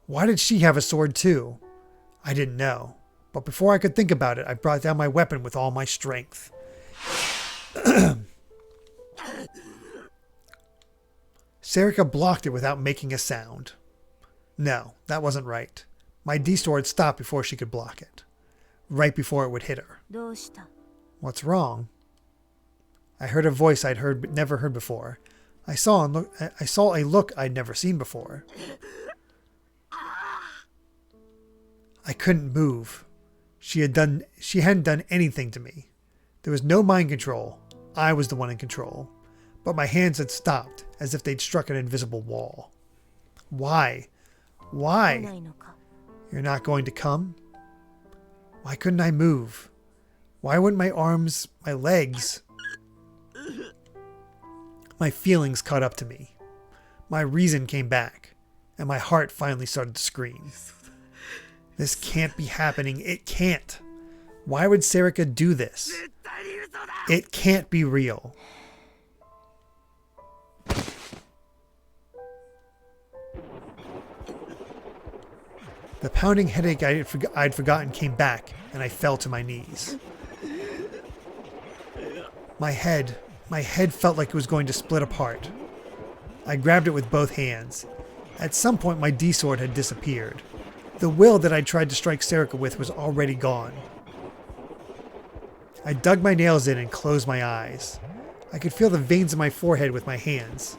Why did she have a sword too? I didn't know. But before I could think about it, I brought down my weapon with all my strength. Serica blocked it without making a sound. No, that wasn't right. My D-sword stopped before she could block it. Right before it would hit her. What's wrong? I heard a voice I'd never heard before. I saw a look I'd never seen before. I couldn't move. She hadn't done anything to me. There was no mind control. I was the one in control. But my hands had stopped, as if they'd struck an invisible wall. Why? Why? You're not going to come? Why couldn't I move? Why wouldn't my arms, my legs? My feelings caught up to me. My reason came back, and my heart finally started to scream. This can't be happening. It can't. Why would Serica do this? It can't be real. The pounding headache I'd forgotten came back, and I fell to my knees. My head felt like it was going to split apart. I grabbed it with both hands. At some point, my D-sword had disappeared. The will that I tried to strike Serica with was already gone. I dug my nails in and closed my eyes. I could feel the veins in my forehead with my hands.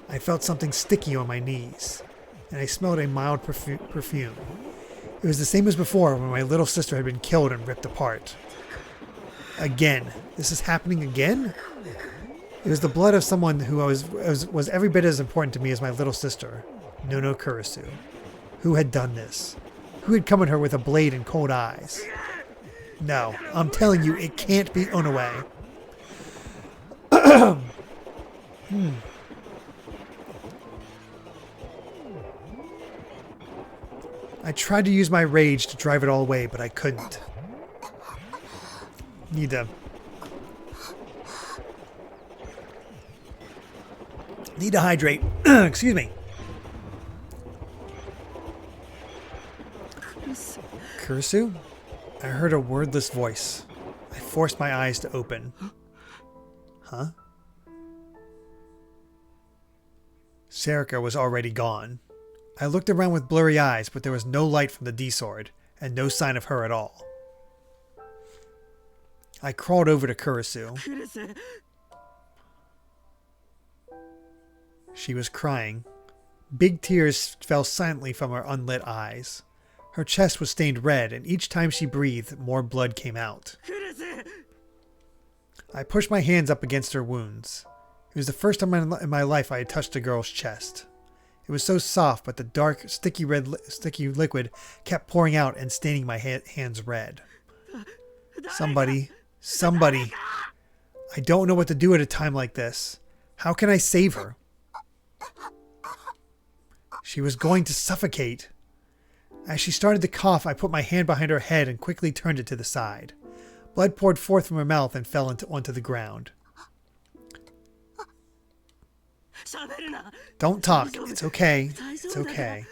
I felt something sticky on my knees, and I smelled a mild perfume. It was the same as before when my little sister had been killed and ripped apart. Again. This is happening again? It was the blood of someone who was every bit as important to me as my little sister, Nono Kurisu. Who had done this? Who had come at her with a blade and cold eyes? No, I'm telling you, it can't be Onoe. I tried to use my rage to drive it all away, but I couldn't. Need to hydrate. Excuse me. Kurisu? I heard a wordless voice. I forced my eyes to open. Huh? Serica was already gone. I looked around with blurry eyes, but there was no light from the D-sword, and no sign of her at all. I crawled over to Kurisu. She was crying. Big tears fell silently from her unlit eyes. Her chest was stained red, and each time she breathed, more blood came out. I pushed my hands up against her wounds. It was the first time in my life I had touched a girl's chest. It was so soft, but the dark, sticky liquid kept pouring out and staining my hands red. Somebody. I don't know what to do at a time like this. How can I save her? She was going to suffocate. As she started to cough, I put my hand behind her head and quickly turned it to the side. Blood poured forth from her mouth and fell onto the ground. Don't talk. It's okay. It's okay.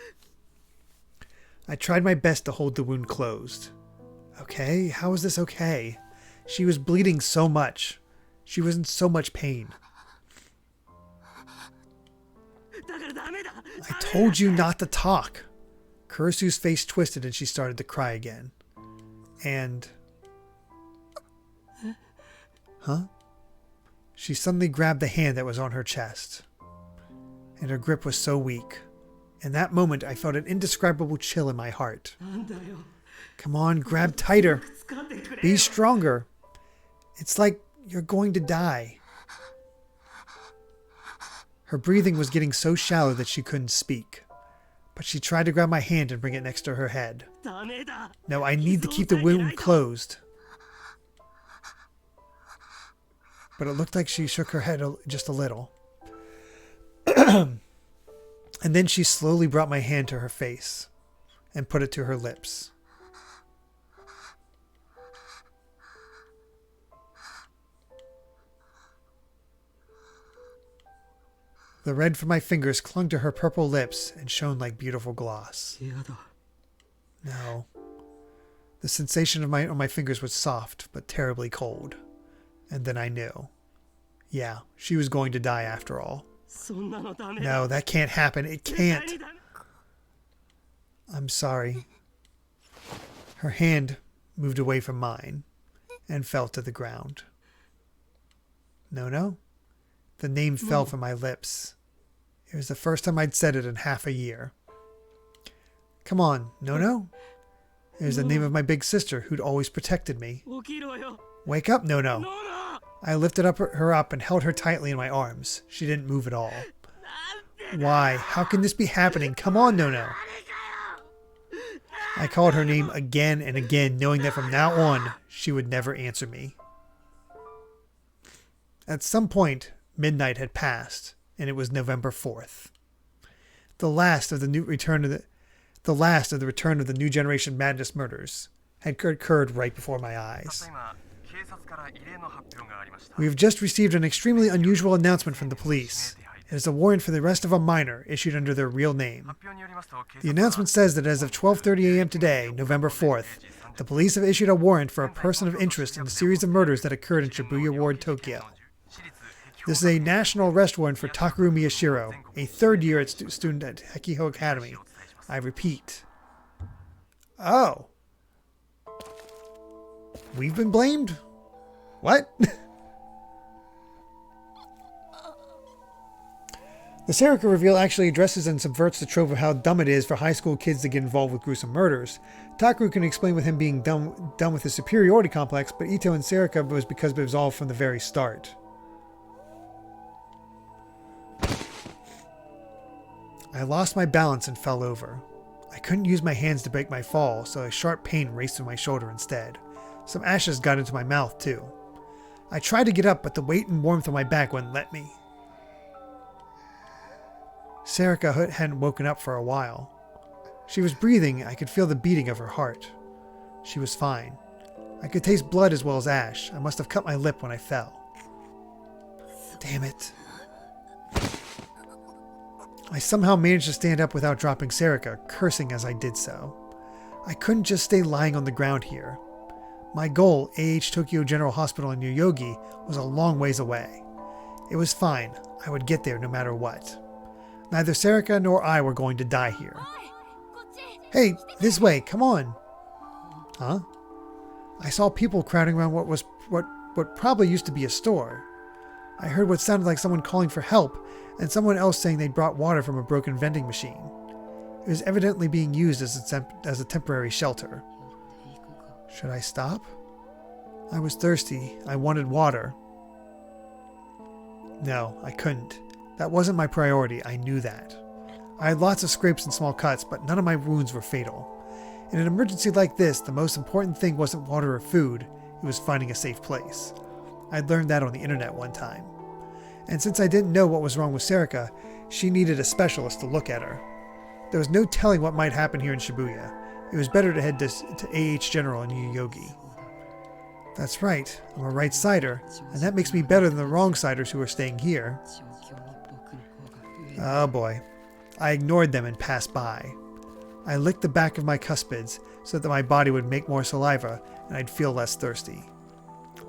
I tried my best to hold the wound closed. Okay? How is this okay? She was bleeding so much. She was in so much pain. I told you not to talk. Kurisu's face twisted and she started to cry again. And... Huh? She suddenly grabbed the hand that was on her chest. And her grip was so weak. In that moment, I felt an indescribable chill in my heart. Come on, grab tighter. Be stronger. It's like you're going to die. Her breathing was getting so shallow that she couldn't speak. But she tried to grab my hand and bring it next to her head. No, I need to keep the wound closed. But it looked like she shook her head just a little. And then she slowly brought my hand to her face and put it to her lips. The red from my fingers clung to her purple lips and shone like beautiful gloss. No. The sensation on my fingers was soft, but terribly cold. And then I knew. Yeah, she was going to die after all. No, that can't happen. It can't. I'm sorry. Her hand moved away from mine and fell to the ground. No. The name fell from my lips. It was the first time I'd said it in half a year. Come on, No. It was the name of my big sister who'd always protected me. Wake up, No. I lifted her up and held her tightly in my arms. She didn't move at all. Why? How can this be happening? Come on, No. I called her name again and again, knowing that from now on, she would never answer me. At some point, midnight had passed, and it was November 4th. The last of the return of the New Generation Madness murders had occurred right before my eyes. We have just received an extremely unusual announcement from the police. It is a warrant for the arrest of a minor, issued under their real name. The announcement says that as of 12:30 a.m. today, November 4th, the police have issued a warrant for a person of interest in the series of murders that occurred in Shibuya Ward, Tokyo. This is a national arrest warrant for Takaru Miyashiro, a third-year student at Hekiho Academy. I repeat. Oh. We've been blamed? What? The Serika reveal actually addresses and subverts the trope of how dumb it is for high school kids to get involved with gruesome murders. Takaru can explain with him being done with his superiority complex, but Ito and Serika was because it was all from the very start. I lost my balance and fell over. I couldn't use my hands to break my fall, so a sharp pain raced through my shoulder instead. Some ashes got into my mouth, too. I tried to get up, but the weight and warmth on my back wouldn't let me. Serika hadn't woken up for a while. She was breathing. I could feel the beating of her heart. She was fine. I could taste blood as well as ash. I must have cut my lip when I fell. Damn it. I somehow managed to stand up without dropping Serika, cursing as I did so. I couldn't just stay lying on the ground here. My goal, AH Tokyo General Hospital in Yoyogi, was a long ways away. It was fine. I would get there no matter what. Neither Serika nor I were going to die here. Hey, this way, come on. Huh? I saw people crowding around what probably used to be a store. I heard what sounded like someone calling for help, and someone else saying they'd brought water from a broken vending machine. It was evidently being used as a temporary shelter. Should I stop? I was thirsty. I wanted water. No, I couldn't. That wasn't my priority. I knew that. I had lots of scrapes and small cuts, but none of my wounds were fatal. In an emergency like this, the most important thing wasn't water or food. It was finding a safe place. I'd learned that on the internet one time. And since I didn't know what was wrong with Serika, she needed a specialist to look at her. There was no telling what might happen here in Shibuya. It was better to head to AH General in Yoyogi. That's right, I'm a right-sider, and that makes me better than the wrong-siders who are staying here. Oh boy. I ignored them and passed by. I licked the back of my cuspids so that my body would make more saliva and I'd feel less thirsty.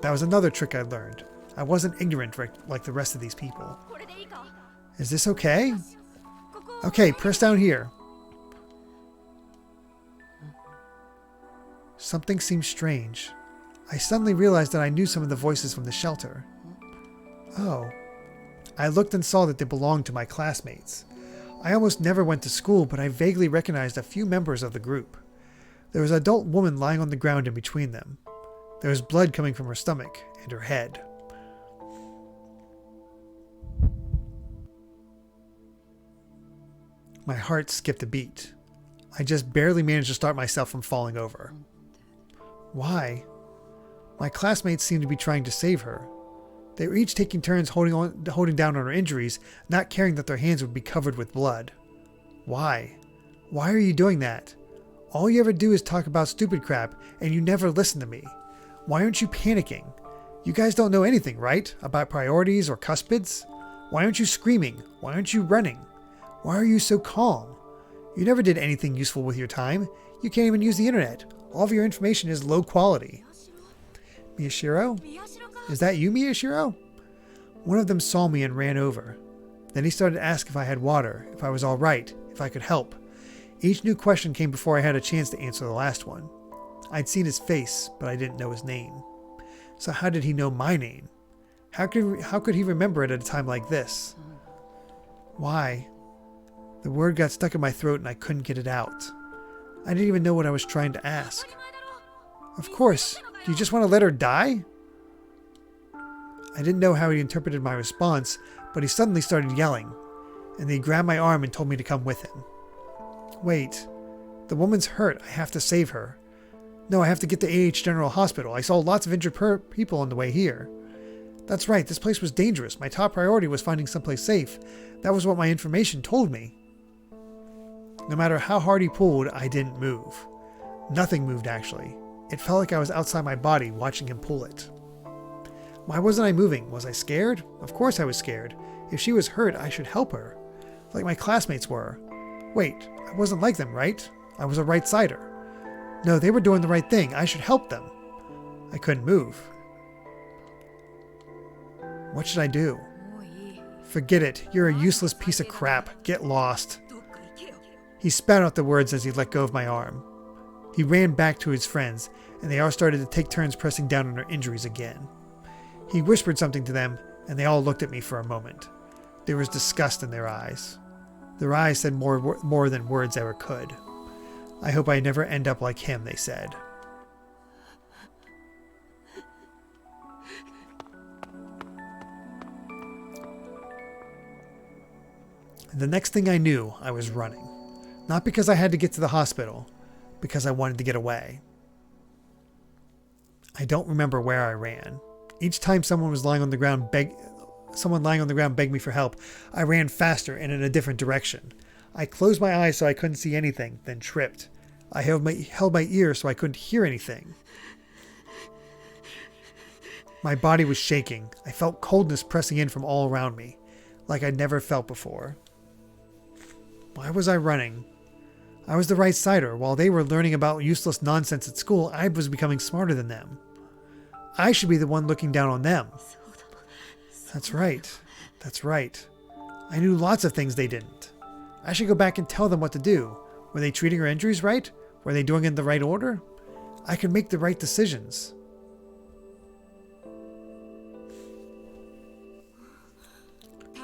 That was another trick I learned. I wasn't ignorant like the rest of these people. Is this okay? Okay, press down here. Something seemed strange. I suddenly realized that I knew some of the voices from the shelter. Oh. I looked and saw that they belonged to my classmates. I almost never went to school, but I vaguely recognized a few members of the group. There was an adult woman lying on the ground in between them. There was blood coming from her stomach and her head. My heart skipped a beat. I just barely managed to start myself from falling over. Why? My classmates seemed to be trying to save her. They were each taking turns holding down on her injuries, not caring that their hands would be covered with blood. Why? Why are you doing that? All you ever do is talk about stupid crap, and you never listen to me. Why aren't you panicking? You guys don't know anything, right? About priorities or cuspids? Why aren't you screaming? Why aren't you running? Why are you so calm? You never did anything useful with your time. You can't even use the internet. All of your information is low quality. Miyashiro? Is that you, Miyashiro? One of them saw me and ran over. Then he started to ask if I had water, if I was all right, if I could help. Each new question came before I had a chance to answer the last one. I'd seen his face, but I didn't know his name. So how did he know my name? How could he remember it at a time like this? Why? The word got stuck in my throat and I couldn't get it out. I didn't even know what I was trying to ask. Of course. Do you just want to let her die? I didn't know how he interpreted my response, but he suddenly started yelling, and he grabbed my arm and told me to come with him. Wait. The woman's hurt. I have to save her. No, I have to get to AH General Hospital. I saw lots of injured people on the way here. That's right. This place was dangerous. My top priority was finding someplace safe. That was what my information told me. No matter how hard he pulled, I didn't move. Nothing moved, actually. It felt like I was outside my body watching him pull it. Why wasn't I moving? Was I scared? Of course I was scared. If she was hurt, I should help her. Like my classmates were. Wait, I wasn't like them, right? I was a right-sider. No, they were doing the right thing. I should help them. I couldn't move. What should I do? Forget it. You're a useless piece of crap. Get lost. He spat out the words as he let go of my arm. He ran back to his friends, and they all started to take turns pressing down on her injuries again. He whispered something to them, and they all looked at me for a moment. There was disgust in their eyes. Their eyes said more than words ever could. I hope I never end up like him, they said. And the next thing I knew, I was running. Not because I had to get to the hospital, because I wanted to get away. I don't remember where I ran. Each time someone lying on the ground begged me for help, I ran faster and in a different direction. I closed my eyes so I couldn't see anything, then tripped. I held my ears so I couldn't hear anything. My body was shaking. I felt coldness pressing in from all around me, like I'd never felt before. Why was I running? I was the right-sider. While they were learning about useless nonsense at school, I was becoming smarter than them. I should be the one looking down on them. That's right. That's right. I knew lots of things they didn't. I should go back and tell them what to do. Were they treating her injuries right? Were they doing it in the right order? I could make the right decisions.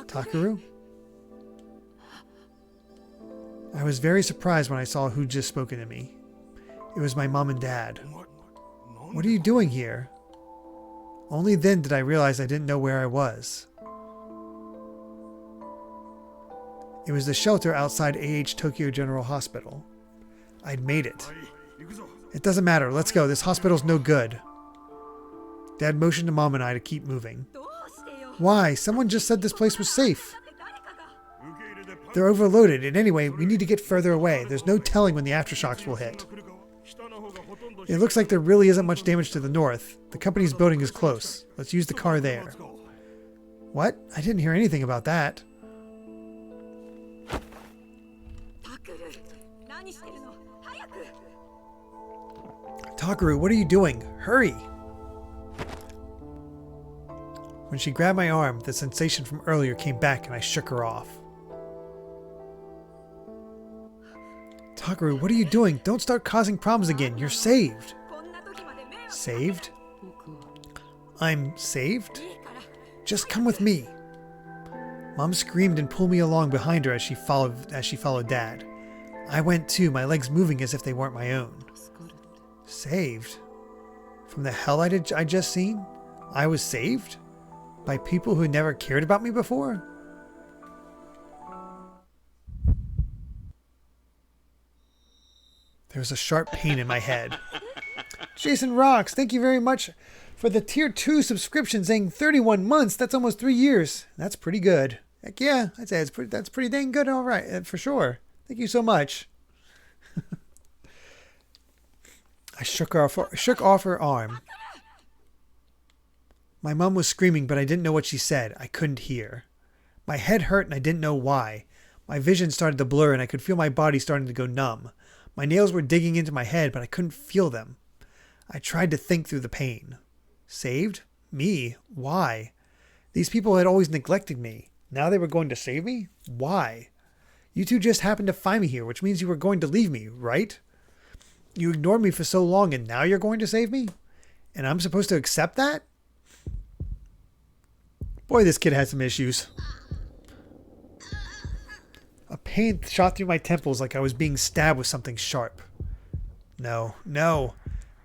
Takaru? I was very surprised when I saw who'd just spoken to me. It was my mom and dad. What are you doing here? Only then did I realize I didn't know where I was. It was the shelter outside AH Tokyo General Hospital. I'd made it. It doesn't matter. Let's go. This hospital's no good. Dad motioned to Mom and I to keep moving. Why? Someone just said this place was safe. They're overloaded, and anyway, we need to get further away. There's no telling when the aftershocks will hit. It looks like there really isn't much damage to the north. The company's building is close. Let's use the car there. What? I didn't hear anything about that. Takaru, what are you doing? Hurry! When she grabbed my arm, the sensation from earlier came back and I shook her off. Takaru, what are you doing? Don't start causing problems again. You're saved. Saved? I'm saved? Just come with me. Mom screamed and pulled me along behind her as she followed Dad. I went too, my legs moving as if they weren't my own. Saved? From the hell I just seen? I was saved? By people who never cared about me before? There was a sharp pain in my head. Jason Rocks, thank you very much for the tier 2 subscription, saying 31 months. That's almost 3 years. That's pretty good. Heck yeah, I'd say that's pretty dang good. All right, for sure. Thank you so much. I shook off her arm. My mom was screaming, but I didn't know what she said. I couldn't hear. My head hurt and I didn't know why. My vision started to blur and I could feel my body starting to go numb. My nails were digging into my head, but I couldn't feel them. I tried to think through the pain. Saved? Me? Why? These people had always neglected me. Now they were going to save me? Why? You two just happened to find me here, which means you were going to leave me, right? You ignored me for so long and now you're going to save me? And I'm supposed to accept that? Boy, this kid had some issues. A pain shot through my temples like I was being stabbed with something sharp. No.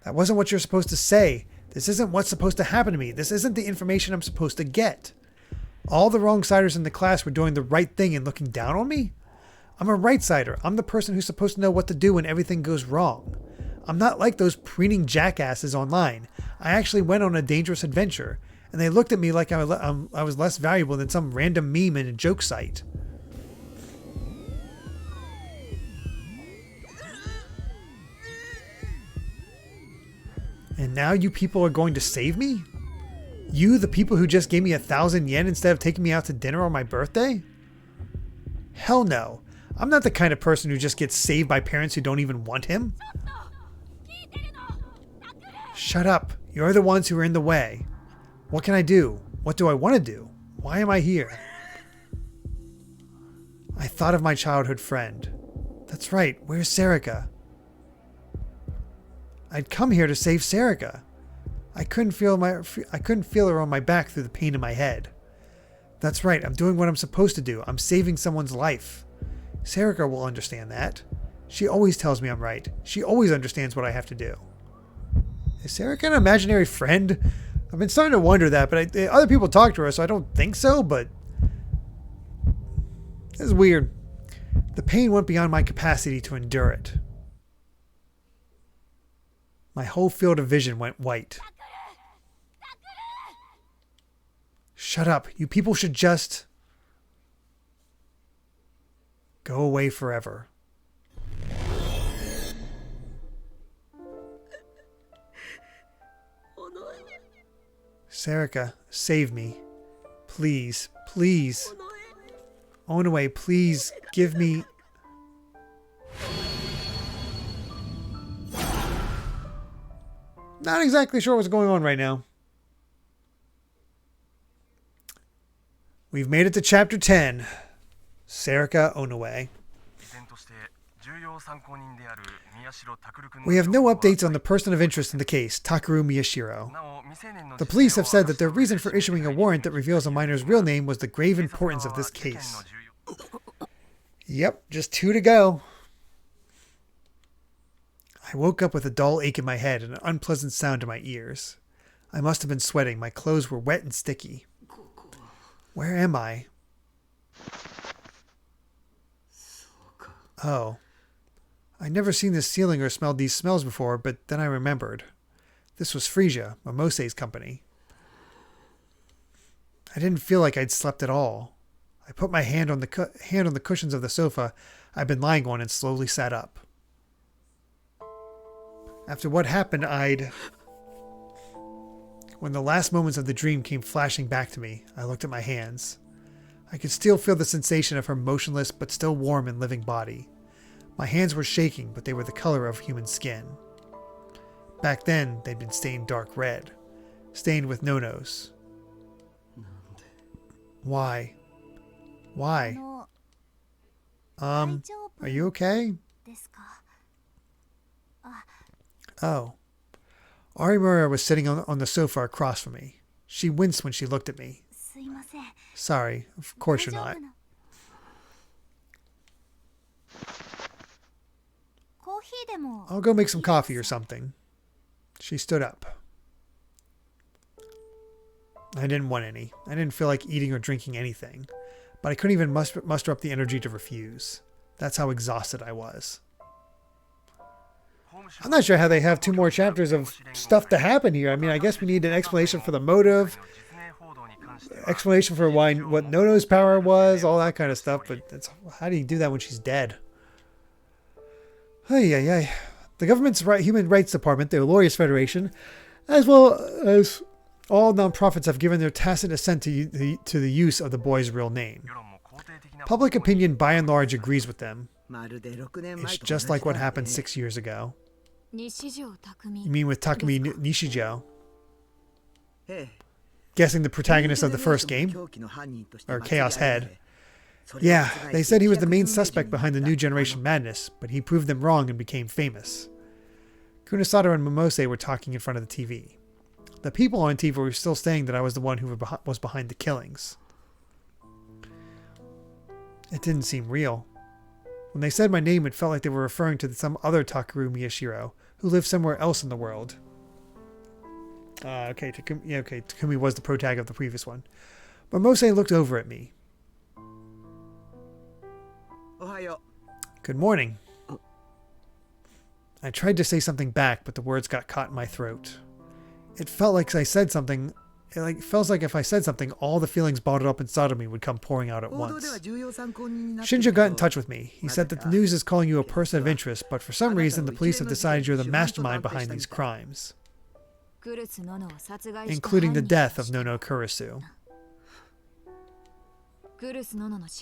That wasn't what you're supposed to say. This isn't what's supposed to happen to me. This isn't the information I'm supposed to get. All the wrong-siders in the class were doing the right thing and looking down on me? I'm a right-sider. I'm the person who's supposed to know what to do when everything goes wrong. I'm not like those preening jackasses online. I actually went on a dangerous adventure, and they looked at me like I was less valuable than some random meme in a joke site. And now you people are going to save me? You, the people who just gave me 1,000 yen instead of taking me out to dinner on my birthday? Hell no. I'm not the kind of person who just gets saved by parents who don't even want him. Shut up. You're the ones who are in the way. What can I do? What do I want to do? Why am I here? I thought of my childhood friend. That's right. Where's Sarika? I'd come here to save Sarika. I couldn't feel her on my back through the pain in my head. That's right. I'm doing what I'm supposed to do. I'm saving someone's life. Sarika will understand that. She always tells me I'm right. She always understands what I have to do. Is Sarika an imaginary friend? I've been starting to wonder that, but other people talk to her, so I don't think so, but this is weird. The pain went beyond my capacity to endure it. My whole field of vision went white. Shut up. You people should just go away forever. Sarika, save me. Please, please. Onoe, please give me... Not exactly sure what's going on right now. We've made it to chapter 10. Sarika Onoe. We have no updates on the person of interest in the case, Takaru Miyashiro. The police have said that their reason for issuing a warrant that reveals a minor's real name was the grave importance of this case. Yep, just 2 to go. I woke up with a dull ache in my head and an unpleasant sound in my ears. I must have been sweating. My clothes were wet and sticky. Where am I? Oh. I'd never seen this ceiling or smelled these smells before, but then I remembered. This was Frisia, Momose's company. I didn't feel like I'd slept at all. I put my hand on the cushions of the sofa I'd been lying on and slowly sat up. After what happened, When the last moments of the dream came flashing back to me, I looked at my hands. I could still feel the sensation of her motionless but still warm and living body. My hands were shaking, but they were the color of human skin. Back then, they'd been stained dark red, stained with no-nos. Why? Why? Are you okay? Oh. Arimura was sitting on the sofa across from me. She winced when she looked at me. すいません。 Sorry, of course you're 大丈 not. 夫なコーヒーでも I'll go make some coffee or something. She stood up. I didn't want any. I didn't feel like eating or drinking anything. But I couldn't even muster up the energy to refuse. That's how exhausted I was. I'm not sure how they have 2 more chapters of stuff to happen here. I mean, I guess we need an explanation for the motive, explanation for what Nono's power was, all that kind of stuff. But how do you do that when she's dead? The government's Human Rights Department, the Lawyers Federation, as well as all nonprofits, have given their tacit assent to the use of the boy's real name. Public opinion, by and large, agrees with them. It's just like what happened 6 years ago. You mean with Takumi Nishijo? Guessing the protagonist of the first game? Or Chaos Head. Yeah, they said he was the main suspect behind the New Generation madness, but he proved them wrong and became famous. Kunisada and Momose were talking in front of the TV. The people on TV were still saying that I was the one who was behind the killings. It didn't seem real. When they said my name, it felt like they were referring to some other Takaru Miyashiro, who lived somewhere else in the world. Takumi was the protag of the previous one. But Mose looked over at me. Good morning. I tried to say something back, but the words got caught in my throat. It felt like I said something. It feels like if I said something, all the feelings bottled up inside of me would come pouring out at once. Shinjo got in touch with me. He said that the news is calling you a person of interest, but for some reason the police have decided you're the mastermind behind these crimes, including the death of Nono Kurisu.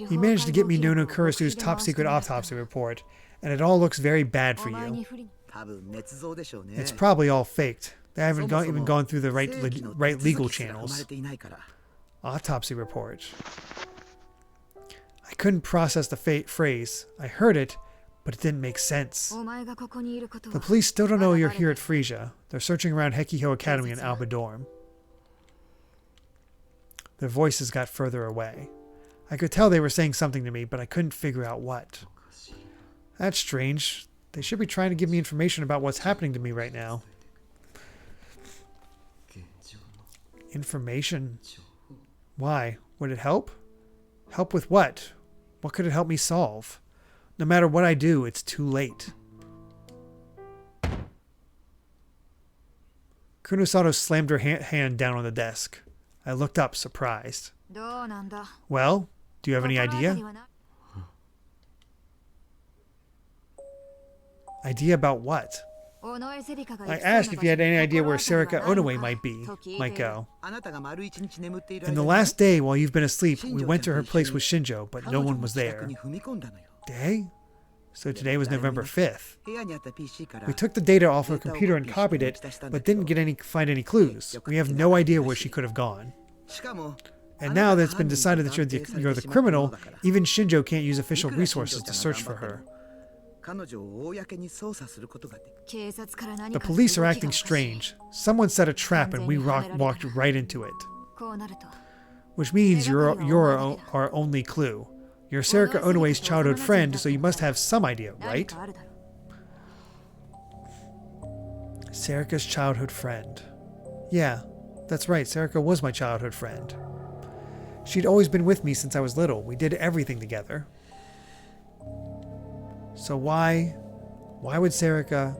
He managed to get me Nono Kurisu's top-secret autopsy report, and it all looks very bad for you. It's probably all faked. They haven't even gone through the right legal channels. Autopsy report. I couldn't process the phrase. I heard it, but it didn't make sense. The police still don't know you're here at Frisia. They're searching around Hekiho Academy and Alba Dorm. Their voices got further away. I could tell they were saying something to me, but I couldn't figure out what. That's strange. They should be trying to give me information about what's happening to me right now. Information? Why? Would it help? Help with what? What could it help me solve? No matter what I do, it's too late. Kunosato slammed her hand down on the desk. I looked up, surprised. Well, do you have any idea? Idea about what? I asked if you had any idea where Serika Onoe might go. And the last day while you've been asleep, we went to her place with Shinjo, but no one was there. Day? So today was November 5th. We took the data off her computer and copied it, but didn't find any clues. We have no idea where she could have gone. And now that it's been decided that you're the criminal, even Shinjo can't use official resources to search for her. The police are acting strange. Someone set a trap and we walked right into it. Which means you're our only clue. You're Serika Onoe's childhood friend, so you must have some idea, right? Serika's childhood friend. Yeah, that's right. Serika was my childhood friend. She'd always been with me since I was little. We did everything together. So why would Serika...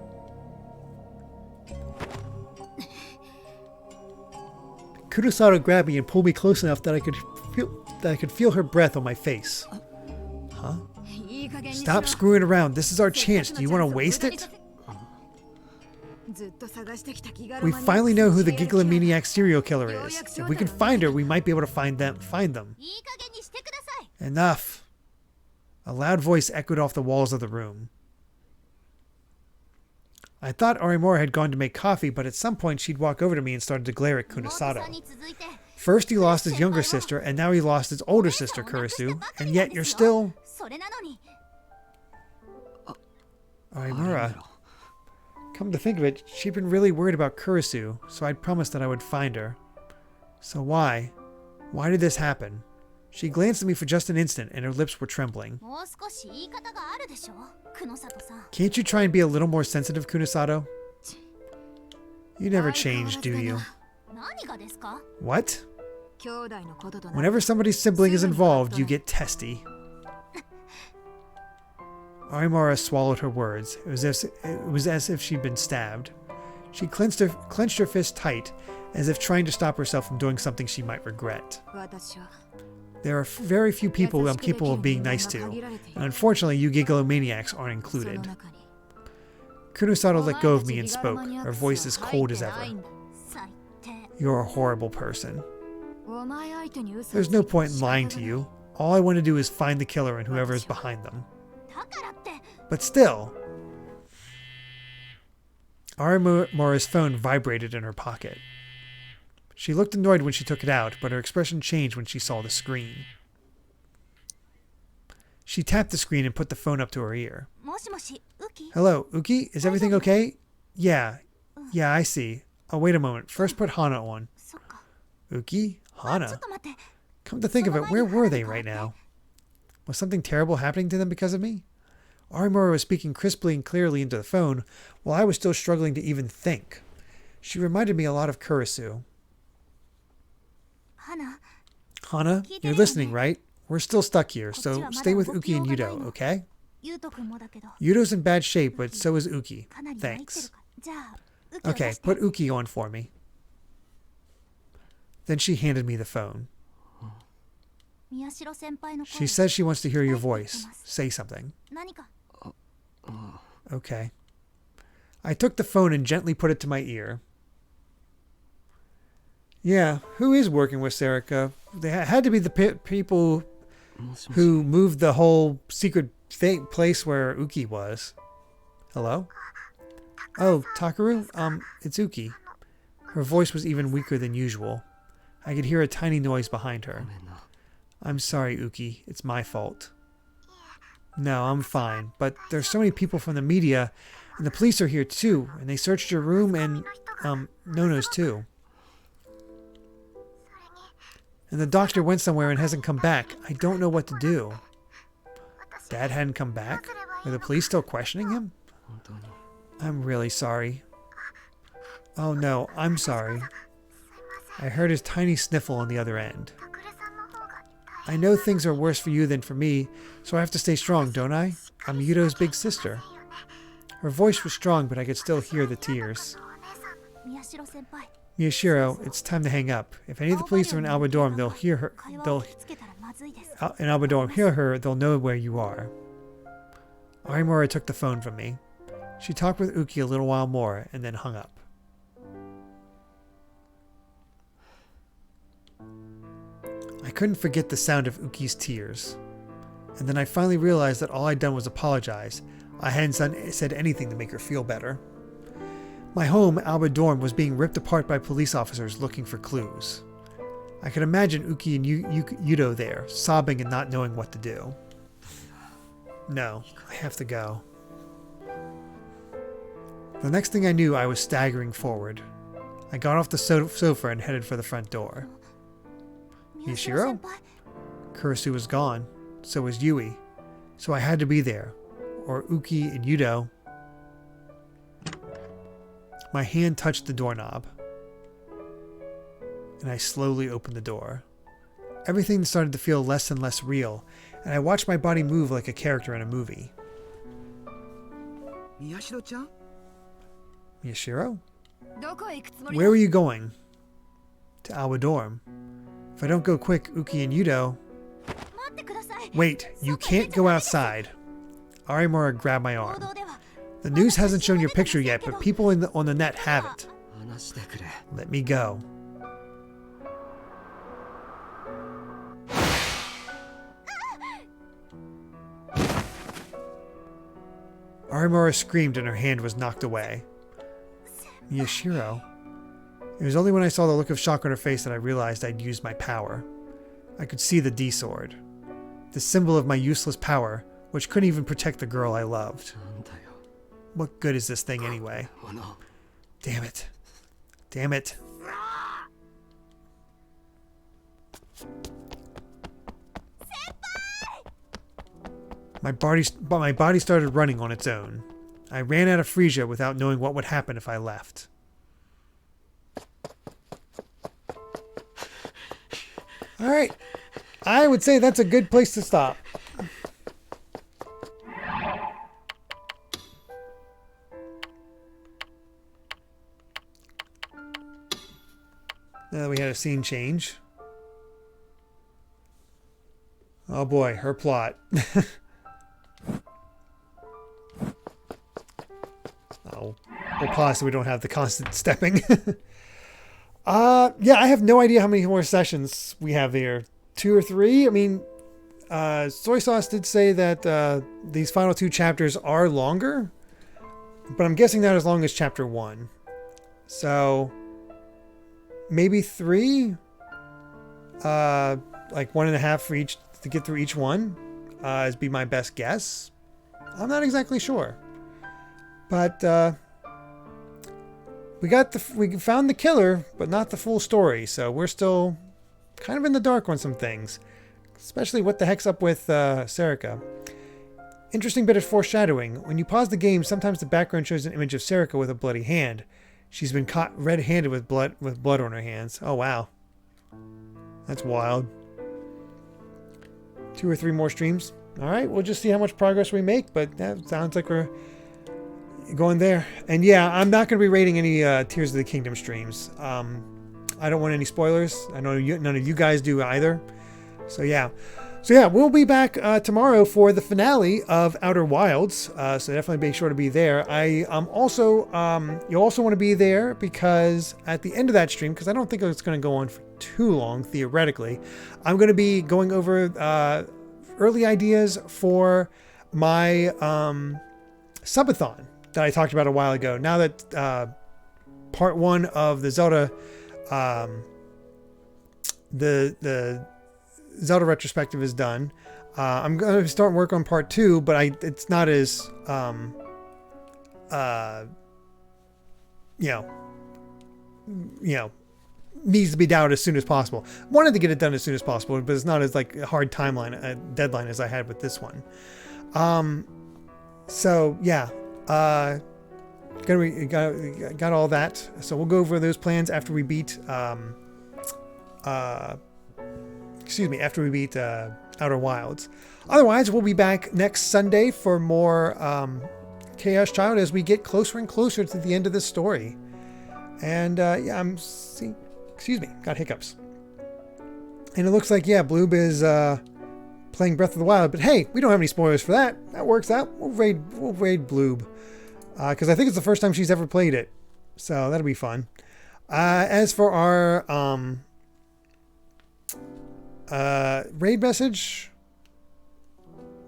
Kurosawa grabbed me and pulled me close enough that I could feel her breath on my face. Huh? Stop screwing around. This is our chance. Do you want to waste it? We finally know who the Gigalomaniac serial killer is. If we can find her, we might be able to find them. Enough. A loud voice echoed off the walls of the room. I thought Arimura had gone to make coffee, but at some point she'd walk over to me and started to glare at Kunosato. First he lost his younger sister, and now he lost his older sister, Kurisu, and yet you're still... Arimura. Come to think of it, she'd been really worried about Kurisu, so I'd promised that I would find her. So why? Why did this happen? She glanced at me for just an instant and her lips were trembling. もう少し言い方があるでしょ久野里さん Can't you try and be a little more sensitive, Kunasato? You never change, do you? 何がですか What? 兄弟のこととな Whenever somebody's sibling is involved, you get testy. Arimara swallowed her words. It was as if she'd been stabbed. She clenched her fist tight, as if trying to stop herself from doing something she might regret. 私は There are very few people I'm capable of being nice to, and unfortunately you gigolomaniacs aren't その included. 中に Kunosato let go of me and spoke, her voice as cold as 入ってな ever. いんだ最低 You're a horrible person. お前相手に嘘 There's no point in lying to you. All I want to do is find the killer and whoever is behind them. だからって But still... Arimura's phone vibrated in her pocket. She looked annoyed when she took it out, but her expression changed when she saw the screen. She tapped the screen and put the phone up to her ear. もしもしウキ Hello, Uki? Is everything okay? Yeah. Yeah, I see. Oh, wait a moment. First put Hana on. そっか Uki? ちょ Hana? っと待って Come to think of it, where were they right now? Was something terrible happening to them because of me? Arimura was speaking crisply and clearly into the phone, while I was still struggling to even think. She reminded me a lot of Kurisu. 花 Hana, you're listening, right? We're still stuck here, so stay with Uki and Yudo, okay? ゆうとくんもだけど Yudo's in bad shape, but so is Uki. かなり泣いてる Thanks. からじゃあウキを出 Okay, して put Uki on for me. Then she handed me the phone. 宮代先輩の She 声 says she wants to hear your voice. Say something. 何か Okay. I took the phone and gently put it to my ear. Yeah, who is working with Serica? They had to be the people who moved the whole secret place where Uki was. Hello? Oh, Takaru? It's Uki. Her voice was even weaker than usual. I could hear a tiny noise behind her. I'm sorry, Uki. It's my fault. No, I'm fine. But there's so many people from the media, and the police are here too, and they searched your room and, Nono's too. And the doctor went somewhere and hasn't come back. I don't know what to do. Dad hadn't come back? Are the police still questioning him? I'm really sorry. Oh no, I'm sorry. I heard his tiny sniffle on the other end. I know things are worse for you than for me, so I have to stay strong, don't I? I'm Yudo's big sister. Her voice was strong, but I could still hear the tears. 宮代先輩 Miyashiro, it's time to hang up. If any of the police are in Alba Dorm, they'll hear her. 会話 They'll を聞きつけたらまずいです in Alba Dorm hear her. They'll know where you are. Arimura took the phone from me. She talked with Uki a little while more and then hung up. I couldn't forget the sound of Uki's tears. And then I finally realized that all I'd done was apologize. I hadn't said anything to make her feel better. My home, Alba Dorm, was being ripped apart by police officers looking for clues. I could imagine Uki and Yudo there, sobbing and not knowing what to do. No, I have to go. The next thing I knew, I was staggering forward. I got off the sofa and headed for the front door. 宮代 Miyashiro? 先輩 Kurisu was gone. So was Yui. So I had to be there. Or Uki and Yudo. My hand touched the doorknob. And I slowly opened the door. Everything started to feel less and less real, and I watched my body move like a character in a movie. 宮代ちゃん Miyashiro? どこへ行くつもり Where are you going? To Alba Dorm. If I don't go quick, Uki and Yudo... 待ってください Wait, you can't go outside. Arimura grabbed my 報 arm. 道では The news hasn't shown your picture yet, but people on the net have it. 話してくれ Let me go. Arimura screamed and her hand was knocked away. Miyashiro. It was only when I saw the look of shock on her face that I realized I'd used my power. I could see the D-sword. The symbol of my useless power, which couldn't even protect the girl I loved. なんだよ What good is this thing anyway? この Damn it. Damn it. my body started running on its own. I ran out of Frisia without knowing what would happen if I left. All right. I would say that's a good place to stop. Now that we had a scene change. Oh boy, her plot. Oh, we'll pause so we don't have the constant stepping. Yeah, I have no idea how many more sessions we have here. 2 or 3? I mean, Soy Sauce did say that these final 2 chapters are longer, but I'm guessing not as long as chapter 1. So maybe 3, like 1.5 for each to get through each one, is be my best guess. I'm not exactly sure, but we found the killer, but not the full story. So we're still kind of in the dark on some things, especially what the heck's up with Serica. Interesting bit of foreshadowing. When you pause the game, sometimes the background shows an image of Serica with a bloody hand. She's been caught red-handed with blood on her hands. Oh wow, that's wild. 2 or 3 more streams. All right, we'll just see how much progress we make, but that sounds like we're going there. And yeah, I'm not going to be rating any Tears of the Kingdom streams. I don't want any spoilers. I know none of you guys do either. So yeah, we'll be back tomorrow for the finale of Outer Wilds. So definitely make sure to be there. You'll also want to be there because at the end of that stream, because I don't think it's going to go on for too long theoretically, I'm going to be going over early ideas for my subathon that I talked about a while ago. Now that part 1 of the Zelda, the Zelda retrospective is done, I'm going to start work on part 2, but it's not as needs to be out as soon as possible. Wanted to get it done as soon as possible, but it's not as like a hard deadline as I had with this one. So yeah, got all that. So we'll go over those plans after we beat Outer Wilds. Otherwise, we'll be back next Sunday for more Chaos Child as we get closer and closer to the end of this story. And got hiccups. And it looks like, Bloob is playing Breath of the Wild, but hey, we don't have any spoilers for that. That works out. We'll raid Bloob. Because I think it's the first time she's ever played it. So that'll be fun. As for our raid message,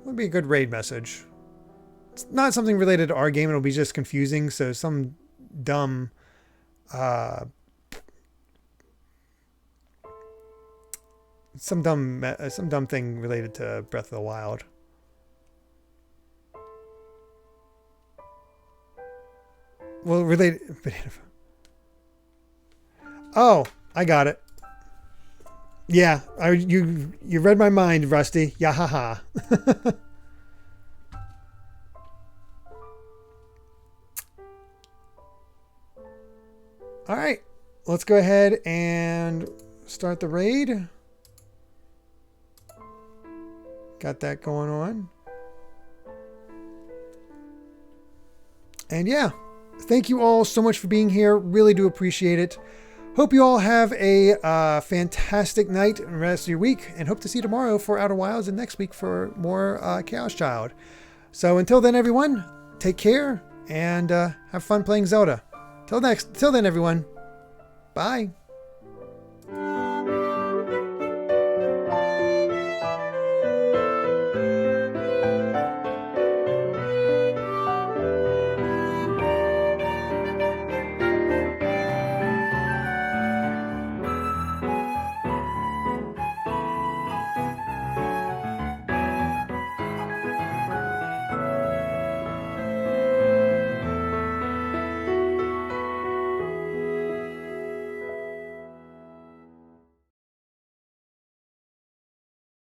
what would be a good raid message? It's not something related to our game. It'll be just confusing. So some dumb some dumb thing related to Breath of the Wild. Well, related. Oh, I got it. Yeah, you read my mind, Rusty. Yeah, haha. All right, let's go ahead and start the raid. Got that going on. And yeah, thank you all so much for being here. Really do appreciate it. Hope you all have a fantastic night and rest of your week, and hope to see you tomorrow for Outer Wilds and next week for more Chaos Child. So until then, everyone, take care and have fun playing Zelda. Till then, everyone. Bye.